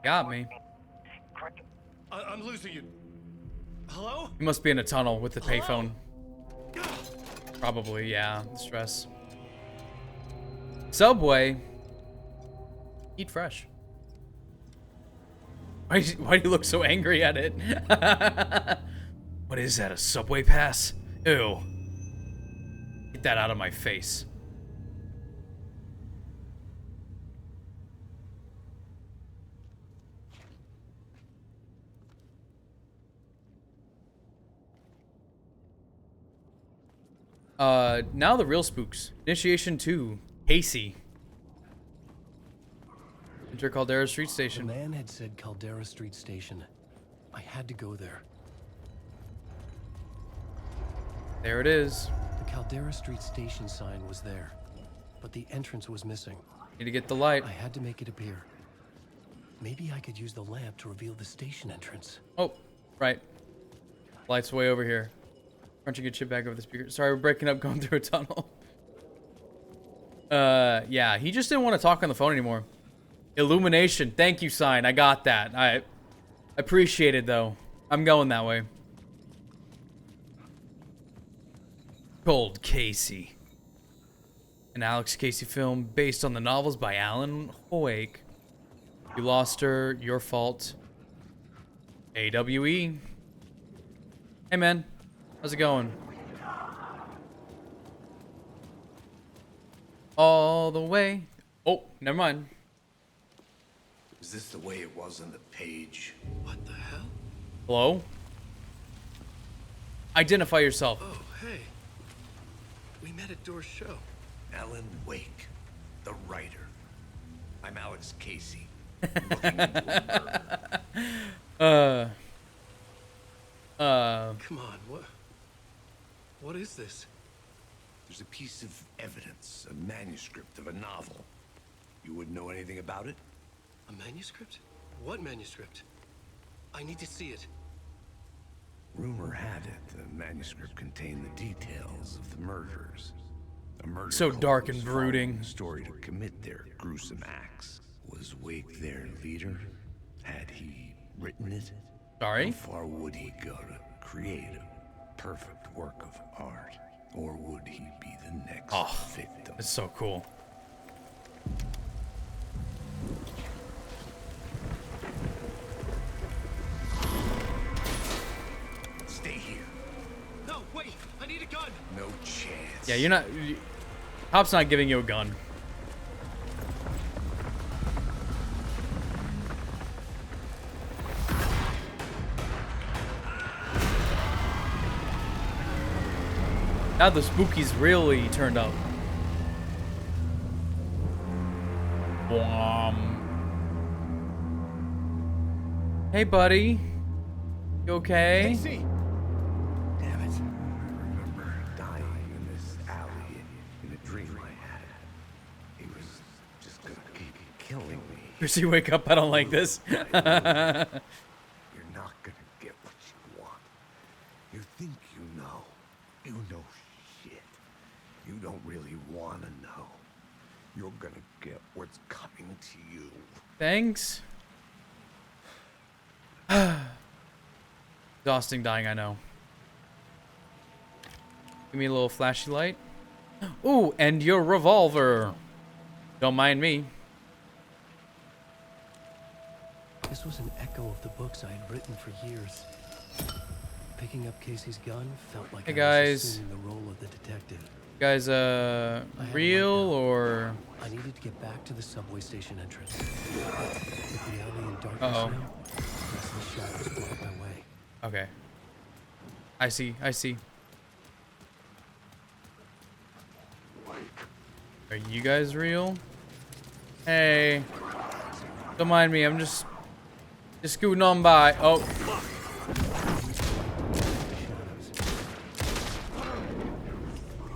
Got me. I'm losing you. Hello? He must be in a tunnel with the payphone. Probably, yeah. Stress. Subway. Eat fresh. Why do you look so angry at it? What is that, a subway pass? Ew. Get that out of my face. Now the real spooks. Initiation 2. Casey. Enter Caldera Street Station. The man had said Caldera Street Station. I had to go there. There it is. The Caldera Street Station sign was there, but the entrance was missing. Need to get the light. I had to make it appear. Maybe I could use the lamp to reveal the station entrance. Oh, right. Light's way over here. Why don't you get shit back over the speaker? Sorry, we're breaking up going through a tunnel. Yeah, he just didn't want to talk on the phone anymore. Illumination. Thank you, sign. I got that. I appreciate it, though. I'm going that way. Cold Casey. An Alex Casey film based on the novels by Alan Hoake. You lost her. Your fault. AWE. Hey, man. How's it going? All the way. Oh, never mind. Is this the way it was on the page? What the hell? Hello? Identify yourself. Oh, hey. We met at Door's show. Alan Wake, the writer. I'm Alex Casey. Looking into a murder. Come on, what is this? There's a piece of evidence, a manuscript of a novel. You wouldn't know anything about it? A manuscript? What manuscript? I need to see it. Rumor had it the manuscript contained the details of the murders. A murder So cult dark was and following brooding. the story to commit their gruesome acts. Was Wake their leader? Had he written it? Sorry? How far would he go to create a perfect work of art? Or would he be the next victim? It's so cool. Stay here. No, wait! I need a gun! No chance. Yeah, you're not... Cop's not giving you a gun. Now the spookies really turned up. Hey, buddy. You okay? Casey! Damn it. I remember dying in this alley in a dream I had. He was just gonna keep killing me. Percy, wake up. I don't like this. You're not gonna get what you want. You think you know. You know shit. You don't really want to know. You're gonna get what's coming to you. Thanks. Exhausting dying, I know. Give me a little flashy light. Ooh, and your revolver. Don't mind me. This was an echo of the books I had written for years. Picking up Casey's gun felt like Hey, I guys. was assuming the role of the detective. You guys, real or? I needed to get back to the subway station entrance. With the alley in darkness now, restless shadows blocked my way. Okay. I see. I see. Are you guys real? Hey. Don't mind me. I'm just scooting on by. Oh.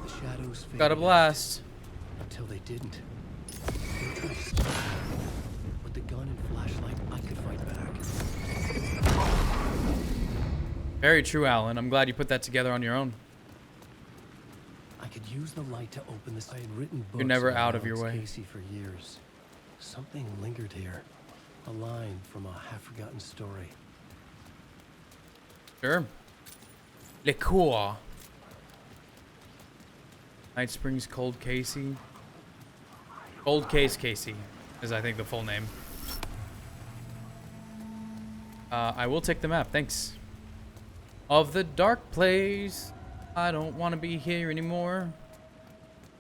The shadows Got a blast. Until they didn't. They tried to stop me. With the gun and flashlight, I could fight back. Very true, Alan. I'm glad you put that together on your own. I could use the light to open this. I had written books. You're never about out of your Alex way. Casey for years. Something lingered here. A line from a half-forgotten story. Sure. Liqueur. Night Springs Cold Casey. Cold Case Casey is, I think, the full name. I will take the map, thanks. Of the dark place. I don't want to be here anymore.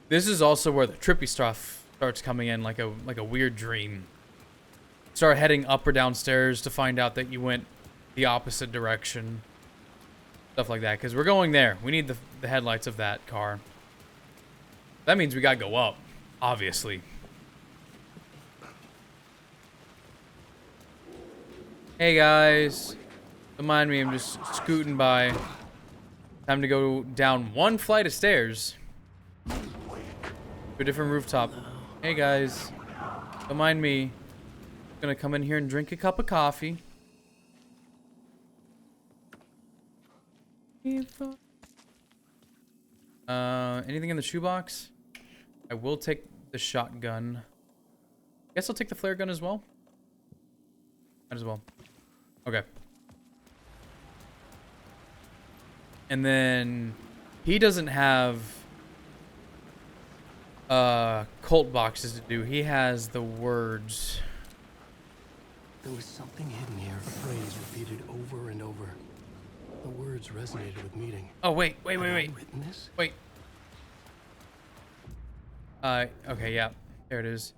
This is also where the trippy stuff starts coming in, like a weird dream. Start heading up or downstairs to find out that you went the opposite direction. Stuff like that, because we're going there. We need the headlights of that car. That means we gotta go up, obviously. Hey guys, don't mind me, I'm just scooting by. Time to go down one flight of stairs to a different rooftop. Hey guys, don't mind me. I'm gonna come in here and drink a cup of coffee. Anything in the shoebox? I will take the shotgun. Guess I'll take the flare gun as well. Might as well. Okay. And then he doesn't have cult boxes to do. He has the words. There was something hidden here, a phrase repeated over and over. The words resonated with meaning. Oh, wait. Have I written this? Wait. Okay, yeah. There it is.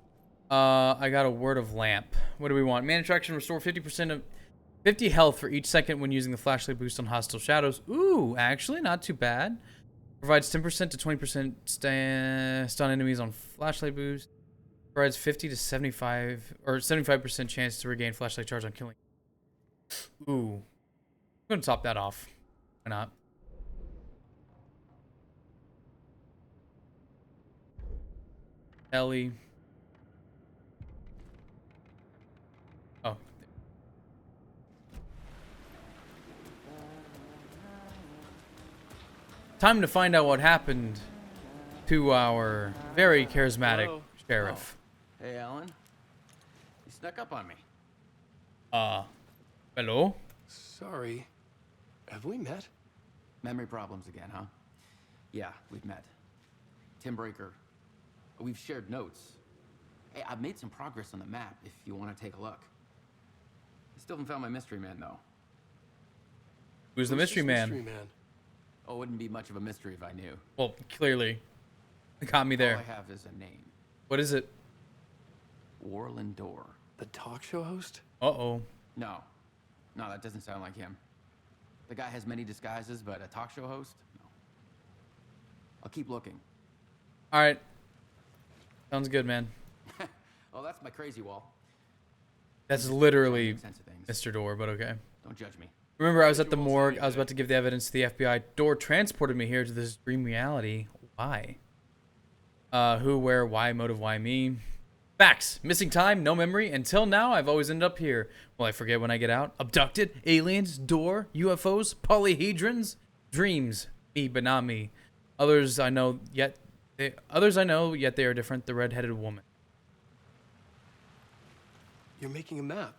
I got a word of lamp. What do we want? Man attraction, restore 50% of 50 health for each second when using the flashlight boost on hostile shadows. Ooh, actually, not too bad. Provides 10% to 20% stun enemies on flashlight boost. Provides 50 to 75 or 75% chance to regain flashlight charge on killing. Ooh. I'm gonna top that off. Why not? Ellie. Oh. Time to find out what happened to our very charismatic sheriff. Oh. Hey, Alan. You snuck up on me. Hello? Sorry. Have we met? Memory problems again, huh? Yeah, we've met. Tim Breaker. We've shared notes. Hey, I've made some progress on the map if you want to take a look. I still haven't found my mystery man, though. Who's the mystery man? Mystery man? Oh, it wouldn't be much of a mystery if I knew. Well, clearly. It got me there. All I have is a name. What is it? Warland Dorr. The talk show host? Uh-oh. No, that doesn't sound like him. The guy has many disguises, but a talk show host? No. I'll keep looking. All right. Sounds good, man. Oh, that's my crazy wall. That's literally Mr. Dorr, but okay. Don't judge me. Remember, I was at the morgue. I was about to give the evidence to the FBI. Dorr transported me here to this dream reality. Why? Who, where, why, motive, why me? Facts. Missing time, no memory. Until now, I've always ended up here. Will I forget when I get out? Abducted? Aliens? Dorr? UFOs? Polyhedrons? Dreams. Me, but not me. Others I know, yet they are different. The red-headed woman. You're making a map.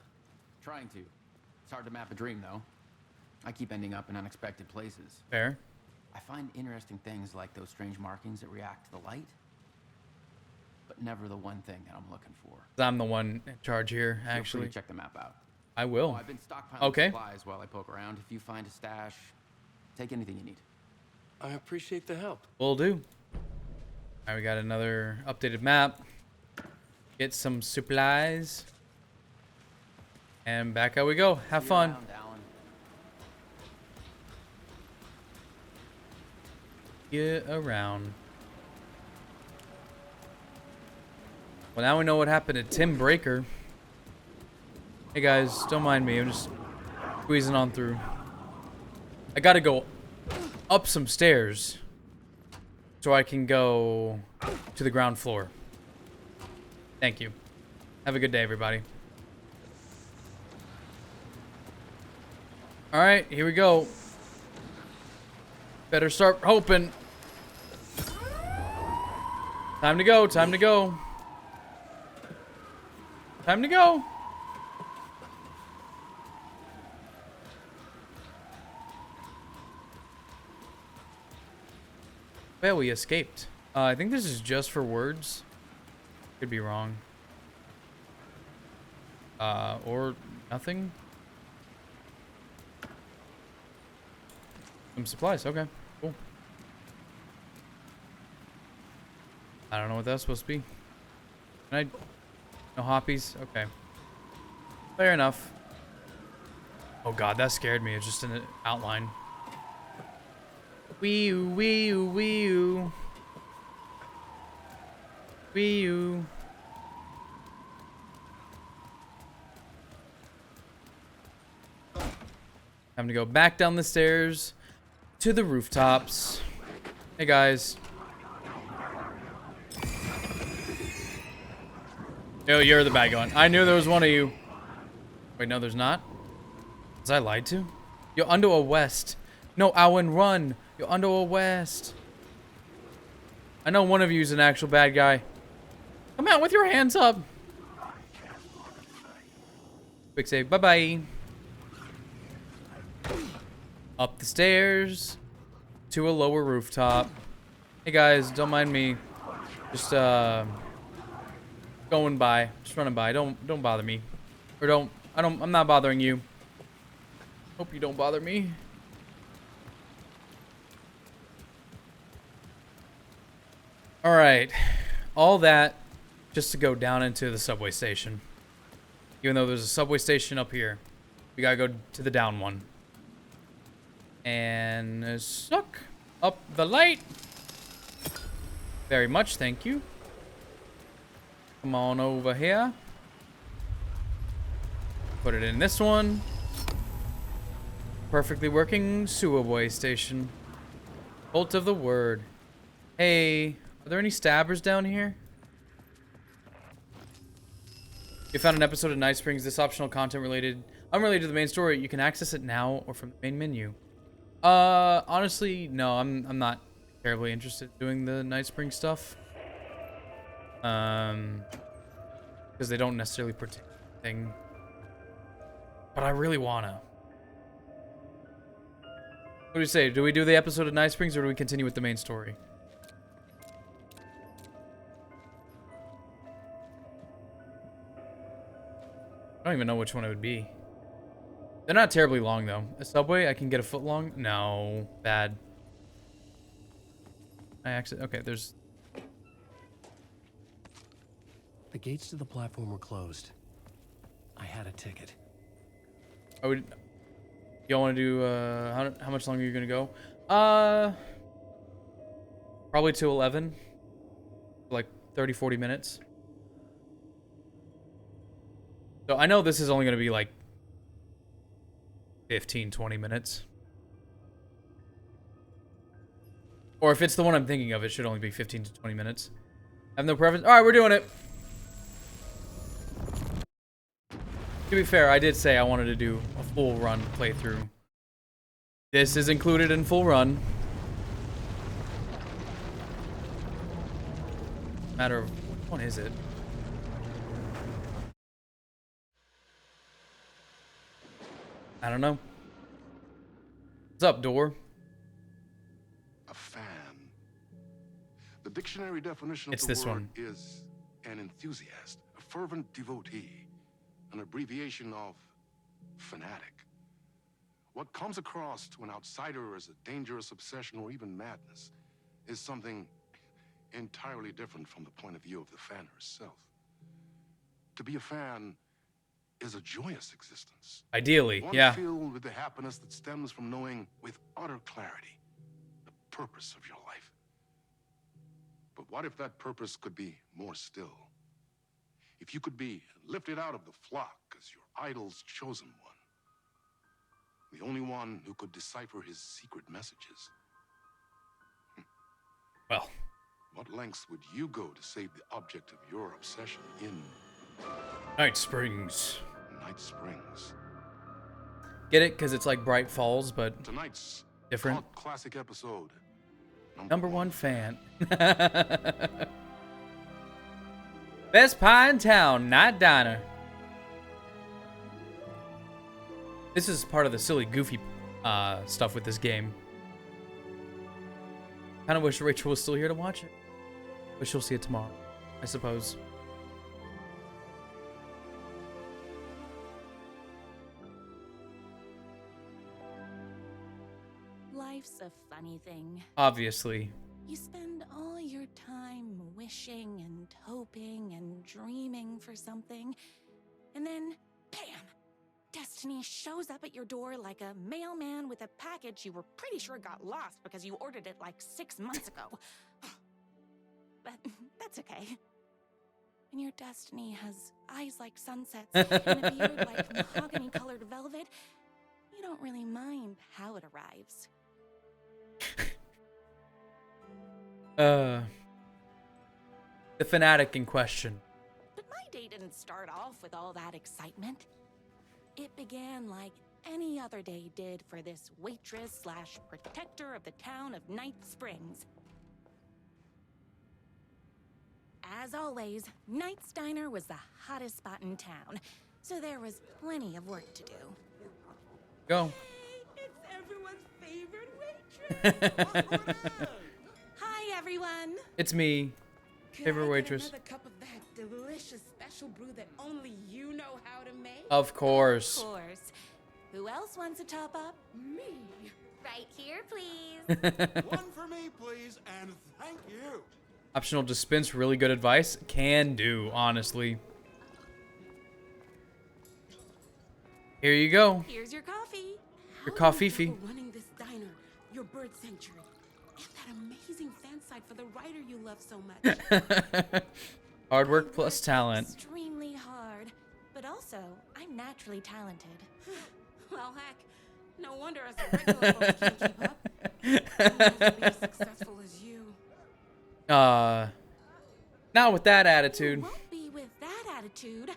Trying to. It's hard to map a dream, though. I keep ending up in unexpected places. Fair. I find interesting things like those strange markings that react to the light, but never the one thing that I'm looking for. I'm the one in charge here, Feel free actually. to check the map out. I will. Oh, I've been stockpiling supplies while I poke around. If you find a stash, take anything you need. I appreciate the help. Will do. All right, we got another updated map. Get some supplies. And back out we go. Have fun. Around, Alan. Get around. Well, now we know what happened to Tim Breaker. Hey guys, don't mind me. I'm just squeezing on through. I gotta go up some stairs so I can go to the ground floor. Thank you. Have a good day, everybody. All right, here we go. Better start hoping. Time to go, time to go. Time to go. Yeah, we escaped. I think this is just for words. Could be wrong. Or nothing. Some supplies. Okay, cool. I don't know what that's supposed to be. Can I? No hoppies? Okay. Fair enough. Oh god, that scared me. It's just an outline. Wee-oo, wee-oo, wee-oo. Wee-oo. Time to go back down the stairs to the rooftops. Hey guys. Yo, you're the bad one. I knew there was one of you. Wait, no, there's not. Was I lied to? Yo, Underwood West. No, Owen, run. Yo, Underwood West. I know one of you is an actual bad guy. Come out with your hands up. Quick save. Bye-bye. Up the stairs to a lower rooftop. Hey guys, don't mind me. Just going by. Just running by. Don't bother me. Or I'm not bothering you. Hope you don't bother me. Alright. All that just to go down into the subway station. Even though there's a subway station up here. We gotta go to the down one. And suck up the light. Very much, thank you. Come on over here. Put it in this one. Perfectly working sewerway station. Bolt of the word. Hey, are there any stabbers down here? You found an episode of Night Springs. This optional content unrelated to the main story. You can access it now or from the main menu. Honestly, no, I'm not terribly interested in doing the Night Springs stuff. Because they don't necessarily protect anything. But I really wanna. What do you say? Do we do the episode of Night Springs or do we continue with the main story? I don't even know which one it would be. They're not terribly long though. A subway, I can get a foot long? No, bad. Okay, there's... The gates to the platform were closed. I had a ticket. Y'all want to do, how much longer are you going to go? Probably to 11. Like 30, 40 minutes. So I know this is only going to be like 15, 20 minutes. Or if it's the one I'm thinking of, it should only be 15 to 20 minutes. I have no preference. All right, we're doing it. To be fair, I did say I wanted to do a full run playthrough. This is included in full run. Matter of which one is it? I don't know. What's up, door? A fan. The dictionary definition It's of the this word one. is an enthusiast, a fervent devotee, an abbreviation of fanatic. What comes across to an outsider as a dangerous obsession or even madness is something entirely different from the point of view of the fan herself. To be a fan is a joyous existence. Ideally, one yeah. filled with the happiness that stems from knowing with utter clarity the purpose of your life. But what if that purpose could be more still? If you could be lifted out of the flock as your idol's chosen one, the only one who could decipher his secret messages. Well, what lengths would you go to save the object of your obsession in Night Springs? Night Springs. Get it? Because it's like Bright Falls, but Tonight's different. cult classic episode. Number one fan. Best pie in town, not diner. This is part of the silly, goofy stuff with this game. Kind of wish Rachel was still here to watch it. But she'll see it tomorrow, I suppose. Life's a funny thing. Obviously. You spend all your time wishing and hoping and dreaming for something, and then, bam! Destiny shows up at your door like a mailman with a package you were pretty sure got lost because you ordered it like 6 months ago. But that's okay. When your destiny has eyes like sunsets and a beard like mahogany-colored velvet, you don't really mind how it arrives. The fanatic in question. But my day didn't start off with all that excitement. It began like any other day did for this waitress / protector of the town of Night Springs. As always, Knight's Diner was the hottest spot in town, so there was plenty of work to do. Go. Hey, it's everyone's favorite waitress. Hi, everyone. It's me, favorite waitress. Another cup of that delicious special brew that only you know how to make? Of course. Of course. Who else wants a top up? Me. Right here, please. One for me, please, and thank you. Optional dispense, really good advice. Can do, honestly. Here you go. Here's your coffee. Your coffee fee. Running this diner, your bird sanctuary, and that amazing fan site for the writer you love so much. Hard work plus talent. Extremely hard, but also I'm naturally talented. Well, heck, no wonder as a regular folks can't keep up. I'm not to be as successful as you. Not with that attitude. Won't be with that attitude.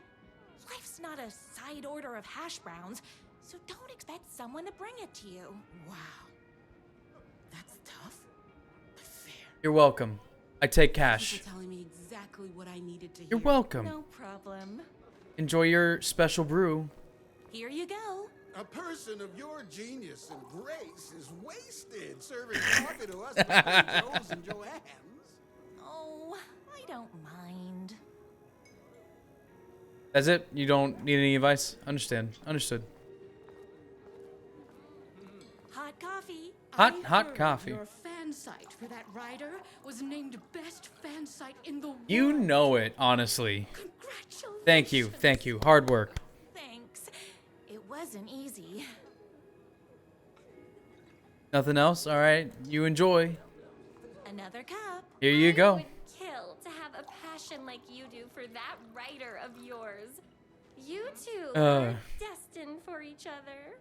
Life's not a side order of hash browns, so don't expect someone to bring it to you. Wow. That's tough, but fair. You're welcome. I take cash. Thank you for telling me exactly what I needed to hear. You're welcome. No problem. Enjoy your special brew. Here you go. A person of your genius and grace is wasted serving coffee to us Beverly Joes and Joannes. Oh, I don't mind. That's it? You don't need any advice? Understood. Hot coffee. Hot coffee. Your fan site for that writer was named best fan site in the world. You know it, honestly. Congratulations. Thank you. Hard work. Thanks. It wasn't easy. Nothing else? All right. You enjoy. Another cup. Here you go. Would kill to have a passion like you do for that writer of yours. You two are destined for each other.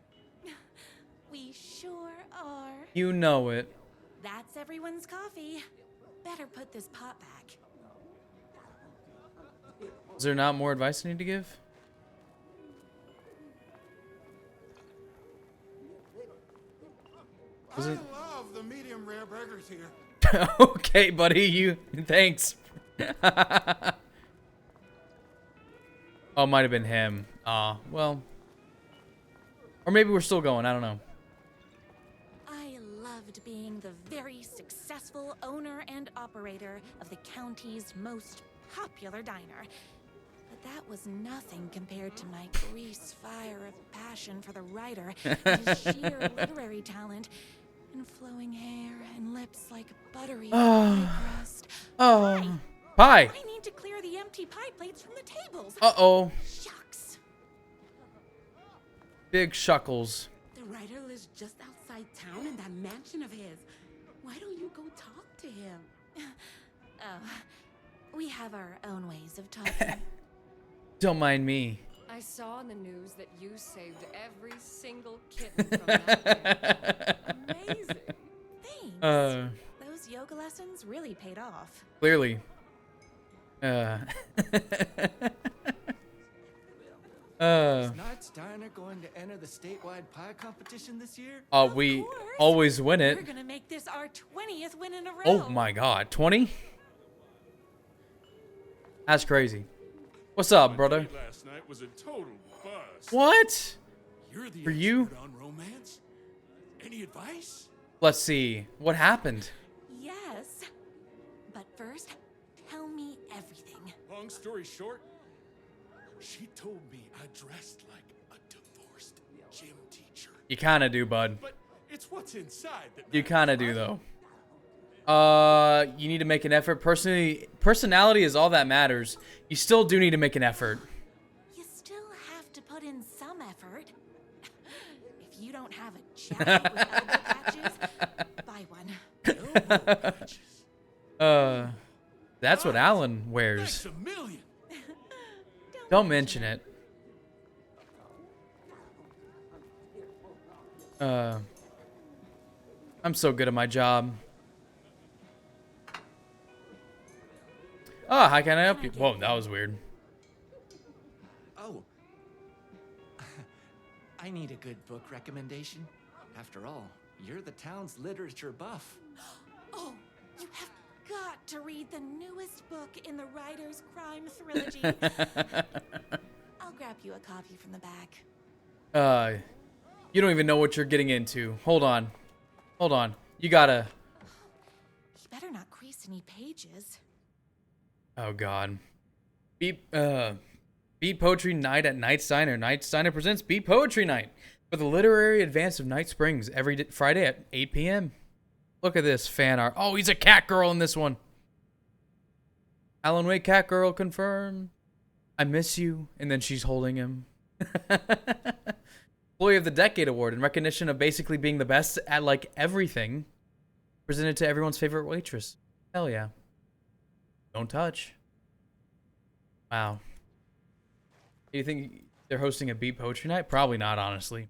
We sure are. You know it. That's everyone's coffee. Better put this pot back. Is there not more advice I need to give? I love the medium rare burgers here. Okay, buddy. Thanks. Oh, it might have been him. Well. Or maybe we're still going. I don't know. I loved being the very successful owner and operator of the county's most popular diner. But that was nothing compared to my grease fire of passion for the writer and his sheer literary talent and flowing hair and lips like buttery pie crust. Pie. I need to clear the empty pie plates from the tables. Uh-oh. Shucks. Big shuckles. The writer lives just outside town in that mansion of his. Why don't you go talk to him? Oh, we have our own ways of talking. Don't mind me. I saw in the news that you saved every single kitten from that man. Amazing. Thanks. Those yoga lessons really paid off. Clearly. Is Knight's Diner going to enter the statewide pie competition this year? We always win it. We're gonna make this our 20th win in a row. Oh my god, 20? That's crazy. What's up, brother? Last night was a total bust. What? You're the For you? expert on romance. Any advice? Let's see. What happened? Yes. Yes. But first, tell me everything. Long story short, she told me I dressed like a divorced gym teacher. You kind of do, bud. But it's what's inside that You kind of do, though. You need to make an effort. Personality is all that matters. You still do need to make an effort. You still have to put in some effort. If you don't have a jacket with elbow patches, buy one. That's what Alan wears. Don't mention it. I'm so good at my job. Oh, how can I help you? Whoa, that was weird. Oh. I need a good book recommendation. After all, you're the town's literature buff. Oh, you have got to read the newest book in the Writer's Crime Trilogy. I'll grab you a copy from the back. You don't even know what you're getting into. Hold on. Hold on. You gotta... You better not crease any pages. Oh, God. Beat Poetry Night at Knight's Diner. Knight's Diner presents Beat Poetry Night for the literary advance of Night Springs every Friday at 8 p.m. Look at this fan art. Oh, he's a cat girl in this one. Alan Wake cat girl confirmed. I miss you. And then she's holding him. Employee of the Decade Award in recognition of basically being the best at like everything. Presented to everyone's favorite waitress. Hell yeah. Don't touch. Wow. Do you think they're hosting a Beat Poetry Night? Probably not, honestly.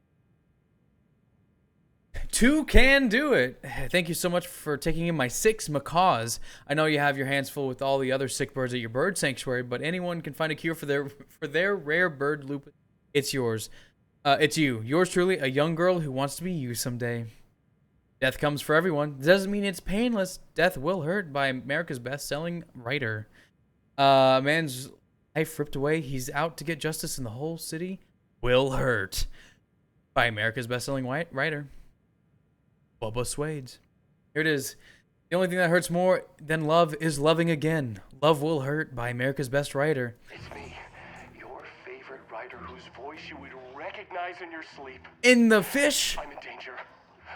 Two can do it. Thank you so much for taking in my 6 macaws. I know you have your hands full with all the other sick birds at your bird sanctuary, but anyone can find a cure for their rare bird lupus. It's yours. It's you. Yours truly, a young girl who wants to be you someday. Death comes for everyone. Doesn't mean it's painless. Death will hurt by America's best-selling writer. A man's life ripped away. He's out to get justice in the whole city. Will hurt by America's best-selling writer. Bubba Swades. Here it is. The only thing that hurts more than love is loving again. Love will hurt by America's best writer. It's me, your favorite writer whose voice you would recognize in your sleep. In the fish? I'm in danger.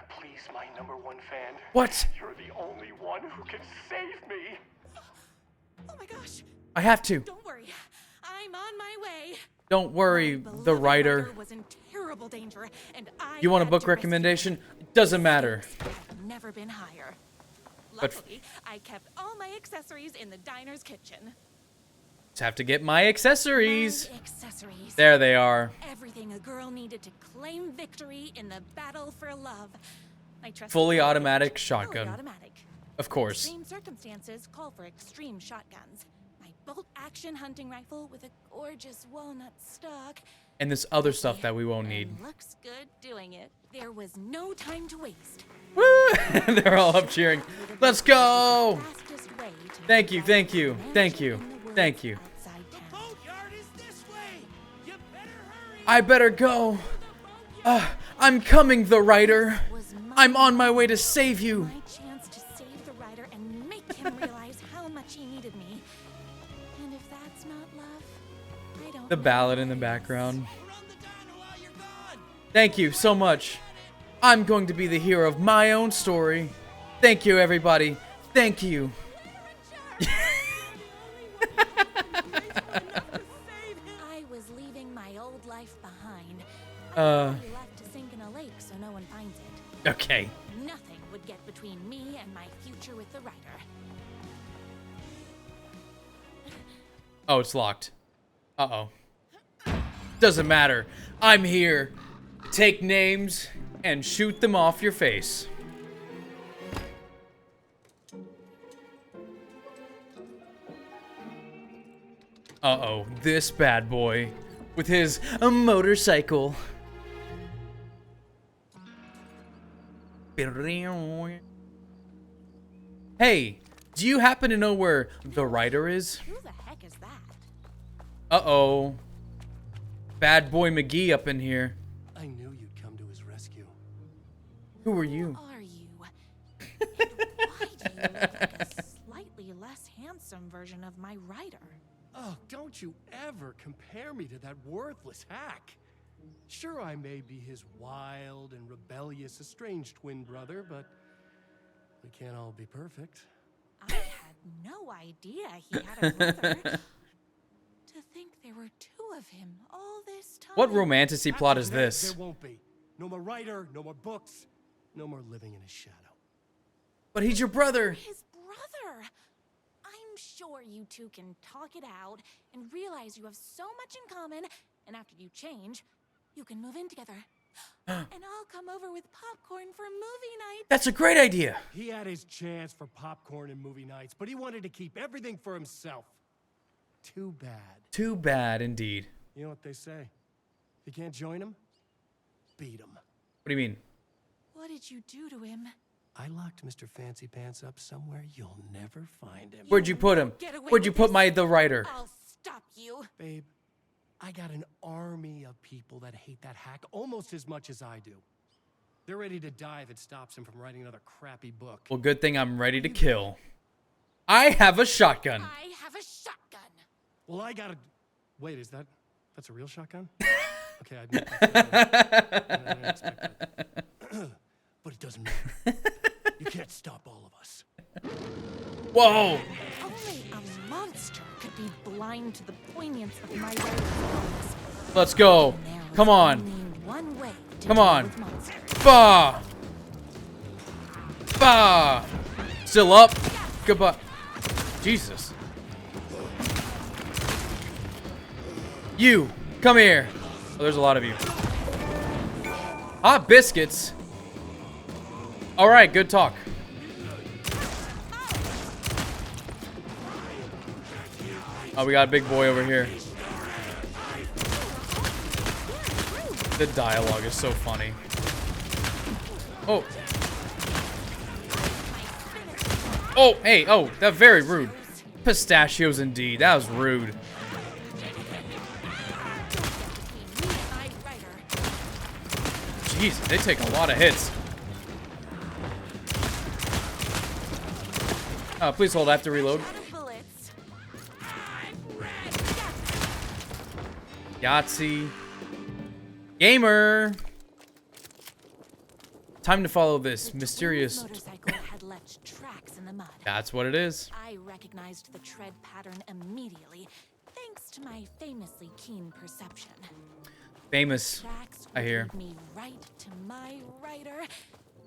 Please, my #1 fan. What? You're the only one who can save me. Oh my gosh. I have to. Don't worry. I'm on my way. Don't worry, the writer. Was in terrible danger, and You want a book recommendation? It doesn't matter. I've never been higher. Luckily, I kept all my accessories in the diner's kitchen. Just have to get my accessories. My accessories. There they are. Everything a girl needed to claim victory in the battle for love. Fully automatic shotgun. Fully automatic. Of course. Extreme circumstances call for extreme shotguns. My bolt-action hunting rifle with a gorgeous walnut stock. And this other stuff that we won't need. Looks good doing it. There was no time to waste. Woo! They're all up cheering. Let's go! Thank you, thank you, thank you, thank you. I better go. I'm coming, the writer. I'm on my way to save you. My chance to save the writer and make him realize how much he needed me. And if that's not love, I don't The ballad in the background. Thank you so much. I'm going to be the hero of my own story. Thank you, everybody. Thank you. I was leaving my old life behind. Left to sink in a lake so no one finds it. Okay. Nothing would get between me and my future with the writer. Oh, it's locked. Uh-oh. Doesn't matter. I'm here. Take names and shoot them off your face. Uh-oh, this bad boy with his motorcycle. Hey, do you happen to know where the writer is? Who the heck is that? Uh-oh. Bad boy McGee up in here. I knew you'd come to his rescue. Who are you? Who are you? And why do like a slightly less handsome version of my Ryder. Oh, don't you ever compare me to that worthless hack. Sure, I may be his wild and rebellious estranged twin brother, but we can't all be perfect. I had no idea he had a brother. To think there were two of him all this time. What romantasy plot is this? There won't be. No more Ryder, no more books, no more living in his shadow. But he's your brother. His brother. I'm sure you two can talk it out and realize you have so much in common, and after you change, you can move in together. And I'll come over with popcorn for movie night. That's a great idea. He had his chance for popcorn and movie nights, but he wanted to keep everything for himself. Too bad. Too bad, indeed. You know what they say? If you can't join him, beat him. What do you mean? What did you do to him? I locked Mr. Fancy Pants up somewhere you'll never find him. Where'd you put him? Where'd you put the writer? I'll stop you. Babe, I got an army of people that hate that hack almost as much as I do. They're ready to die if it stops him from writing another crappy book. Well, good thing I'm ready to kill. I have a shotgun. I have a shotgun. Well, I gotta... Wait, that's a real shotgun? Okay, I didn't expect that. But it doesn't matter. You can't stop all of us. Whoa! Only a monster could be blind to the poignance of my words. Let's go. Come on. One way to Come deal on. with monsters. Bah! Bah! Still up? Goodbye. Jesus. You, come here. Oh, there's a lot of you. Hot biscuits. All right, good talk. Oh, we got a big boy over here. The dialogue is so funny. Oh. Oh, hey, oh, that's very rude. Pistachios indeed. That was rude. Jeez, they take a lot of hits. Please hold, I have to reload. Yahtzee. Gamer! Time to follow this mysterious... Motorcycle had left tracks in the mud. That's what it is. I recognized the tread pattern immediately, thanks to my famously keen perception. Famous, Tracks I hear. lead me right to my Ryder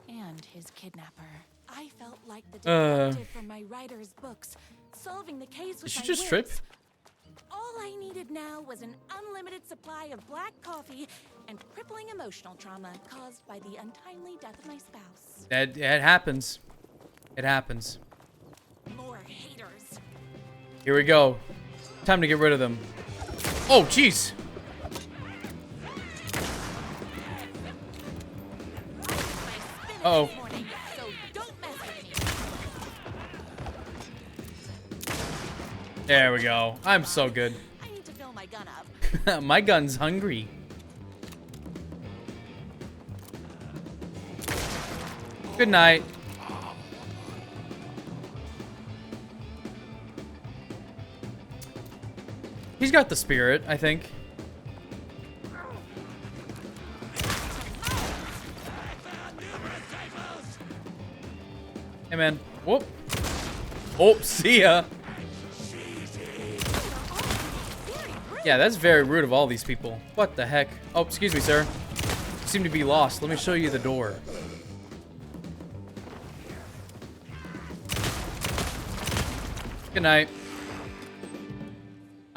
and his kidnapper. I felt like the detective from my writer's books, solving the case with Did she my just wits. trip? All I needed now was an unlimited supply of black coffee and crippling emotional trauma caused by the untimely death of my spouse. It happens. It happens. More haters. Here we go. Time to get rid of them. Oh, jeez. Uh-oh. So don't mess with me. There we go. I'm so good. I need to fill my gun up. My gun's hungry. Good night. He's got the spirit, I think. Hey, man. Whoop. Oh, see ya. Yeah, that's very rude of all these people. What the heck? Oh, excuse me, sir. You seem to be lost. Let me show you the door. Good night.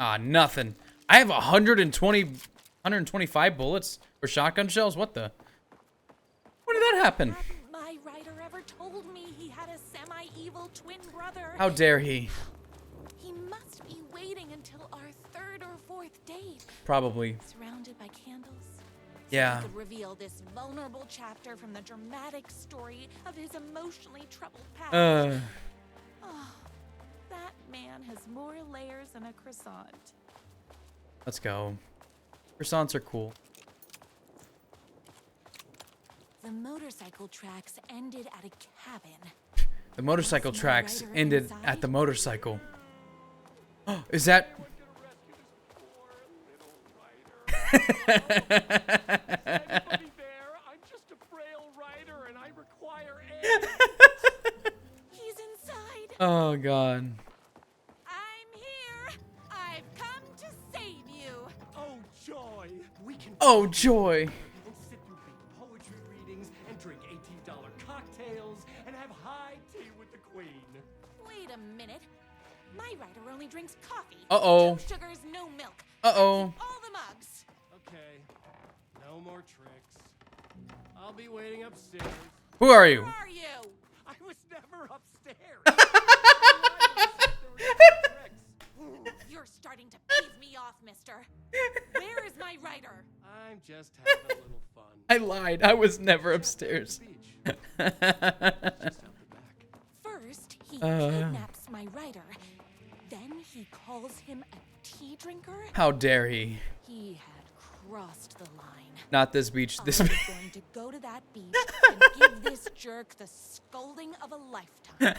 Ah, nothing. I have 125 bullets or shotgun shells. What the? When did that happen? My writer ever told me he had a semi-evil twin brother. How dare he? He must be waiting until our third or fourth date. Probably. Surrounded by candles. Yeah. So he could reveal this vulnerable chapter from the dramatic story of his emotionally troubled past. Oh, that man has more layers than a croissant. Let's go. Croissants are cool. The motorcycle tracks ended at a cabin. The motorcycle tracks ended at the motorcycle. Is that... Oh god. I'm here. I've come to save you. Oh joy! We can Oh joy. and sit through big poetry readings and drink $18 cocktails and have high tea with the queen. Wait a minute. My writer only drinks coffee. Uh-oh. No sugars, no milk. Uh-oh. All the mugs. Okay, no more tricks. I'll be waiting upstairs. Who are you? Who are you? I was never upstairs. You're starting to piss me off, mister. Where is my writer? I'm just having a little fun. I lied. I was never upstairs. First, he kidnaps my writer. Then he calls him a tea drinker. How dare he? He had crossed the line. Not this beach. This I'm beach. going to go to that beach and give this jerk the scolding of a lifetime.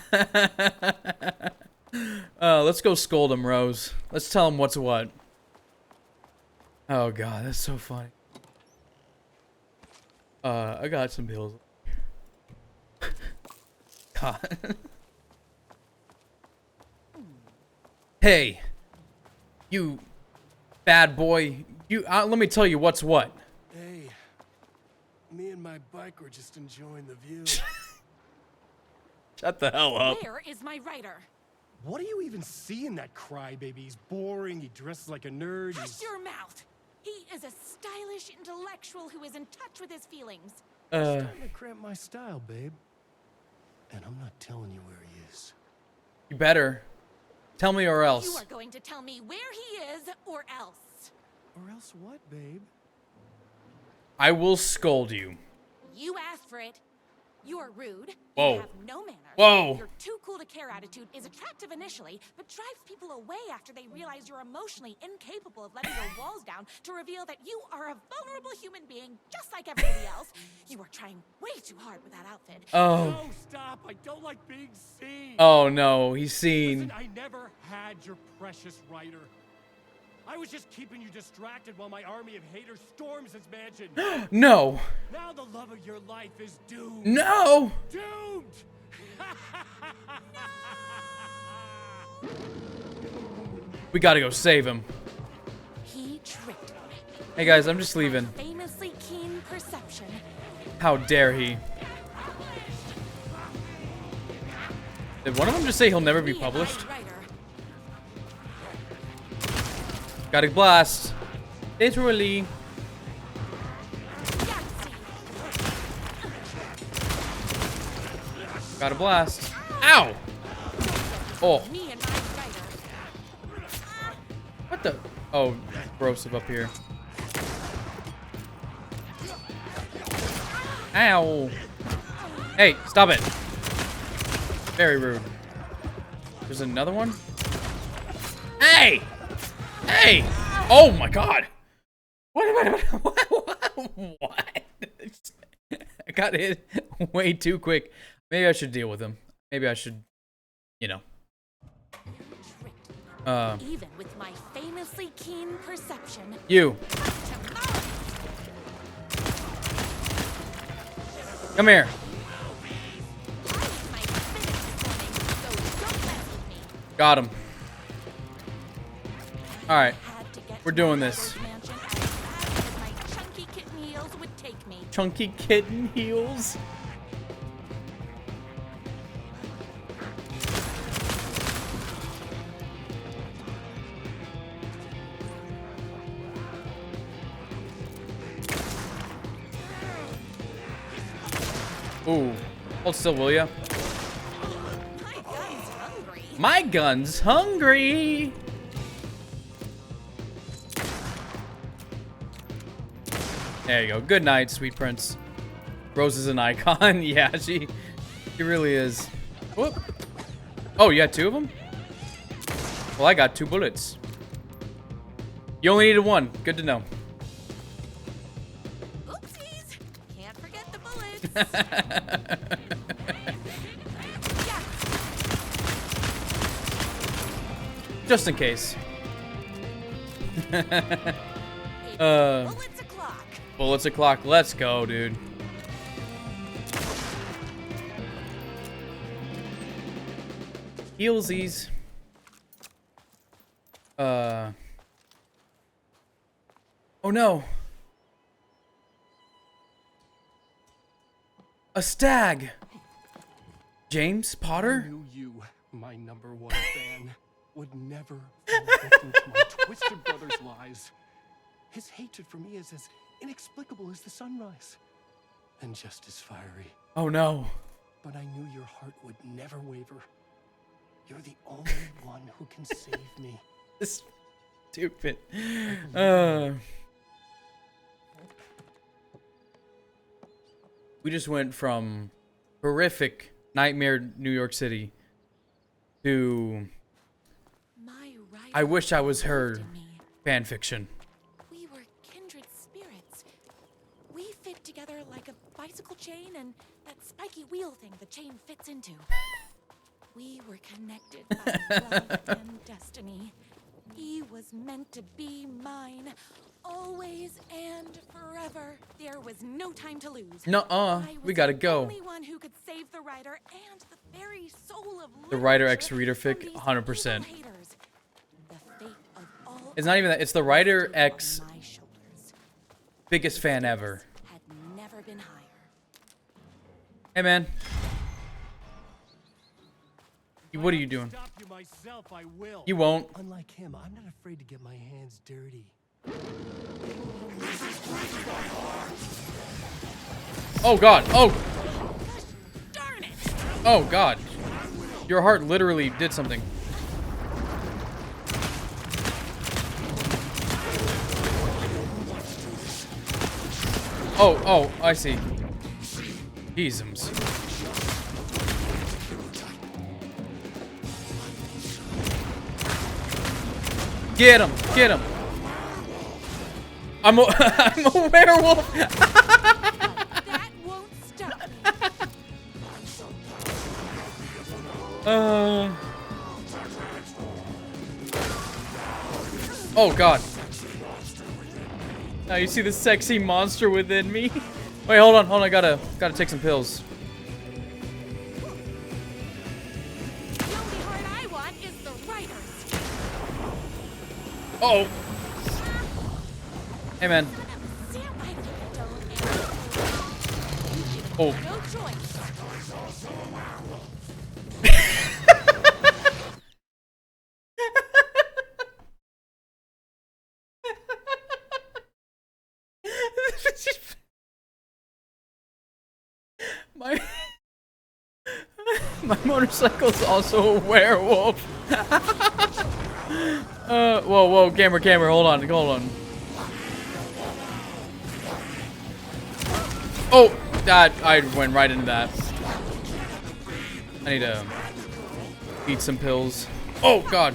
Let's go scold him, Rose. Let's tell him what's what. Oh god, that's so funny. I got some pills. God. Hey, you bad boy. You. Let me tell you what's what. Hey, me and my bike were just enjoying the view. Shut the hell up. Where is my writer? What do you even see in that crybaby? He's boring, he dresses like a nerd. Hush your mouth! He is a stylish intellectual who is in touch with his feelings. Starting to cramp my style, babe. And I'm not telling you where he is. You better. Tell me or else. You are going to tell me where he is or else. Or else what, babe? I will scold you. You asked for it. You are rude. Whoa. You have no manners. Whoa. Your too cool to care attitude is attractive initially, but drives people away after they realize you're emotionally incapable of letting your walls down to reveal that you are a vulnerable human being just like everybody else. You are trying way too hard with that outfit. Oh. No, stop. I don't like being seen. Oh no, he's seen. Listen, I never had your precious writer. I was just keeping you distracted while my army of haters storms his mansion. No. Now the love of your life is doomed. No. Doomed. We gotta go save him. He tricked me. Hey guys, I'm just leaving. Famously keen perception. How dare he? Did one of them just say he'll never be published? Got a blast. Literally. Got a blast. Ow! Oh. What the? Oh, explosive up here. Ow! Hey, stop it! Very rude. There's another one. Hey! Hey! Oh my god! What? I got hit way too quick. Maybe I should deal with him. Maybe I should, you know. Even with my famously keen perception. You. Come here. Got him. All right. We're doing this. Chunky kitten heels would take me. Chunky kitten heels? Ooh. Hold still, will ya? My gun's hungry. There you go. Good night, sweet prince. Rose is an icon. Yeah, she really is. Whoop. Oh, you got two of them? Well, I got 2 bullets. You only needed 1. Good to know. Oopsies. Can't forget the bullets. Just in case. Bullets o'clock. Bullets o'clock. Let's go, dude. Heelsies. Oh no. A stag. James Potter? I knew you, my #1 fan, would never fall victim to my twisted brother's lies. His hatred for me is as inexplicable as the sunrise, and just as fiery. Oh no. But I knew your heart would never waver. You're the only one who can save me. This stupid. We just went from horrific nightmare New York City to I wish I was her fan fiction. We were kindred spirits. We fit together like a bicycle chain and that spiky wheel thing the chain fits into. We were connected by love and destiny. He was meant to be mine, always and forever. There was no time to lose. Nuh-uh, we gotta go. The only one who could save the writer and the very soul of The writer X reader fic, 100%. It's not even that. It's the writer X biggest fan ever. Had never been higher. Hey man. What are you doing? Stop you myself, I will. You won't. Unlike him, I'm not afraid to get my hands dirty. Oh god. Oh. Darn it. Oh god. Your heart literally did something. Oh, I see. Jesus. Get him! Get him! I'm a werewolf! That won't stop me. Oh god. Now you see the sexy monster within me. Wait, hold on, I gotta take some pills. The only heart I want is the writer's. Oh. Hey man. Oh. No choice. My motorcycle's also a werewolf. Whoa, camera, hold on. Oh, that I went right into that. I need to eat some pills. Oh god.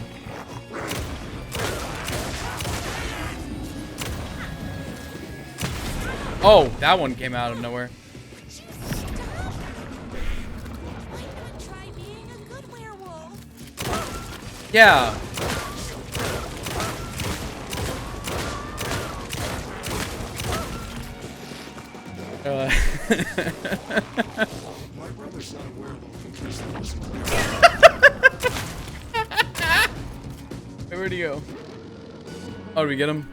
Oh, that one came out of nowhere. Yeah. My brother's not a werewolf in case that wasn't Where'd he go? Oh, did we get him?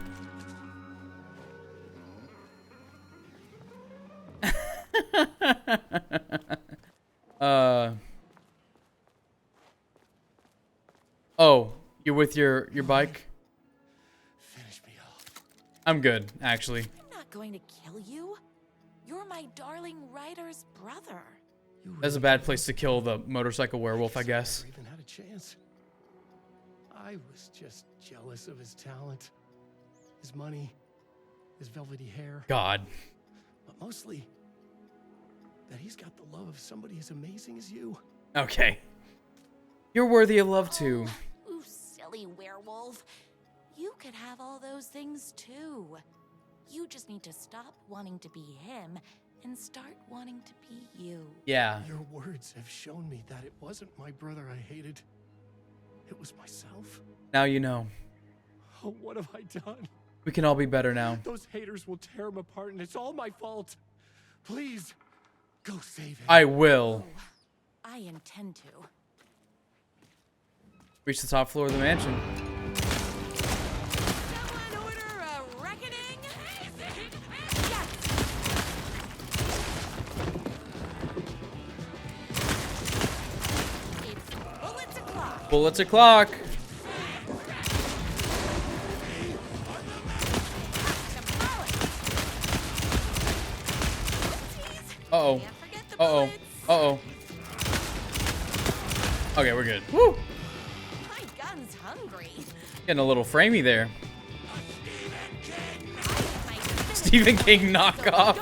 Oh, you're with your bike? Finish me off. I'm good, actually. I'm not going to kill you. You're my darling writer's brother. That's a bad place to kill the motorcycle werewolf, I guess. Never even had a chance. I was just jealous of his talent, his money, his velvety hair. God. But mostly, that he's got the love of somebody as amazing as you. Okay. You're worthy of love too. Ooh, silly werewolf. You could have all those things too. You just need to stop wanting to be him and start wanting to be you. Yeah. Your words have shown me that it wasn't my brother I hated. It was myself. Now you know. Oh, what have I done? We can all be better now. Those haters will tear him apart, and it's all my fault. Please, go save him. I will. I intend to. Reach the top floor of the mansion. Someone order a reckoning? It's bullets o'clock. Bullets o'clock. Uh-oh. Uh-oh. Uh-oh. Okay, we're good. Woo! My gun's hungry. Getting a little framey there. Stephen King knockoff.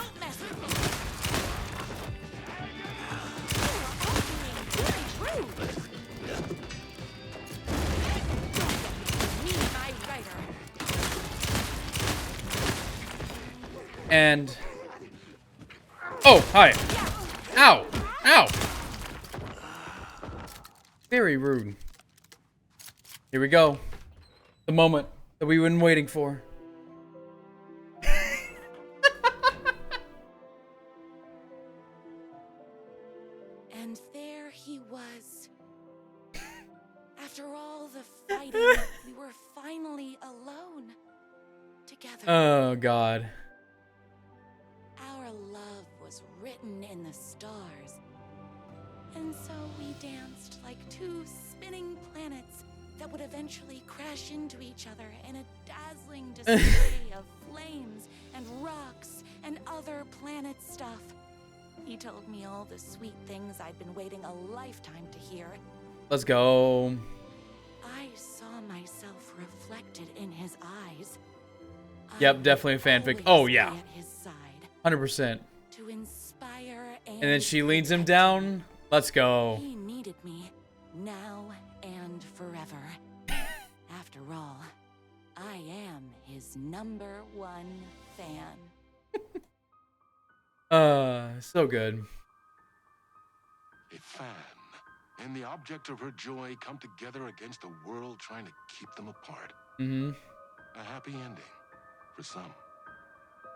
And oh, hi. Ow. Ow. Very rude. Here we go. The moment that we've been waiting for. And there he was. After all the fighting, we were finally alone. Together. Oh, God. Our love was written in the stars. And so we danced like two spinning planets that would eventually crash into each other in a dazzling display of flames and rocks and other planet stuff. He told me all the sweet things I'd been waiting a lifetime to hear. Let's go. I saw myself reflected in his eyes. Yep, definitely a fanfic. Oh, yeah. At his side 100%. to inspire And then she leans him down. Let's go. He needed me now and forever. After all, I am his #1 fan. So good. A fan and the object of her joy come together against a world trying to keep them apart. Mm-hmm. A happy ending for some.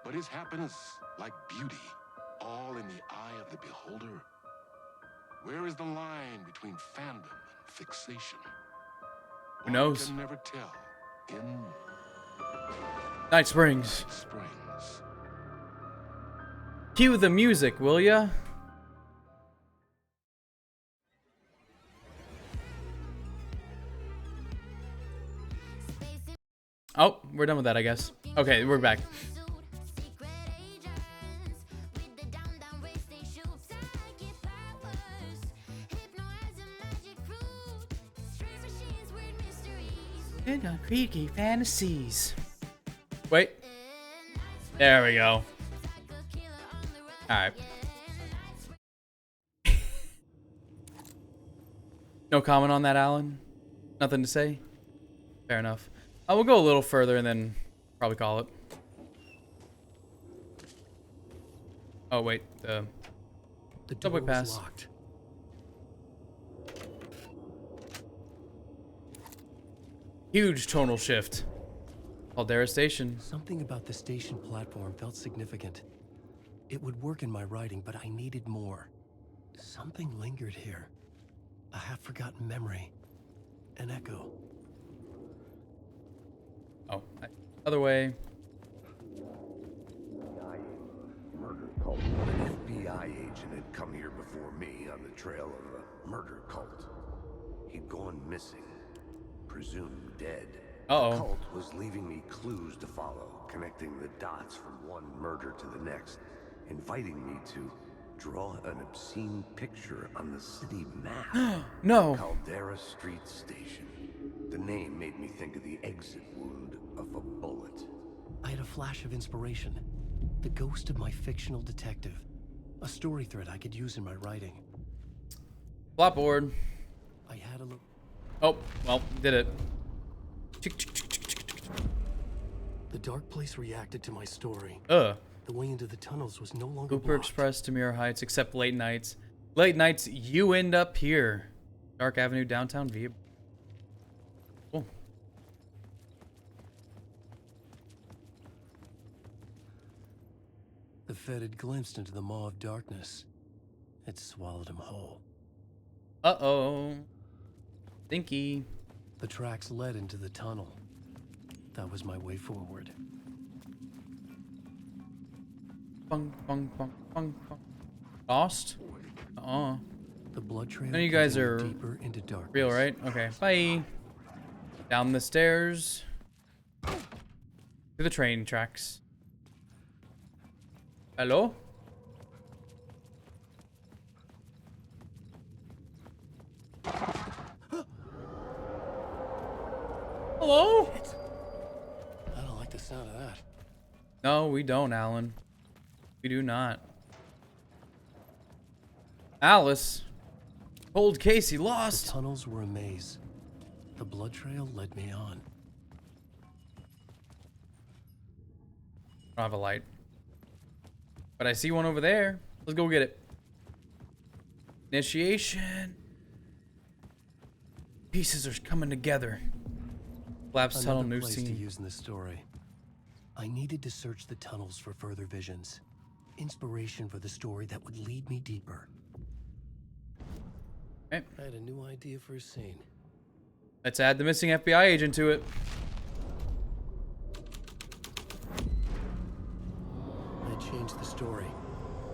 But is happiness like beauty, all in the eye of the beholder? Where is the line between fandom and fixation? Who knows? One can never tell. In Night Springs. Night Springs. Cue the music, will ya? Oh, we're done with that, I guess. Okay, we're back. And on creaky fantasies. Wait. There we go. Alright. No comment on that, Alan? Nothing to say? Fair enough. We'll go a little further and then probably call it. Oh, wait. The subway door pass. was locked. Huge tonal shift. Caldera Station. Something about the station platform felt significant. It would work in my writing, but I needed more. Something lingered here. A half-forgotten memory. An echo. Oh, other way. Murder cult. An FBI agent had come here before me on the trail of a murder cult. He'd gone missing. Presumed dead. Uh-oh. The cult was leaving me clues to follow, connecting the dots from one murder to the next, inviting me to draw an obscene picture on the city map. No. Caldera Street Station. The name made me think of the exit wound of a bullet. I had a flash of inspiration. The ghost of my fictional detective. A story thread I could use in my writing. Flopboard. I had a look. Oh, well, did it. The dark place reacted to my story. The way into the tunnels was no longer Cooper blocked. Express to Mirror Heights, except late nights. Late nights, you end up here. Dark Avenue, downtown via. Cool. The Fed had glimpsed into the maw of darkness. It swallowed him whole. Uh-oh. Stinky. The tracks led into the tunnel. That was my way forward. Bung, bung, bung, bung, bung. Lost? The blood trail. None of you guys are deeper into darkness. real, right? Okay. Bye. Down the stairs. To the train tracks. Hello? Hello? I don't like the sound of that. No, we don't, Alan. We do not. Alice. Old Casey lost. The tunnels were a maze. The blood trail led me on. I don't have a light. But I see one over there. Let's go get it. Initiation. Pieces are coming together. Collapse tunnel, new place to scene. use in the story. I needed to search the tunnels for further visions. Inspiration for the story that would lead me deeper. Okay. I had a new idea for a scene. Let's add the missing FBI agent to it. I changed the story.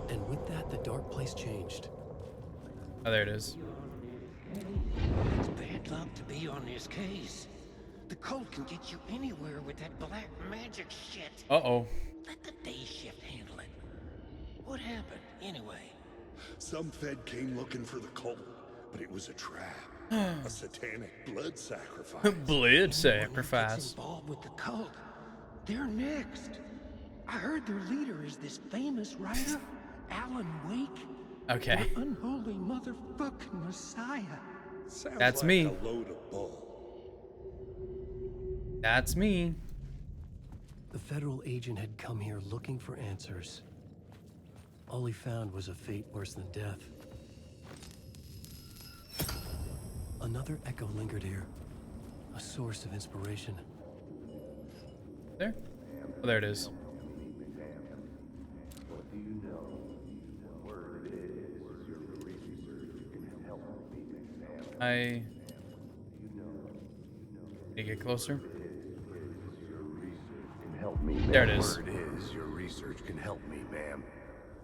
And with that, the dark place changed. Oh, there it is. It's bad luck to be on this case. The cult can get you anywhere with that black magic shit. Uh-oh. Let the day shift handle it. What happened, anyway? Some Fed came looking for the cult, but it was a trap. A satanic blood sacrifice. Blood sacrifice. Involved with the cult. They're next. I heard their leader is this famous writer, Alan Wake. Okay. The unholy motherfucking Messiah. Sounds That's like me. a load of bull. That's me. The federal agent had come here looking for answers. All he found was a fate worse than death. Another echo lingered here. A source of inspiration. There? Oh, there it is. I need to get closer. There it is. Word is, your research can help me, ma'am.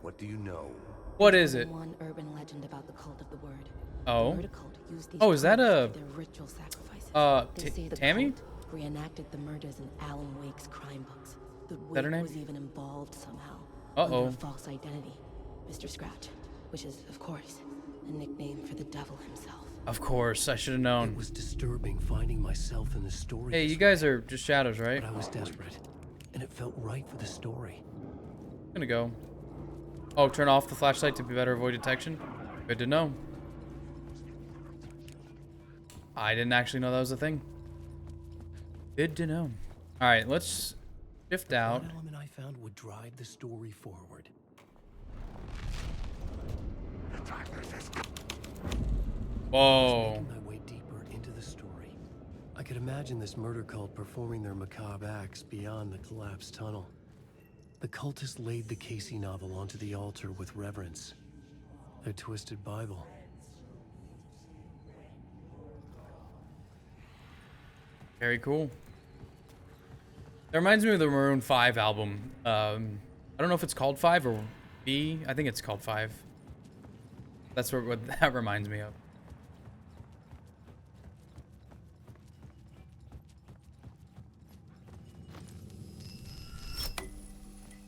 What do you know? What is it? One urban legend about the cult of the word. Oh. The word cult used these Oh, is that crimes a for their ritual sacrifices. They say the Tammy? cult reenacted the murders in Alan Wake's crime books. The that her Wake name? was even involved somehow. Uh-oh. Under a false identity, Mr. Scratch, which is, of course, a nickname for the devil himself. Of course, I should have known. It was disturbing finding myself in the story. Hey, you guys are just shadows, right? But I was desperate, and it felt right for the story. I'm gonna go. Oh, turn off the flashlight to be better avoid detection. Good to know. I didn't actually know that was a thing. Good to know. All right, let's shift out. One element I found would drive the story forward. Whoa. Making my way deeper into the story. I could imagine this murder cult performing their macabre acts beyond the collapsed tunnel. The cultists laid the Casey novel onto the altar with reverence. Their twisted Bible. Very cool. That reminds me of the Maroon 5 album. I don't know if it's called 5 or B. I think it's called 5. That's what that reminds me of.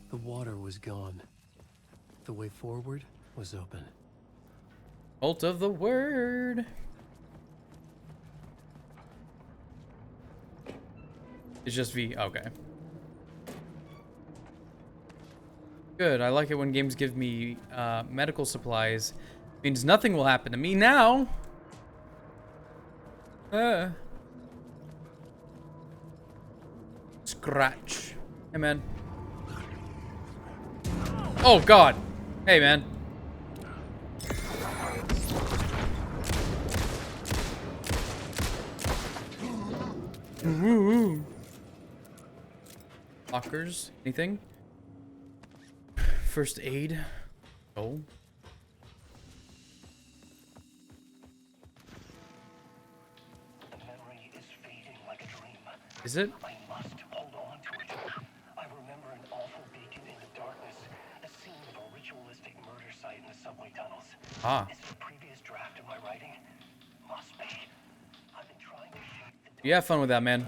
The water was gone. The way forward was open. Cult of the Word. It's just V. Okay. Good. I like it when games give me medical supplies. Means nothing will happen to me now. Scratch. Hey, man. Oh, God. Hey, man. Lockers? Anything? First aid. Oh. The memory is fading like a dream. Is it? I must hold on to it. I remember an awful beacon in the darkness, the scene of a ritualistic murder site in the subway tunnels. Ah. Is it a previous draft of my writing? Must be. I've been trying to shape the You have fun with that, man.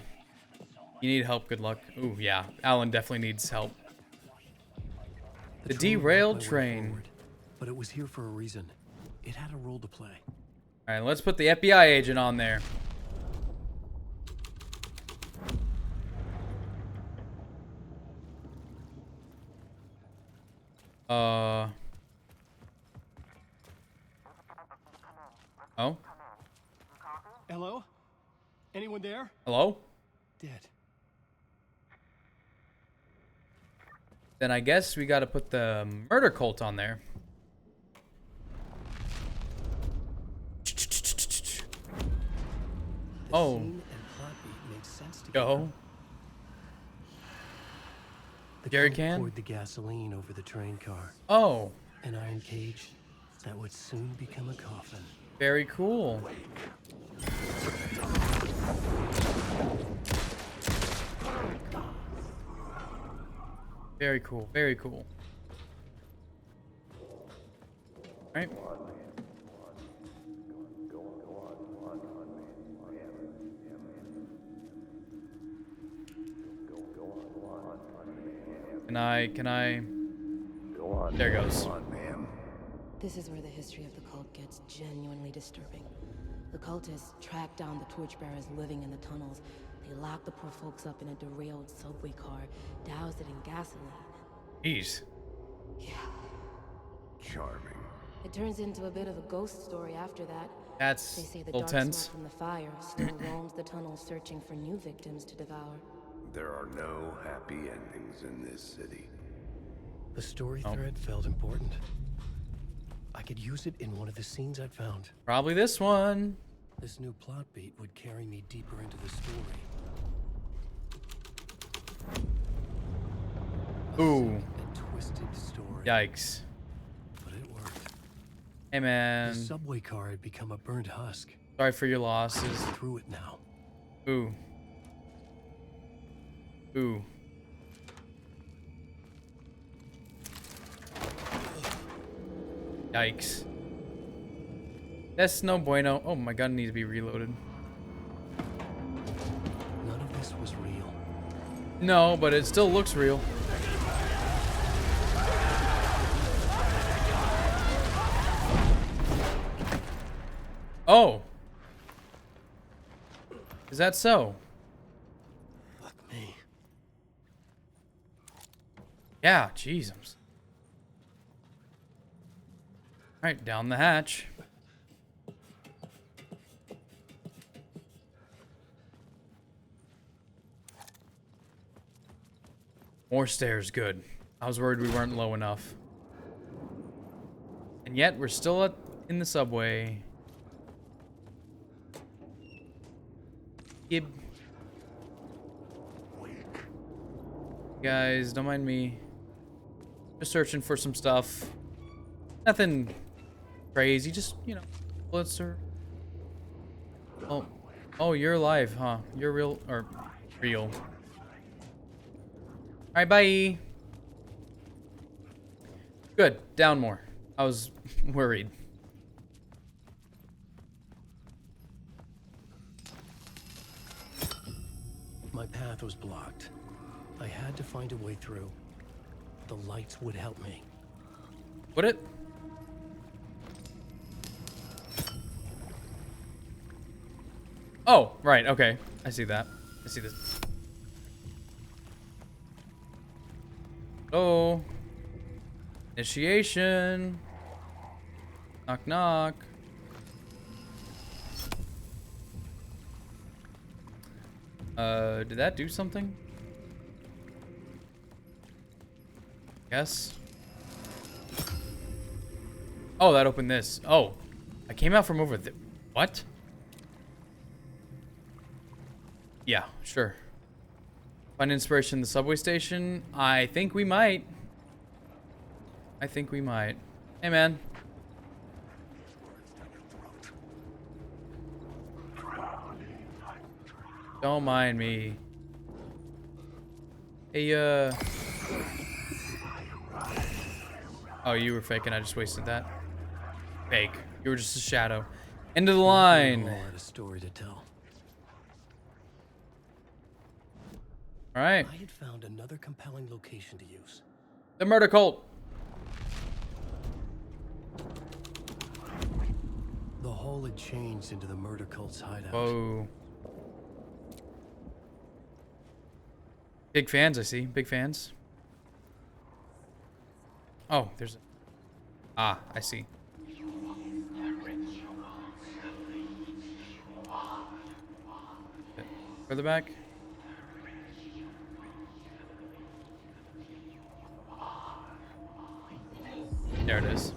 You need help. Good luck. Ooh, yeah. Alan definitely needs help. The derailed train. Forward, but it was here for a reason. It had a role to play. All right, let's put the FBI agent on there. Oh. Hello? Anyone there? Hello? Dead. Then I guess we gotta put the murder cult on there. Oh. Go. The Jerry cult can? poured the gasoline over the train car. Oh. An iron cage that would soon become a coffin. Very cool. Very cool. Very cool. All right. Can I? There goes. This is where the history of the cult gets genuinely disturbing. The cultists tracked down the torchbearers living in the tunnels. They locked the poor folks up in a derailed subway car, doused it in gasoline. Jeez. Yeah. Charming. It turns into a bit of a ghost story after that. That's They say the a little dark tense. smoke from the fire still roams the tunnels searching for new victims to devour. There are no happy endings in this city. The story thread felt important. I could use it in one of the scenes I'd found. Probably this one. This new plot beat would carry me deeper into the story. Ooh. A twisted story. Yikes. But it worked. Hey, man. The subway car had become a burnt husk. Sorry for your losses. Through it now. Ooh. Ooh. Yikes. That's no bueno. Oh, my gun needs to be reloaded. None of this was real. No, but it still looks real. Oh. Is that so? Fuck me. Yeah, jeez. Alright, down the hatch. More stairs, good. I was worried we weren't low enough. And yet, we're still in the subway. Gib. Guys, don't mind me. Just searching for some stuff. Nothing crazy, just, you know, blitzer. Oh, oh, you're alive, huh? You're real, or real. Alright, bye. Good, down more. I was worried. My path was blocked. I had to find a way through. The lights would help me. Would it? Oh, right, okay. I see that. I see this. Oh. Initiation. Knock, knock. Did that do something? Yes. Oh, that opened this. Oh. I came out from over there. What? Yeah, sure. Find inspiration in the subway station? I think we might. I think we might. Hey, man. Don't mind me. Hey, oh, you were faking. I just wasted that. Fake. You were just a shadow. End of the line. We all had a story to tell. All right. I had found another compelling location to use. The murder cult. The hall had changed into the murder cult's hideout. Whoa. Big fans, I see. Big fans. Oh, there's a... Ah, I see. Further back. There it is.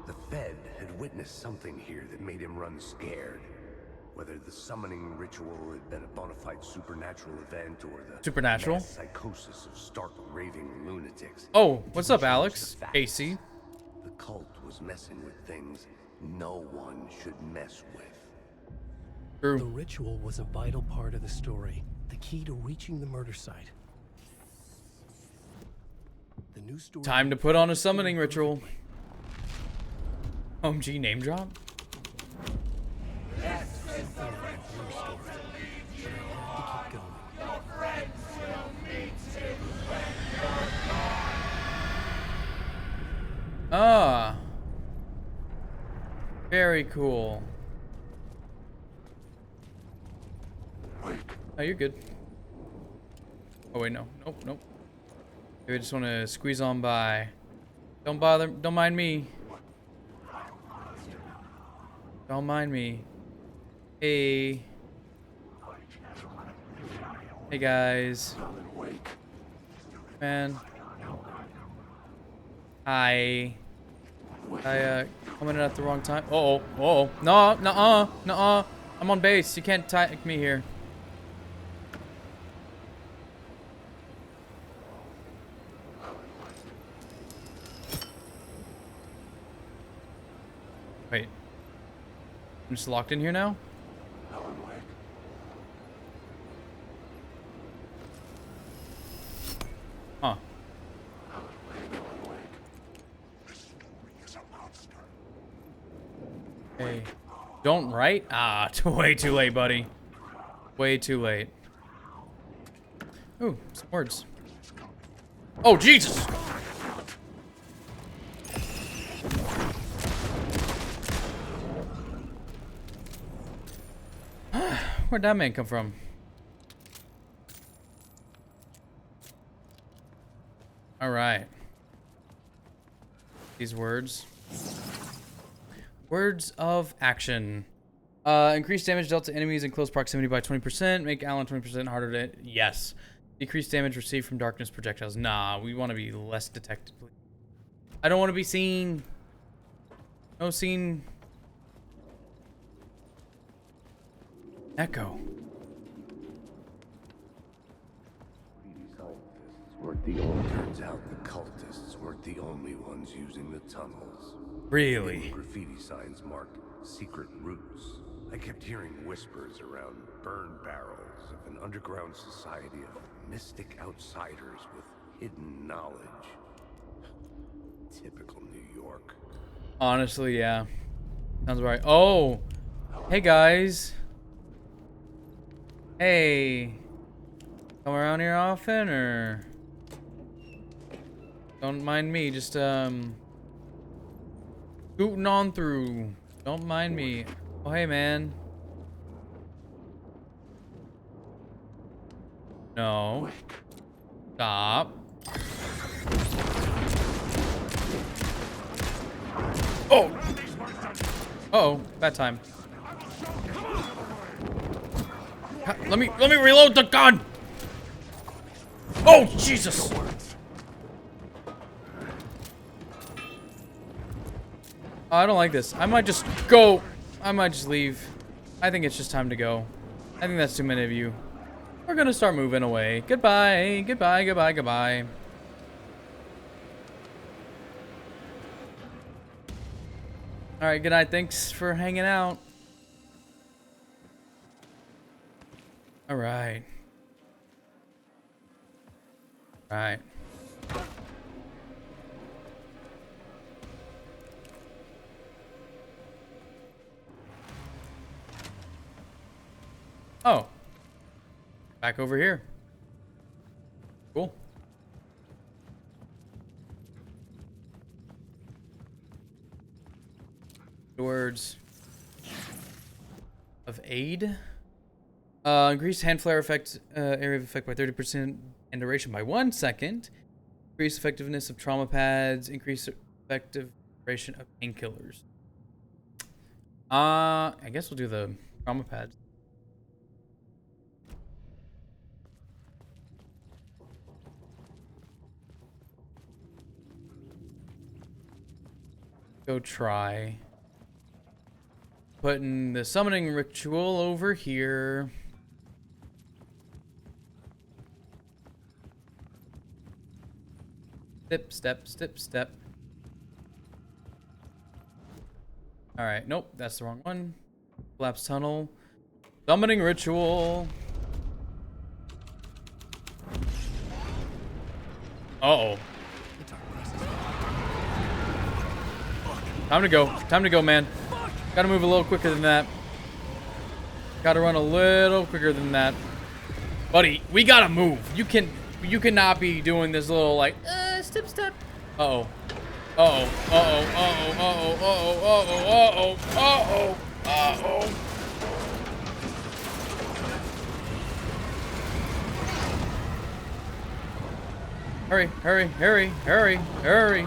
The Fed had witnessed something here that made him run scared. Whether the summoning ritual had been a bona fide supernatural event or the Supernatural? mass psychosis of stark raving lunatics. Oh, what's up, Alex? AC. The cult was messing with things no one should mess with. True. The ritual was a vital part of the story, the key to reaching the murder site. The new story. Time to put on a summoning ritual. OMG name drop? Ah. Very cool. Oh, you're good. Oh, wait, no. Nope, nope. Maybe I just want to squeeze on by. Don't bother. Don't mind me. Don't mind me. Hey. Hey, guys. Man. Hi. I coming in at the wrong time. Uh-oh. Uh-oh. No, nuh-uh. Nuh-uh. I'm on base. You can't take me here. Wait. I'm just locked in here now? Huh. Hey. Don't write? Ah, way too late, buddy. Way too late. Ooh, some words. Oh, Jesus! Where'd that man come from? All right. These words. Words of action. Increase damage dealt to enemies in close proximity by 20%. Make Alan 20% harder to... Yes. Decrease damage received from darkness projectiles. Nah, we want to be less detected. I don't want to be seen. No seen. Echo. Turns out the cultists weren't the only ones using the tunnels. Really? Graffiti signs marked secret routes. I kept hearing whispers around burn barrels of an underground society of mystic outsiders with hidden knowledge. Typical New York. Honestly, yeah. Sounds right. Oh! Hey, guys. Hey. Come around here often, or... Don't mind me, just, scooting on through. Don't mind me. Oh, hey, man. No. Stop. Oh! Uh-oh, bad time. Let me reload the gun! Oh, Jesus! I don't like this. I might just go. I might just leave. I think it's just time to go. I think that's too many of you. We're we're gonna start moving away. Goodbye, goodbye, goodbye, goodbye. All right, good night. Thanks for hanging out. All right. All right. Oh. Back over here. Cool. Words of aid. Increase hand flare effect, area of effect by 30% and duration by 1 second. Increase effectiveness of trauma pads. Increase effective duration of painkillers. I guess we'll do the trauma pads. Go try. Putting the summoning ritual over here. Step, step, step, step. Alright, nope, that's the wrong one. Collapse tunnel. Summoning ritual. Uh-oh. Time to go. Time to go, man. Gotta move a little quicker than that. Gotta run a little quicker than that. Buddy, we gotta move. You cannot be doing this little like step step. Uh-oh. Uh-oh. Uh-oh. Uh-oh. Uh-oh. Uh-oh. Uh-oh. Uh-oh. Uh-oh. Hurry, hurry, hurry, hurry, hurry.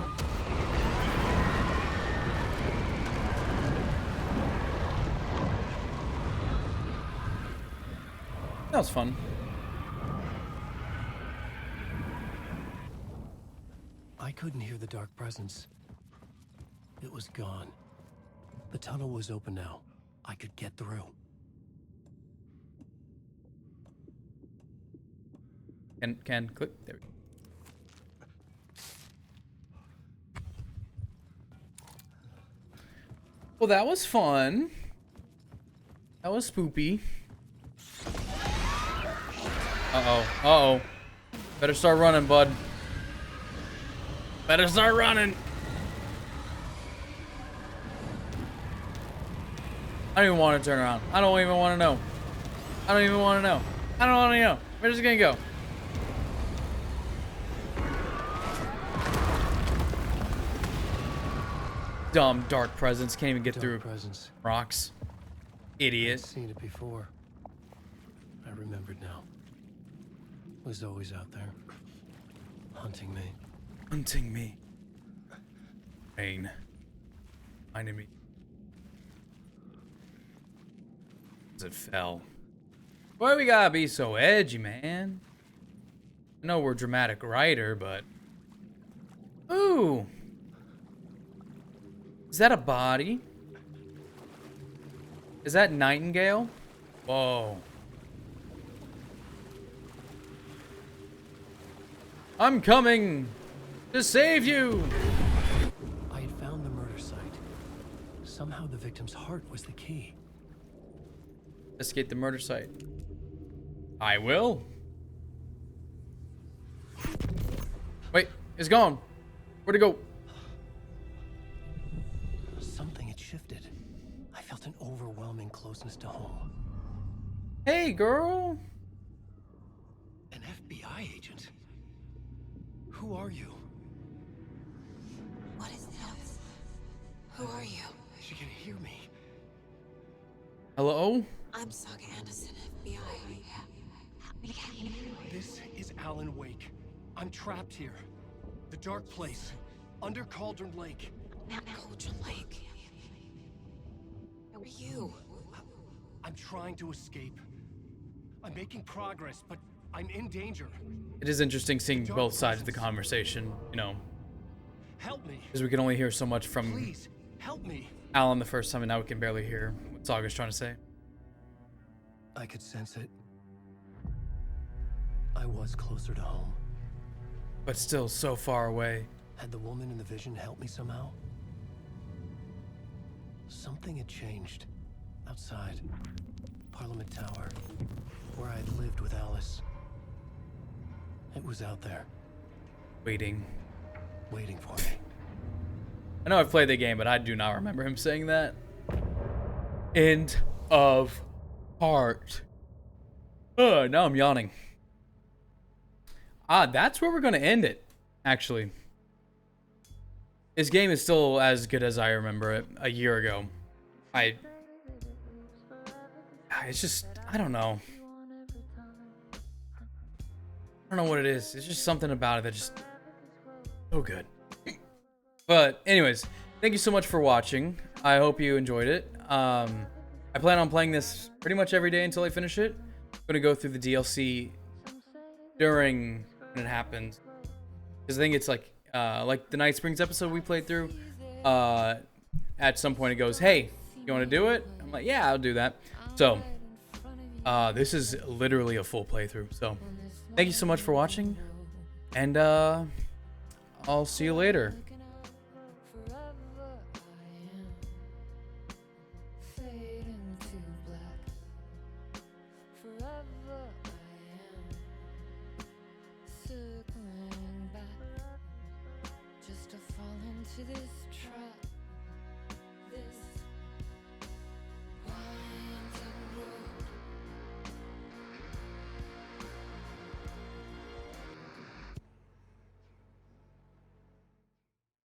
That was fun. I couldn't hear the dark presence. It was gone. The tunnel was open now. I could get through. Can click. There we go. Well, that was fun. That was spoopy. Uh-oh. Uh-oh. Better start running, bud. Better start running. I don't even want to turn around. I don't even want to know. I don't even want to know. I don't want to know. We're just gonna go. Dumb dark presence. Can't even get through rocks. Idiot. I've seen it before. I remembered now. It was always out there. Hunting me. Hunting me. Pain. Finding me. As it fell. Why we gotta be so edgy, man? I know we're dramatic writer, but... Ooh! Is that a body? Is that Nightingale? Whoa. I'm coming to save you! I had found the murder site. Somehow the victim's heart was the key. Escape the murder site. I will. Wait, it's gone. Where'd it go? Something had shifted. I felt an overwhelming closeness to home. Hey, girl. An FBI agent? Who are you? What is this? Who are you? She can hear me. Hello? I'm Saga Anderson, FBI. This is Alan Wake. I'm trapped here. The dark place. Under Cauldron Lake. Cauldron Lake. Who are you? I'm trying to escape. I'm making progress, but I'm in danger. It is interesting seeing both sides of the conversation, you know. Help me. Because we can only hear so much from Please, help me. Alan the first time, and now we can barely hear what Saga's trying to say. I could sense it. I was closer to home. But still so far away. Had the woman in the vision helped me somehow? Something had changed. Outside. Parliament Tower. Where I had lived with Alice. It was out there. Waiting. Waiting for me. I know I've played the game, but I do not remember him saying that. End of part. Now I'm yawning. That's where we're going to end it, actually. This game is still as good as I remember it a year ago. It's just, I don't know. I don't know what it is. It's just something about it that just so good. But anyways, thank you so much for watching. I hope you enjoyed it. I plan on playing this pretty much every day until I finish it. I'm gonna go through the DLC during when it happens, because I think it's like the Night Springs episode we played through. At some point it goes, "Hey, you want to do it?" I'm like, "Yeah, I'll do that." So this is literally a full playthrough. So thank you so much for watching, and I'll see you later. Circling back, just to fall into this